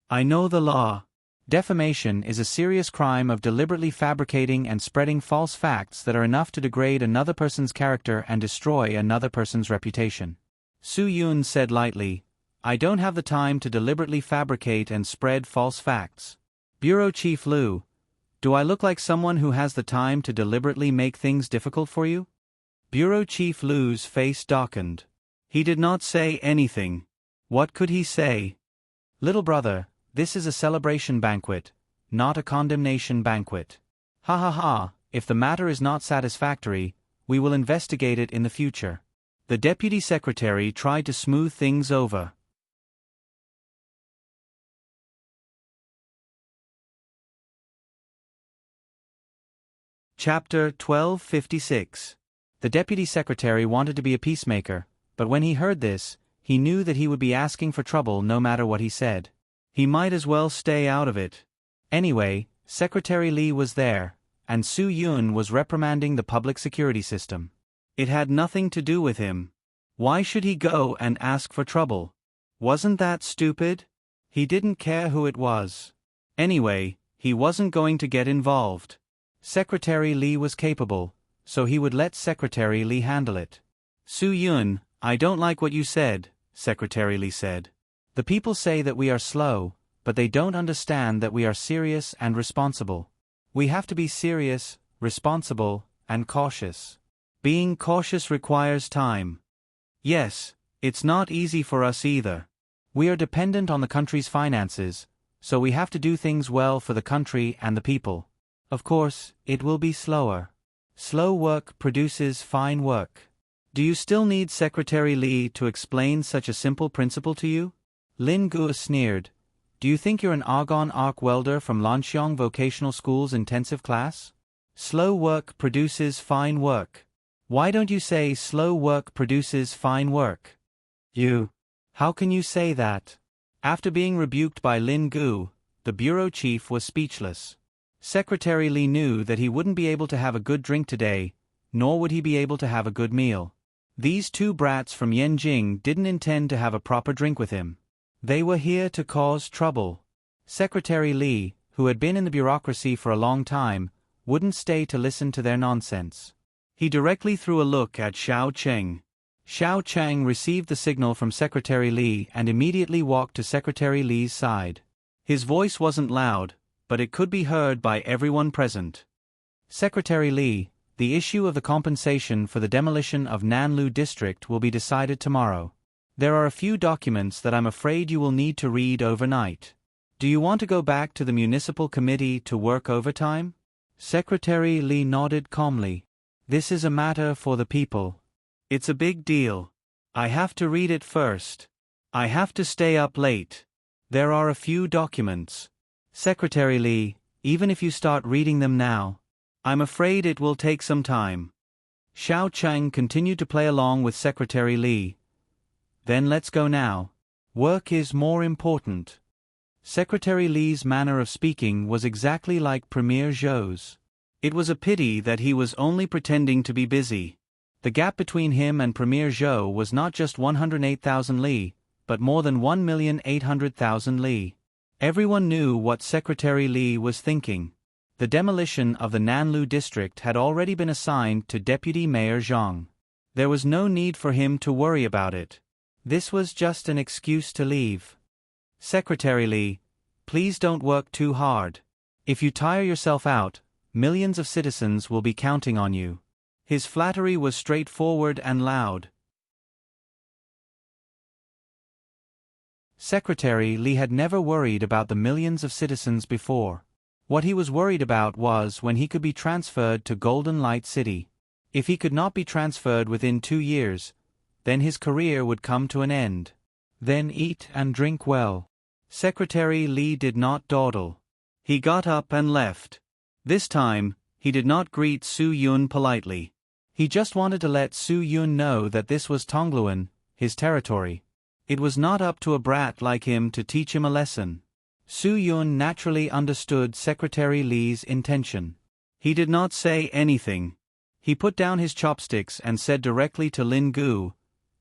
"I know the law." Defamation is a serious crime of deliberately fabricating and spreading false facts that are enough to degrade another person's character and destroy another person's reputation. Su Yun said lightly, "I don't have the time to deliberately fabricate and spread false facts. Bureau Chief Liu, do I look like someone who has the time to deliberately make things difficult for you?" Bureau Chief Liu's face darkened. He did not say anything. What could he say? "Little brother, this is a celebration banquet, not a condemnation banquet. Ha ha ha, if the matter is not satisfactory, we will investigate it in the future." The deputy secretary tried to smooth things over. Chapter 1256. The deputy secretary wanted to be a peacemaker, but when he heard this, he knew that he would be asking for trouble no matter what he said. He might as well stay out of it. Anyway, Secretary Li was there, and Su Yun was reprimanding the public security system. It had nothing to do with him. Why should he go and ask for trouble? Wasn't that stupid? He didn't care who it was. Anyway, he wasn't going to get involved. Secretary Li was capable, so he would let Secretary Li handle it. "Su Yun, I don't like what you said," Secretary Li said. "The people say that we are slow, but they don't understand that we are serious and responsible. We have to be serious, responsible, and cautious. Being cautious requires time. Yes, it's not easy for us either. We are dependent on the country's finances, so we have to do things well for the country and the people. Of course, it will be slower. Slow work produces fine work." "Do you still need Secretary Li to explain such a simple principle to you?" Lin Gu sneered. "Do you think you're an argon arc welder from Lanxiong Vocational School's intensive class? Slow work produces fine work. Why don't you say slow work produces fine work?" How can you say that?" After being rebuked by Lin Gu, the bureau chief was speechless. Secretary Li knew that he wouldn't be able to have a good drink today, nor would he be able to have a good meal. These two brats from Yanjing didn't intend to have a proper drink with him. They were here to cause trouble. Secretary Li, who had been in the bureaucracy for a long time, wouldn't stay to listen to their nonsense. He directly threw a look at Xiao Cheng. Xiao Cheng received the signal from Secretary Li and immediately walked to Secretary Li's side. His voice wasn't loud, but it could be heard by everyone present. "Secretary Li, the issue of the compensation for the demolition of Nanlu District will be decided tomorrow. There are a few documents that I'm afraid you will need to read overnight. Do you want to go back to the municipal committee to work overtime?" Secretary Li nodded calmly. "This is a matter for the people. It's a big deal. I have to read it first. I have to stay up late. There are a few documents. Secretary Li, even if you start reading them now, I'm afraid it will take some time." Xiao Cheng continued to play along with Secretary Li. "Then let's go now. Work is more important." Secretary Li's manner of speaking was exactly like Premier Zhou's. It was a pity that he was only pretending to be busy. The gap between him and Premier Zhou was not just 108,000 li, but more than 1,800,000 li. Everyone knew what Secretary Li was thinking. The demolition of the Nanlu district had already been assigned to Deputy Mayor Zhang. There was no need for him to worry about it. This was just an excuse to leave. "Secretary Li, please don't work too hard. If you tire yourself out, millions of citizens will be counting on you." His flattery was straightforward and loud. Secretary Li had never worried about the millions of citizens before. What he was worried about was when he could be transferred to Golden Light City. If he could not be transferred within 2 years, then his career would come to an end. Then eat and drink well. Secretary Li did not dawdle. He got up and left. This time, he did not greet Su Yun politely. He just wanted to let Su Yun know that this was Tongluan, his territory. It was not up to a brat like him to teach him a lesson. Su Yun naturally understood Secretary Li's intention. He did not say anything. He put down his chopsticks and said directly to Lin Gu,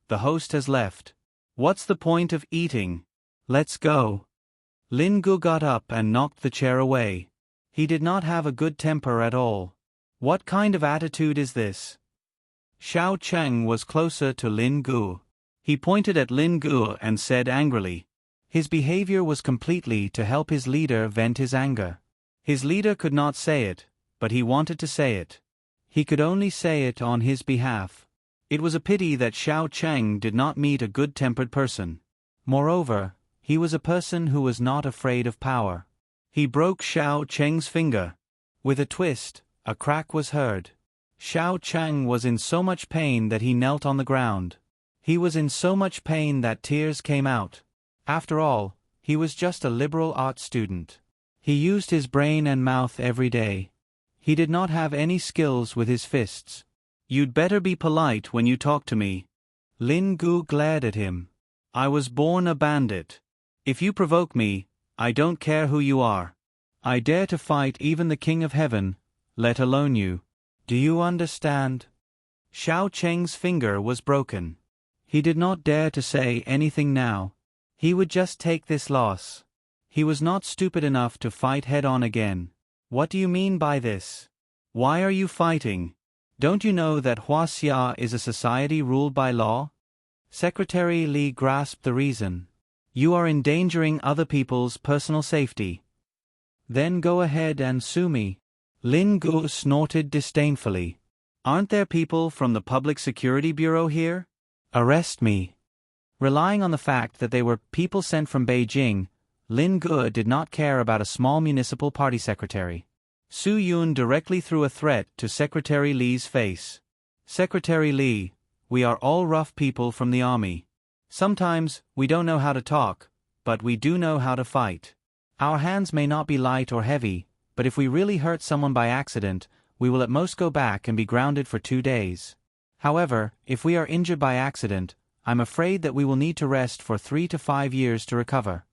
"The host has left. What's the point of eating? Let's go." Lin Gu got up and knocked the chair away. He did not have a good temper at all. What kind of attitude is this? Xiao Cheng was closer to Lin Gu. He pointed at Lin Gu and said angrily. His behavior was completely to help his leader vent his anger. His leader could not say it, but he wanted to say it. He could only say it on his behalf. It was a pity that Xiao Cheng did not meet a good-tempered person. Moreover, he was a person who was not afraid of power. He broke Xiao Cheng's finger. With a twist, a crack was heard. Xiao Cheng was in so much pain that he knelt on the ground. He was in so much pain that tears came out. After all, he was just a liberal arts student. He used his brain and mouth every day. He did not have any skills with his fists. "You'd better be polite when you talk to me." Lin Gu glared at him. "I was born a bandit. If you provoke me, I don't care who you are. I dare to fight even the King of Heaven, let alone you. Do you understand?" Xiao Cheng's finger was broken. He did not dare to say anything now. He would just take this loss. He was not stupid enough to fight head-on again. "What do you mean by this? Why are you fighting? Don't you know that Huaxia is a society ruled by law?" Secretary Li grasped the reason. "You are endangering other people's personal safety." "Then go ahead and sue me." Lin Gu snorted disdainfully. "Aren't there people from the Public Security Bureau here? Arrest me." Relying on the fact that they were people sent from Beijing, Lin Gu did not care about a small municipal party secretary. Su Yun directly threw a threat to Secretary Li's face. "Secretary Li, we are all rough people from the army. Sometimes, we don't know how to talk, but we do know how to fight. Our hands may not be light or heavy, but if we really hurt someone by accident, we will at most go back and be grounded for 2 days. However, if we are injured by accident, I'm afraid that we will need to rest for 3 to 5 years to recover."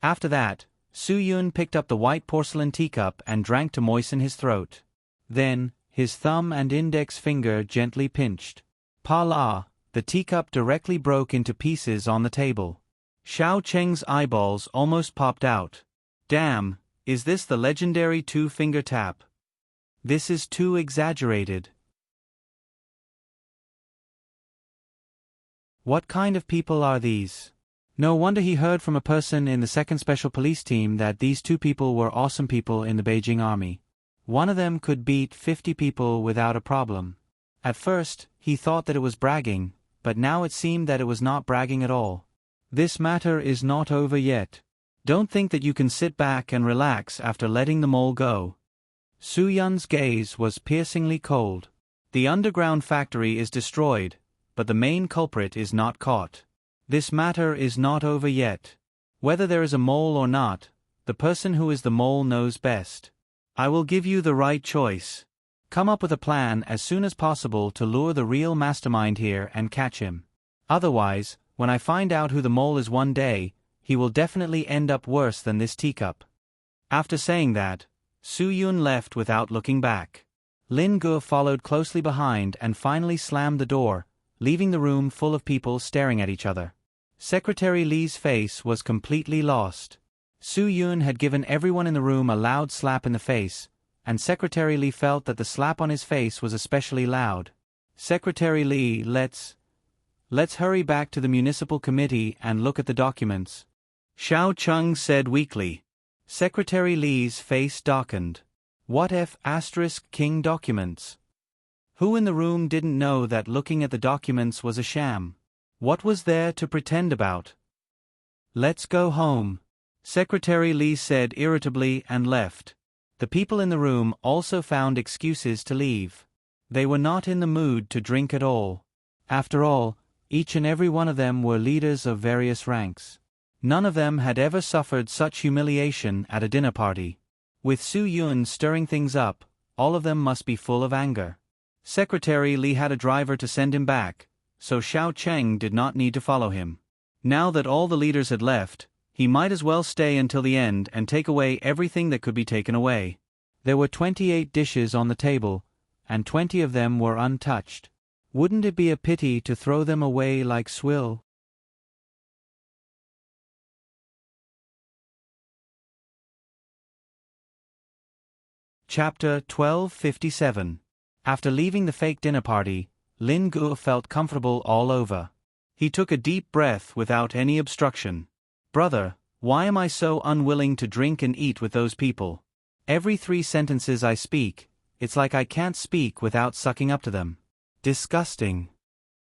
After that, Su Yun picked up the white porcelain teacup and drank to moisten his throat. Then, his thumb and index finger gently pinched. Pa la, the teacup directly broke into pieces on the table. Xiao Cheng's eyeballs almost popped out. "Damn, is this the legendary two-finger tap? This is too exaggerated." What kind of people are these? No wonder he heard from a person in the 2nd Special Police Team that these 2 people were awesome people in the Beijing Army. One of them could beat 50 people without a problem. At first, he thought that it was bragging, but now it seemed that it was not bragging at all. This matter is not over yet. Don't think that you can sit back and relax after letting the mole go. Su Yun's gaze was piercingly cold. The underground factory is destroyed, but the main culprit is not caught. This matter is not over yet. Whether there is a mole or not, the person who is the mole knows best. I will give you the right choice. Come up with a plan as soon as possible to lure the real mastermind here and catch him. Otherwise, when I find out who the mole is one day, he will definitely end up worse than this teacup." After saying that, Su Yun left without looking back. Lin Gu followed closely behind and finally slammed the door, leaving the room full of people staring at each other. Secretary Li's face was completely lost. Su Yun had given everyone in the room a loud slap in the face, and Secretary Li felt that the slap on his face was especially loud. "Secretary Li, let's hurry back to the municipal committee and look at the documents," Xiao Cheng said weakly. Secretary Li's face darkened. What if *King documents? Who in the room didn't know that looking at the documents was a sham? What was there to pretend about? "Let's go home," Secretary Li said irritably and left. The people in the room also found excuses to leave. They were not in the mood to drink at all. After all, each and every one of them were leaders of various ranks. None of them had ever suffered such humiliation at a dinner party. With Su Yun stirring things up, all of them must be full of anger. Secretary Li had a driver to send him back, so Xiao Cheng did not need to follow him. Now that all the leaders had left, He might as well stay until the end and take away everything that could be taken away. There were 28 dishes on the table, and 20 of them were untouched. Wouldn't it be a pity to throw them away like swill? Chapter 1257. After leaving the fake dinner party, Lin Gu felt comfortable all over. He took a deep breath without any obstruction. Brother, why am I so unwilling to drink and eat with those people? Every 3 sentences I speak, it's like I can't speak without sucking up to them. Disgusting.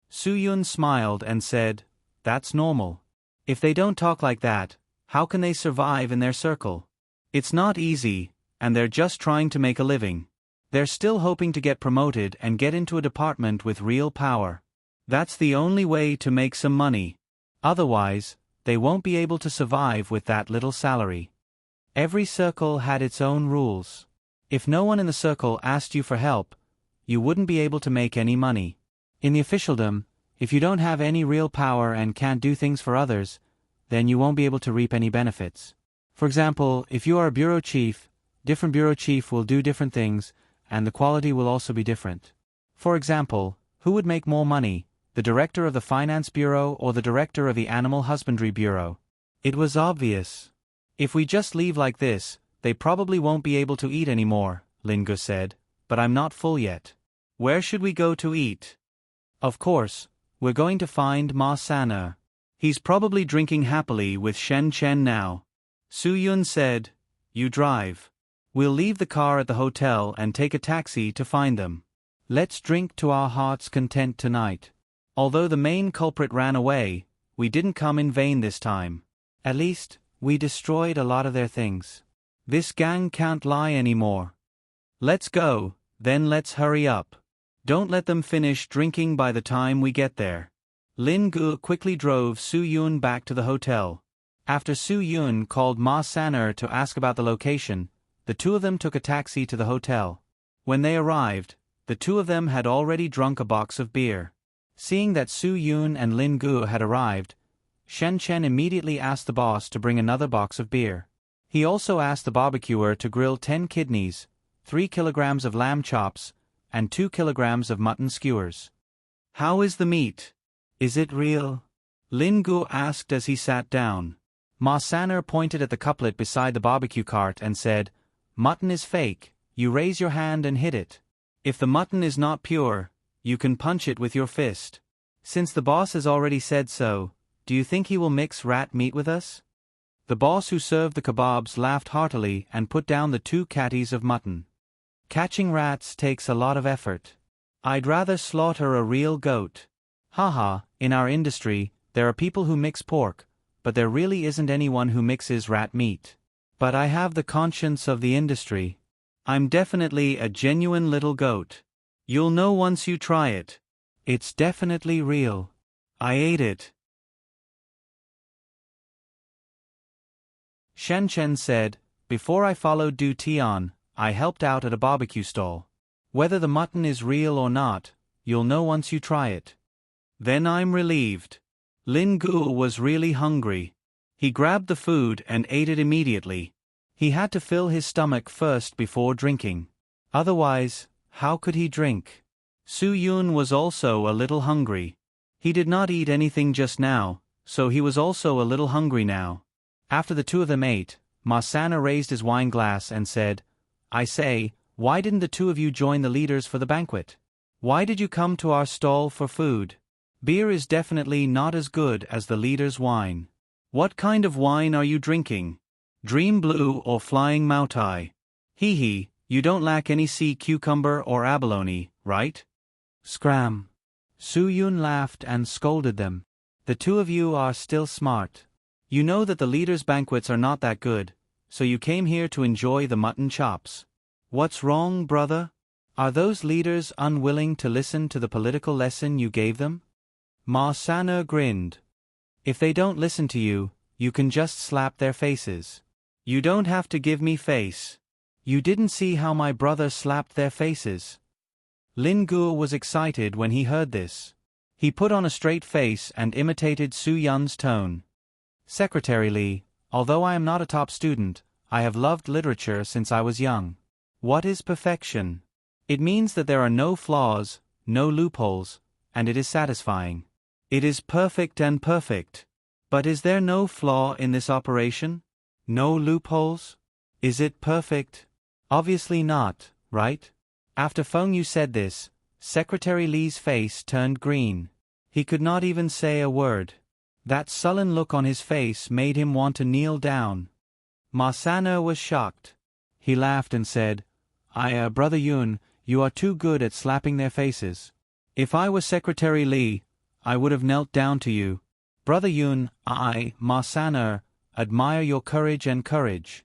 Su Yun smiled and said, that's normal. If they don't talk like that, how can they survive in their circle? It's not easy, and they're just trying to make a living. They're still hoping to get promoted and get into a department with real power. That's the only way to make some money. Otherwise, they won't be able to survive with that little salary. Every circle had its own rules. If no one in the circle asked you for help, you wouldn't be able to make any money. In the officialdom, if you don't have any real power and can't do things for others, then you won't be able to reap any benefits. For example, if you are a bureau chief, different bureau chief will do different things, and the quality will also be different. For example, who would make more money, the director of the finance bureau or the director of the animal husbandry bureau? It was obvious. If we just leave like this, they probably won't be able to eat anymore, Lin Gu said, but I'm not full yet. Where should we go to eat? Of course, we're going to find Ma Sana. He's probably drinking happily with Shen Chen now. Su Yun said, you drive. We'll leave the car at the hotel and take a taxi to find them. Let's drink to our heart's content tonight. Although the main culprit ran away, we didn't come in vain this time. At least, we destroyed a lot of their things. This gang can't lie anymore. Let's go, then let's hurry up. Don't let them finish drinking by the time we get there. Lin Gu quickly drove Su Yun back to the hotel. After Su Yun called Ma Saner to ask about the location, the 2 of them took a taxi to the hotel. When they arrived, the 2 of them had already drunk a box of beer. Seeing that Su Yun and Lin Gu had arrived, Shen Chen immediately asked the boss to bring another box of beer. He also asked the barbecuer to grill 10 kidneys, 3 kilograms of lamb chops, and 2 kilograms of mutton skewers. How is the meat? Is it real? Lin Gu asked as he sat down. Ma Saner pointed at the couplet beside the barbecue cart and said, mutton is fake, you raise your hand and hit it. If the mutton is not pure, you can punch it with your fist. Since the boss has already said so, do you think he will mix rat meat with us? The boss who served the kebabs laughed heartily and put down the 2 catties of mutton. Catching rats takes a lot of effort. I'd rather slaughter a real goat. Haha, in our industry, there are people who mix pork, but there really isn't anyone who mixes rat meat. But I have the conscience of the industry. I'm definitely a genuine little goat. You'll know once you try it. It's definitely real. I ate it. Shen Chen said, before I followed Du Tian, I helped out at a barbecue stall. Whether the mutton is real or not, you'll know once you try it. Then I'm relieved. Lin Gu was really hungry. He grabbed the food and ate it immediately. He had to fill his stomach first before drinking. Otherwise, how could he drink? Su Yun was also a little hungry. He did not eat anything just now, so he was also a little hungry now. After the 2 of them ate, Ma Sana raised his wine glass and said, I say, why didn't the 2 of you join the leaders for the banquet? Why did you come to our stall for food? Beer is definitely not as good as the leaders' wine. What kind of wine are you drinking? Dream Blue or Flying Mautai? Hee hee, you don't lack any sea cucumber or abalone, right? Scram. Su Yun laughed and scolded them. The 2 of you are still smart. You know that the leaders' banquets are not that good, so you came here to enjoy the mutton chops. What's wrong, brother? Are those leaders unwilling to listen to the political lesson you gave them? Ma Sana grinned. If they don't listen to you, you can just slap their faces. You don't have to give me face. You didn't see how my brother slapped their faces. Lin Gu was excited when he heard this. He put on a straight face and imitated Su Yun's tone. Secretary Li, Although I am not a top student, I have loved literature since I was young. What is perfection? It means that there are no flaws, no loopholes, and it is satisfying. It is perfect and perfect. But is there no flaw in this operation? No loopholes? Is it perfect? Obviously not, right? After Feng Yu said this, Secretary Li's face turned green. He could not even say a word. That sullen look on his face made him want to kneel down. Ma San'er was shocked. He laughed and said, Brother Yun, you are too good at slapping their faces. If I was Secretary Li, I would have knelt down to you. Brother Yun, Ma San'er, admire your courage and courage.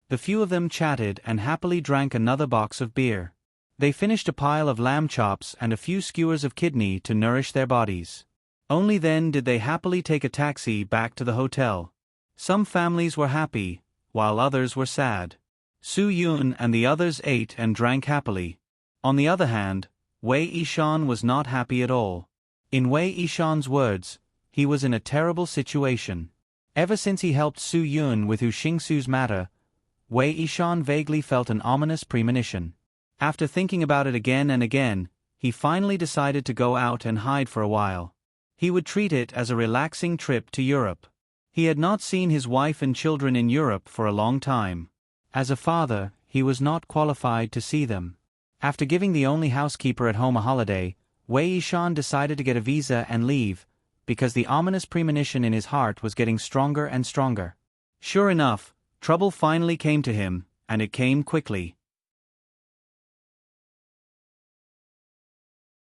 The few of them chatted and happily drank another box of beer. They finished a pile of lamb chops and a few skewers of kidney to nourish their bodies. Only then did they happily take a taxi back to the hotel. Some families were happy, while others were sad. Su Yun and the others ate and drank happily. On the other hand, Wei Yishan was not happy at all. In Wei Yishan's words, he was in a terrible situation. Ever since he helped Su Yun with Hu Xingsu's matter, Wei Yishan vaguely felt an ominous premonition. After thinking about it again and again, he finally decided to go out and hide for a while. He would treat it as a relaxing trip to Europe. He had not seen his wife and children in Europe for a long time. As a father, he was not qualified to see them. After giving the only housekeeper at home a holiday, Wei Yishan decided to get a visa and leave, because the ominous premonition in his heart was getting stronger and stronger. Sure enough, trouble finally came to him, and it came quickly.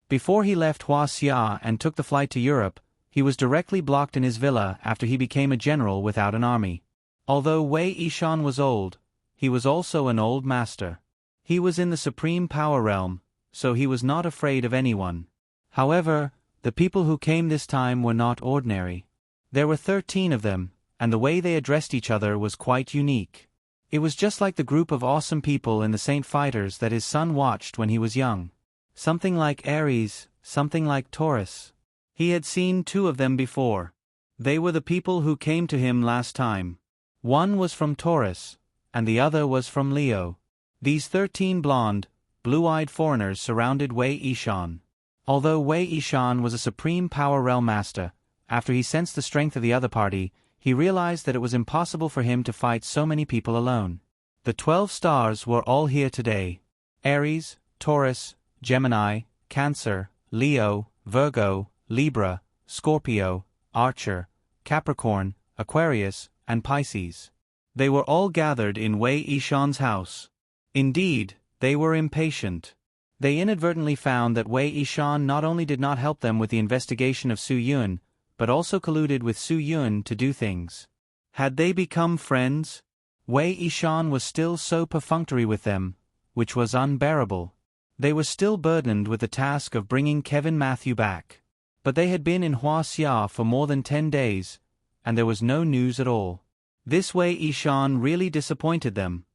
Before he left Huaxia and took the flight to Europe, he was directly blocked in his villa after he became a general without an army. Although Wei Yishan was old, he was also an old master. He was in the supreme power realm, so he was not afraid of anyone. However, the people who came this time were not ordinary. There were 13 of them, and the way they addressed each other was quite unique. It was just like the group of awesome people in the Saint Fighters that his son watched when he was young. Something like Aries, something like Taurus. He had seen 2 of them before. They were the people who came to him last time. One was from Taurus, and the other was from Leo. These 13 blonde, blue-eyed foreigners surrounded Wei Yishan. Although Wei Yishan was a supreme power realm master, after he sensed the strength of the other party, he realized that it was impossible for him to fight so many people alone. The 12 stars were all here today. Aries, Taurus, Gemini, Cancer, Leo, Virgo, Libra, Scorpio, Archer, Capricorn, Aquarius, and Pisces. They were all gathered in Wei Yishan's house. Indeed, they were impatient. They inadvertently found that Wei Yishan not only did not help them with the investigation of Su Yun, but also colluded with Su Yun to do things. Had they become friends? Wei Yishan was still so perfunctory with them, which was unbearable. They were still burdened with the task of bringing Kevin Matthew back. But they had been in Huaxia for more than 10 days, and there was no news at all. This Wei Yishan really disappointed them.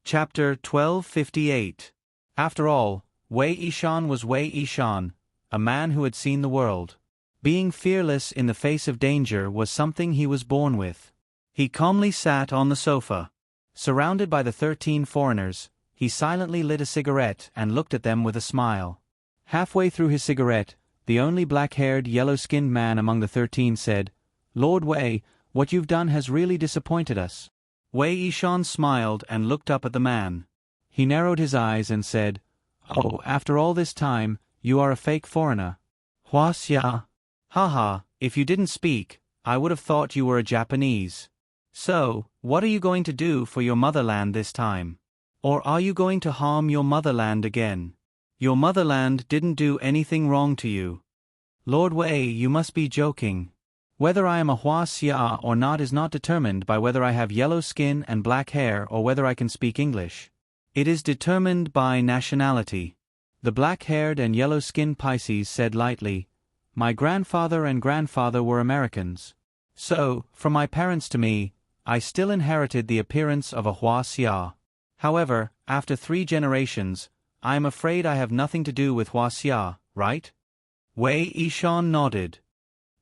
Chapter 1258. After all, Wei Yishan was Wei Yishan, a man who had seen the world. Being fearless in the face of danger was something he was born with. He calmly sat on the sofa. Surrounded by the 13 foreigners, he silently lit a cigarette and looked at them with a smile. Halfway through his cigarette, the only black-haired, yellow-skinned man among the 13 said, "Lord Wei, what you've done has really disappointed us." Wei Yishan smiled and looked up at the man. He narrowed his eyes and said, "Oh, after all this time, you are a fake foreigner." Huaxia. Haha, if you didn't speak, I would have thought you were a Japanese. So, what are you going to do for your motherland this time? Or are you going to harm your motherland again? Your motherland didn't do anything wrong to you. Lord Wei, you must be joking. Whether I am a Huaxia or not is not determined by whether I have yellow skin and black hair or whether I can speak English. It is determined by nationality. The black-haired and yellow-skinned Pisces said lightly, "My grandfather and grandfather were Americans. So, from my parents to me, I still inherited the appearance of a Huaxia. However, after 3 generations, I am afraid I have nothing to do with Huaxia, right? Wei Yishan nodded.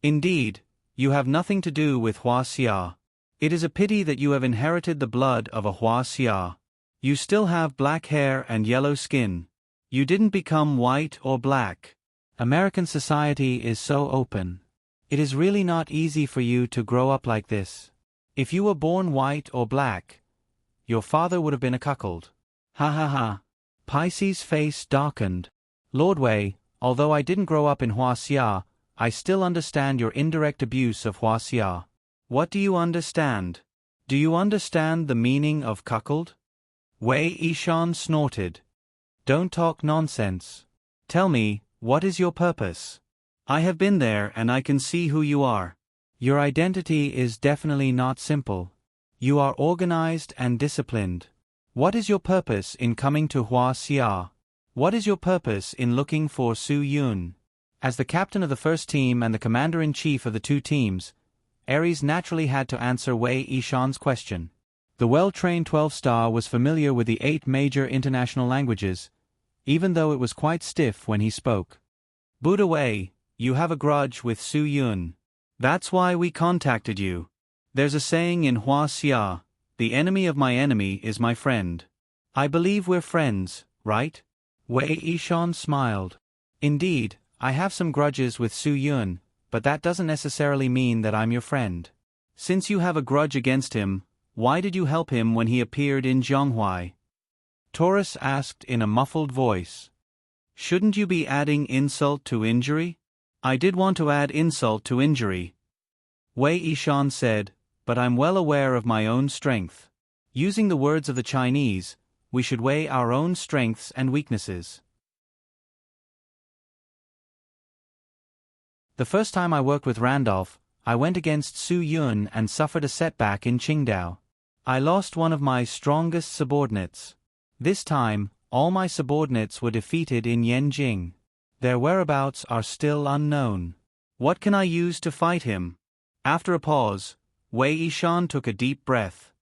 Indeed, you have nothing to do with Huaxia. It is a pity that you have inherited the blood of a Huaxia. You still have black hair and yellow skin. You didn't become white or black. American society is so open. It is really not easy for you to grow up like this. If you were born white or black, your father would have been a cuckold. Ha ha ha. Pisces' face darkened. Lord Wei, although I didn't grow up in Huaxia, I still understand your indirect abuse of Huaxia. What do you understand? Do you understand the meaning of cuckold? Wei Yishan snorted. Don't talk nonsense. Tell me, what is your purpose? I have been there and I can see who you are. Your identity is definitely not simple. You are organized and disciplined. What is your purpose in coming to Huaxia? What is your purpose in looking for Su Yun? As the captain of the first team and the commander-in-chief of the two teams, Ares naturally had to answer Wei Yishan's question. The well-trained 12-star was familiar with the 8 major international languages, even though it was quite stiff when he spoke. Buddha Wei, you have a grudge with Su Yun. That's why we contacted you. There's a saying in Huaxia, the enemy of my enemy is my friend. I believe we're friends, right? Wei Yishan smiled. Indeed, I have some grudges with Su Yun, but that doesn't necessarily mean that I'm your friend. Since you have a grudge against him, why did you help him when he appeared in Zhonghui? Taurus asked in a muffled voice. Shouldn't you be adding insult to injury? I did want to add insult to injury. Wei Yishan said, but I'm well aware of my own strength. Using the words of the Chinese, we should weigh our own strengths and weaknesses. The first time I worked with Randolph, I went against Su Yun and suffered a setback in Qingdao. I lost one of my strongest subordinates. This time, all my subordinates were defeated in Yanjing. Their whereabouts are still unknown. What can I use to fight him? After a pause, Wei Yishan took a deep breath.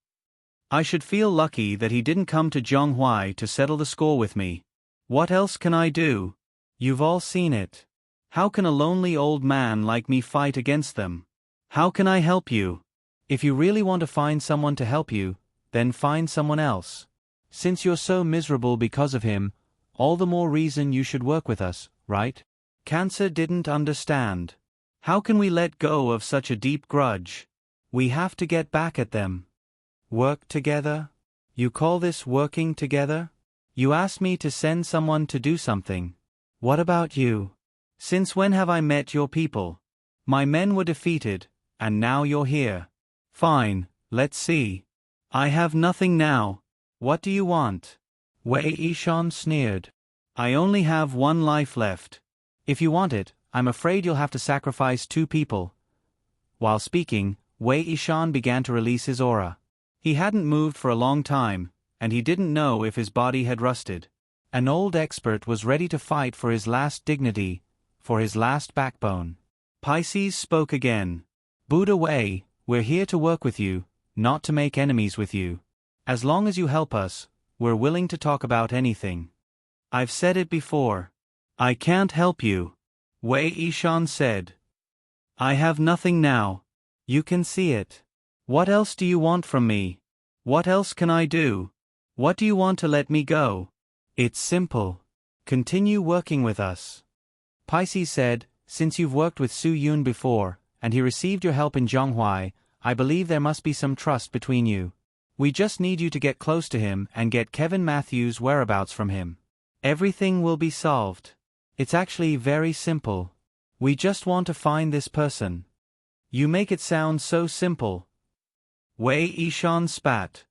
I should feel lucky that he didn't come to Zhonghui to settle the score with me. What else can I do? You've all seen it. How can a lonely old man like me fight against them? How can I help you? If you really want to find someone to help you, then find someone else. Since you're so miserable because of him, all the more reason you should work with us, right? Cancer didn't understand. How can we let go of such a deep grudge? We have to get back at them. Work together? You call this working together? You asked me to send someone to do something. What about you? Since when have I met your people? My men were defeated, and now you're here. Fine, let's see. I have nothing now. What do you want? Wei Yishan sneered. I only have one life left. If you want it, I'm afraid you'll have to sacrifice 2 people. While speaking, Wei Yishan began to release his aura. He hadn't moved for a long time, and he didn't know if his body had rusted. An old expert was ready to fight for his last dignity, for his last backbone. Pisces spoke again. Buddha Wei, we're here to work with you, not to make enemies with you. As long as you help us, we're willing to talk about anything. I've said it before. I can't help you. Wei Yishan said. I have nothing now. You can see it. What else do you want from me? What else can I do? What do you want to let me go? It's simple. Continue working with us. Pisces said, since you've worked with Su Yun before, and he received your help in Zhonghui, I believe there must be some trust between you. We just need you to get close to him and get Kevin Matthews' whereabouts from him. Everything will be solved. It's actually very simple. We just want to find this person. You make it sound so simple. Wei Yishan spat.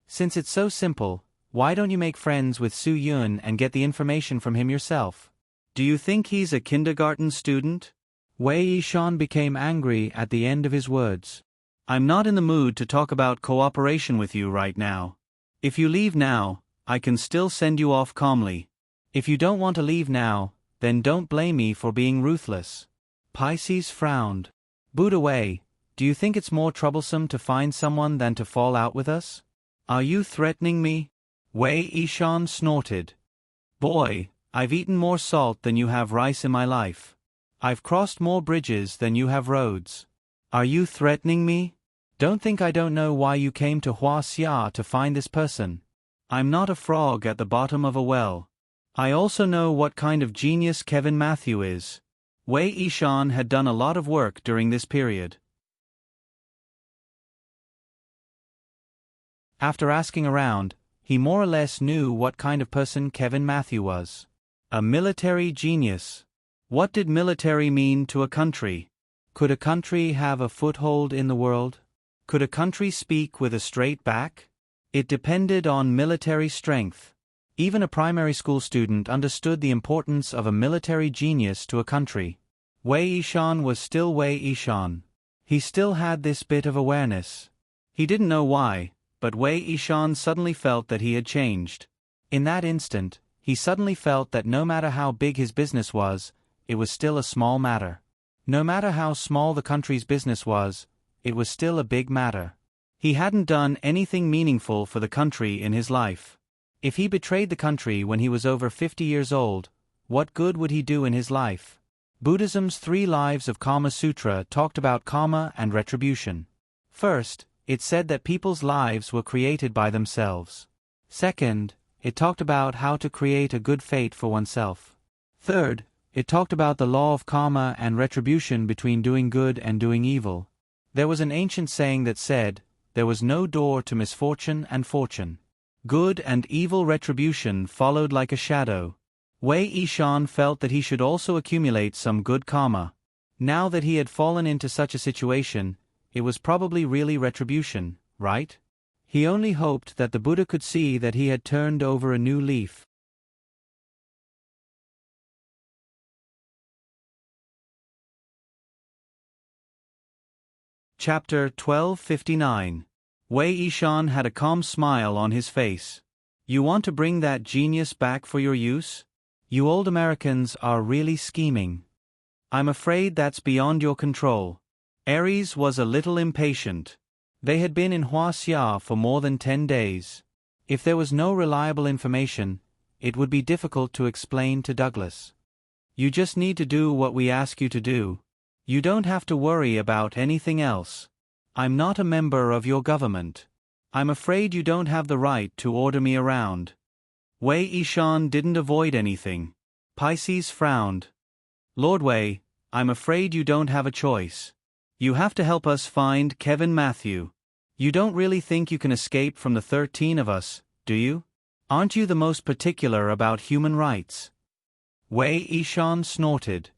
Since it's so simple, why don't you make friends with Su Yun and get the information from him yourself? Do you think he's a kindergarten student? Wei Yishan became angry at the end of his words. I'm not in the mood to talk about cooperation with you right now. If you leave now, I can still send you off calmly. If you don't want to leave now, then don't blame me for being ruthless. Pisces frowned. Buddha Wei, do you think it's more troublesome to find someone than to fall out with us? Are you threatening me? Wei Yishan snorted. Boy, I've eaten more salt than you have rice in my life. I've crossed more bridges than you have roads. Are you threatening me? Don't think I don't know why you came to Huaxia to find this person. I'm not a frog at the bottom of a well. I also know what kind of genius Kevin Matthew is. Wei Yishan had done a lot of work during this period. After asking around, he more or less knew what kind of person Kevin Matthew was. A military genius. What did military mean to a country? Could a country have a foothold in the world? Could a country speak with a straight back? It depended on military strength. Even a primary school student understood the importance of a military genius to a country. Wei Yishan was still Wei Yishan. He still had this bit of awareness. He didn't know why, but Wei Yishan suddenly felt that he had changed. In that instant, he suddenly felt that no matter how big his business was, it was still a small matter. No matter how small the country's business was, it was still a big matter. He hadn't done anything meaningful for the country in his life. If he betrayed the country when he was over 50 years old, what good would he do in his life? Buddhism's 3 lives of Karma Sutra talked about karma and retribution. First, it said that people's lives were created by themselves. Second, it talked about how to create a good fate for oneself. Third, it talked about the law of karma and retribution between doing good and doing evil. There was an ancient saying that said, there was no door to misfortune and fortune. Good and evil retribution followed like a shadow. Wei Yishan felt that he should also accumulate some good karma. Now that he had fallen into such a situation, it was probably really retribution, right? He only hoped that the Buddha could see that he had turned over a new leaf. Chapter 1259. Wei Yishan had a calm smile on his face. You want to bring that genius back for your use? You old Americans are really scheming. I'm afraid that's beyond your control. Aries was a little impatient. They had been in Huaxia for more than 10 days. If there was no reliable information, it would be difficult to explain to Douglas. You just need to do what we ask you to do. You don't have to worry about anything else. I'm not a member of your government. I'm afraid you don't have the right to order me around. Wei Yishan didn't avoid anything. Pisces frowned. Lord Wei, I'm afraid you don't have a choice. You have to help us find Kevin Matthew. You don't really think you can escape from the 13 of us, do you? Aren't you the most particular about human rights? Wei Yishan snorted.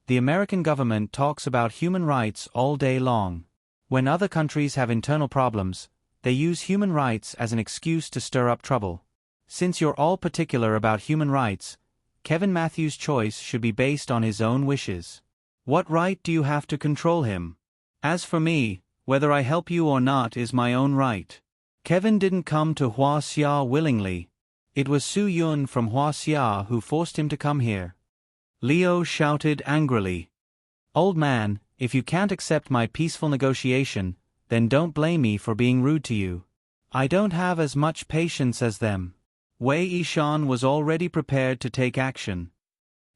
The American government talks about human rights all day long. When other countries have internal problems, they use human rights as an excuse to stir up trouble. Since you're all particular about human rights, Kevin Matthews' choice should be based on his own wishes. What right do you have to control him? As for me, whether I help you or not is my own right. Kevin didn't come to Huaxia willingly. It was Su Yun from Huaxia who forced him to come here. Leo shouted angrily. Old man, if you can't accept my peaceful negotiation, then don't blame me for being rude to you. I don't have as much patience as them. Wei Yishan was already prepared to take action.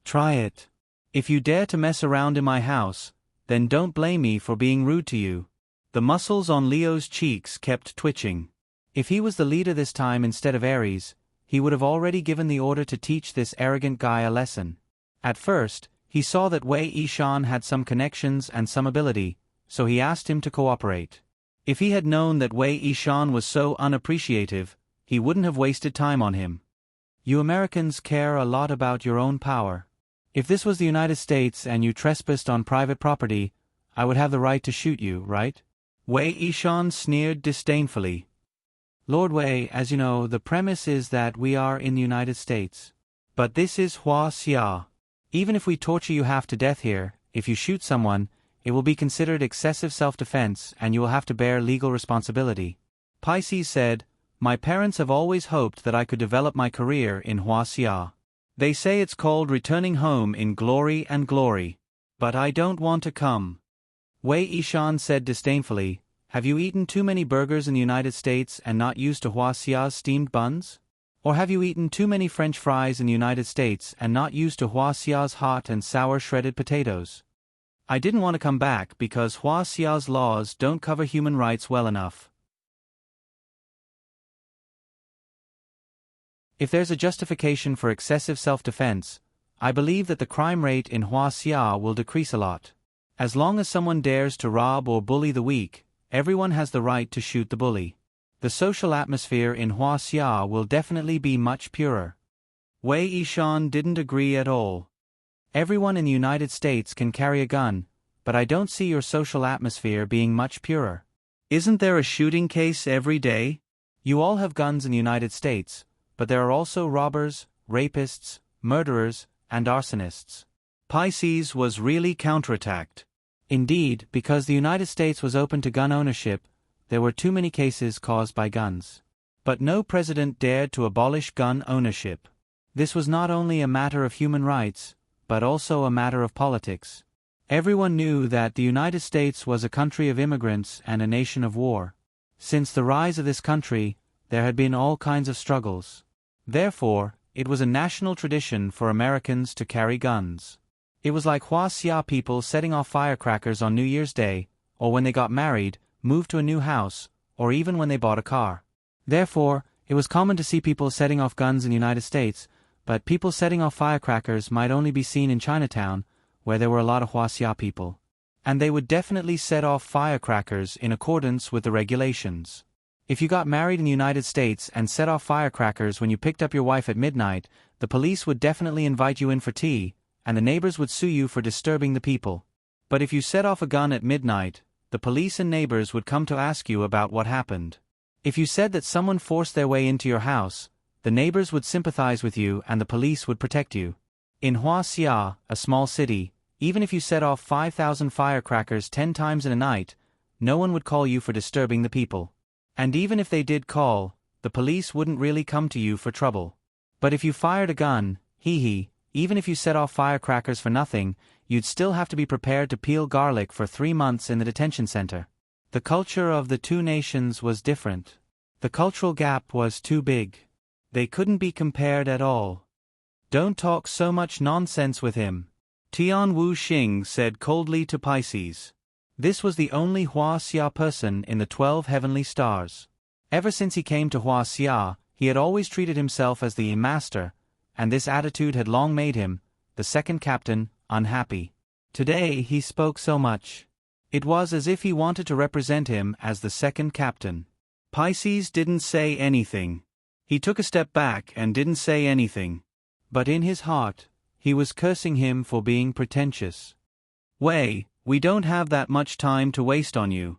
Try it. If you dare to mess around in my house, then don't blame me for being rude to you. The muscles on Leo's cheeks kept twitching. If he was the leader this time instead of Aries, he would have already given the order to teach this arrogant guy a lesson. At first, he saw that Wei Yishan had some connections and some ability, so he asked him to cooperate. If he had known that Wei Yishan was so unappreciative, he wouldn't have wasted time on him. You Americans care a lot about your own power. If this was the United States and you trespassed on private property, I would have the right to shoot you, right? Wei Yishan sneered disdainfully. Lord Wei, as you know, the premise is that we are in the United States. But this is Huaxia. Even if we torture you half to death here, if you shoot someone, it will be considered excessive self-defense and you will have to bear legal responsibility. Pisces said, My parents have always hoped that I could develop my career in Huaxia. They say it's called returning home in glory and glory. But I don't want to come. Wei Yishan said disdainfully, Have you eaten too many burgers in the United States and not used to Huaxia's steamed buns? Or have you eaten too many French fries in the United States and not used to Hua Xia's hot and sour shredded potatoes? I didn't want to come back because Hua Xia's laws don't cover human rights well enough. If there's a justification for excessive self-defense, I believe that the crime rate in Hua Xia will decrease a lot. As long as someone dares to rob or bully the weak, everyone has the right to shoot the bully. The social atmosphere in Hua Xia will definitely be much purer. Wei Yishan didn't agree at all. Everyone in the United States can carry a gun, but I don't see your social atmosphere being much purer. Isn't there a shooting case every day? You all have guns in the United States, but there are also robbers, rapists, murderers, and arsonists. Pisces was really counterattacked. Indeed, because the United States was open to gun ownership, there were too many cases caused by guns. But no president dared to abolish gun ownership. This was not only a matter of human rights, but also a matter of politics. Everyone knew that the United States was a country of immigrants and a nation of war. Since the rise of this country, there had been all kinds of struggles. Therefore, it was a national tradition for Americans to carry guns. It was like Hua Xia people setting off firecrackers on New Year's Day, or when they got married, moved to a new house, or even when they bought a car. Therefore, it was common to see people setting off guns in the United States, but people setting off firecrackers might only be seen in Chinatown, where there were a lot of Hua Xia people. And they would definitely set off firecrackers in accordance with the regulations. If you got married in the United States and set off firecrackers when you picked up your wife at midnight, the police would definitely invite you in for tea, and the neighbors would sue you for disturbing the people. But if you set off a gun at midnight, the police and neighbors would come to ask you about what happened. If you said that someone forced their way into your house, the neighbors would sympathize with you and the police would protect you. In Hua Xia, a small city, even if you set off 5,000 firecrackers 10 times in a night, no one would call you for disturbing the people. And even if they did call, the police wouldn't really come to you for trouble. But if you fired a gun, even if you set off firecrackers for nothing, you'd still have to be prepared to peel garlic for 3 months in the detention center. The culture of the two nations was different. The cultural gap was too big. They couldn't be compared at all. Don't talk so much nonsense with him, Tian Wu Xing said coldly to Pisces. This was the only Hua Xia person in the 12 heavenly stars. Ever since he came to Hua Xia, he had always treated himself as the master, and this attitude had long made him, the second captain, unhappy. Today he spoke so much. It was as if he wanted to represent him as the second captain. Pisces didn't say anything. He took a step back and didn't say anything. But in his heart, he was cursing him for being pretentious. Wei, we don't have that much time to waste on you.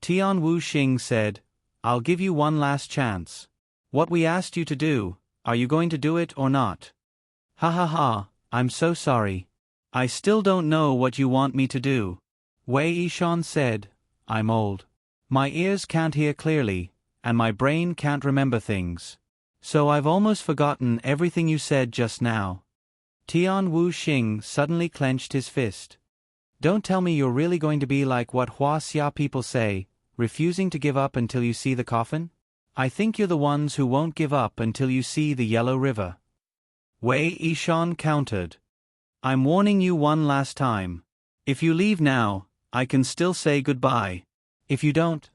Tian Wu Xing said, I'll give you one last chance. What we asked you to do, are you going to do it or not? Ha ha ha, I'm so sorry. I still don't know what you want me to do. Wei Yishan said, I'm old. My ears can't hear clearly, and my brain can't remember things. So I've almost forgotten everything you said just now. Tian Wu Xing suddenly clenched his fist. Don't tell me you're really going to be like what Hua Xia people say, refusing to give up until you see the coffin? I think you're the ones who won't give up until you see the Yellow River. Wei Yishan countered. I'm warning you one last time. If you leave now, I can still say goodbye. If you don't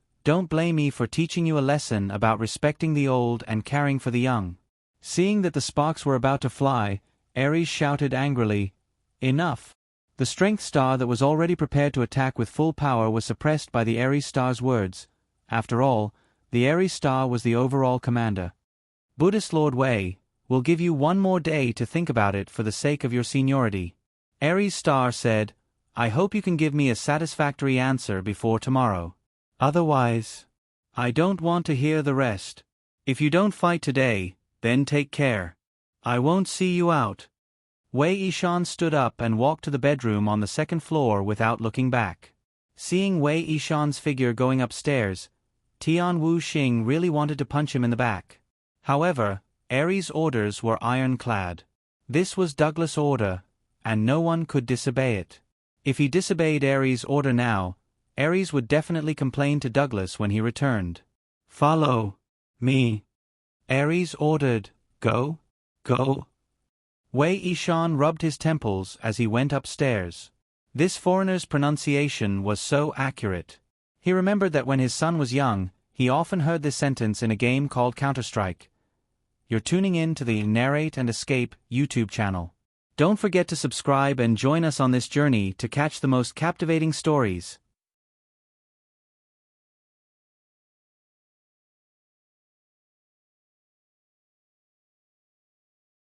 blame me for teaching you a lesson about respecting the old and caring for the young. Seeing that the sparks were about to fly, Aries shouted angrily, Enough! The strength star that was already prepared to attack with full power was suppressed by the Aries star's words. After all, the Aries star was the overall commander. Buddhist Lord Wei, we'll give you one more day to think about it for the sake of your seniority. Aries star said, I hope you can give me a satisfactory answer before tomorrow. Otherwise, I don't want to hear the rest. If you don't fight today, then take care. I won't see you out. Wei Yishan stood up and walked to the bedroom on the second floor without looking back. Seeing Wei Yishan's figure going upstairs, Tian Wu Xing really wanted to punch him in the back. However, Aries' orders were ironclad. This was Douglas' order, and no one could disobey it. If he disobeyed Aries' order now, Aries would definitely complain to Douglas when he returned. Follow me. Ares ordered. Go, go. Wei Ishan rubbed his temples as he went upstairs. This foreigner's pronunciation was so accurate. He remembered that when his son was young, he often heard this sentence in a game called Counter-Strike. You're tuning in to the Narrate and Escape YouTube channel. Don't forget to subscribe and join us on this journey to catch the most captivating stories.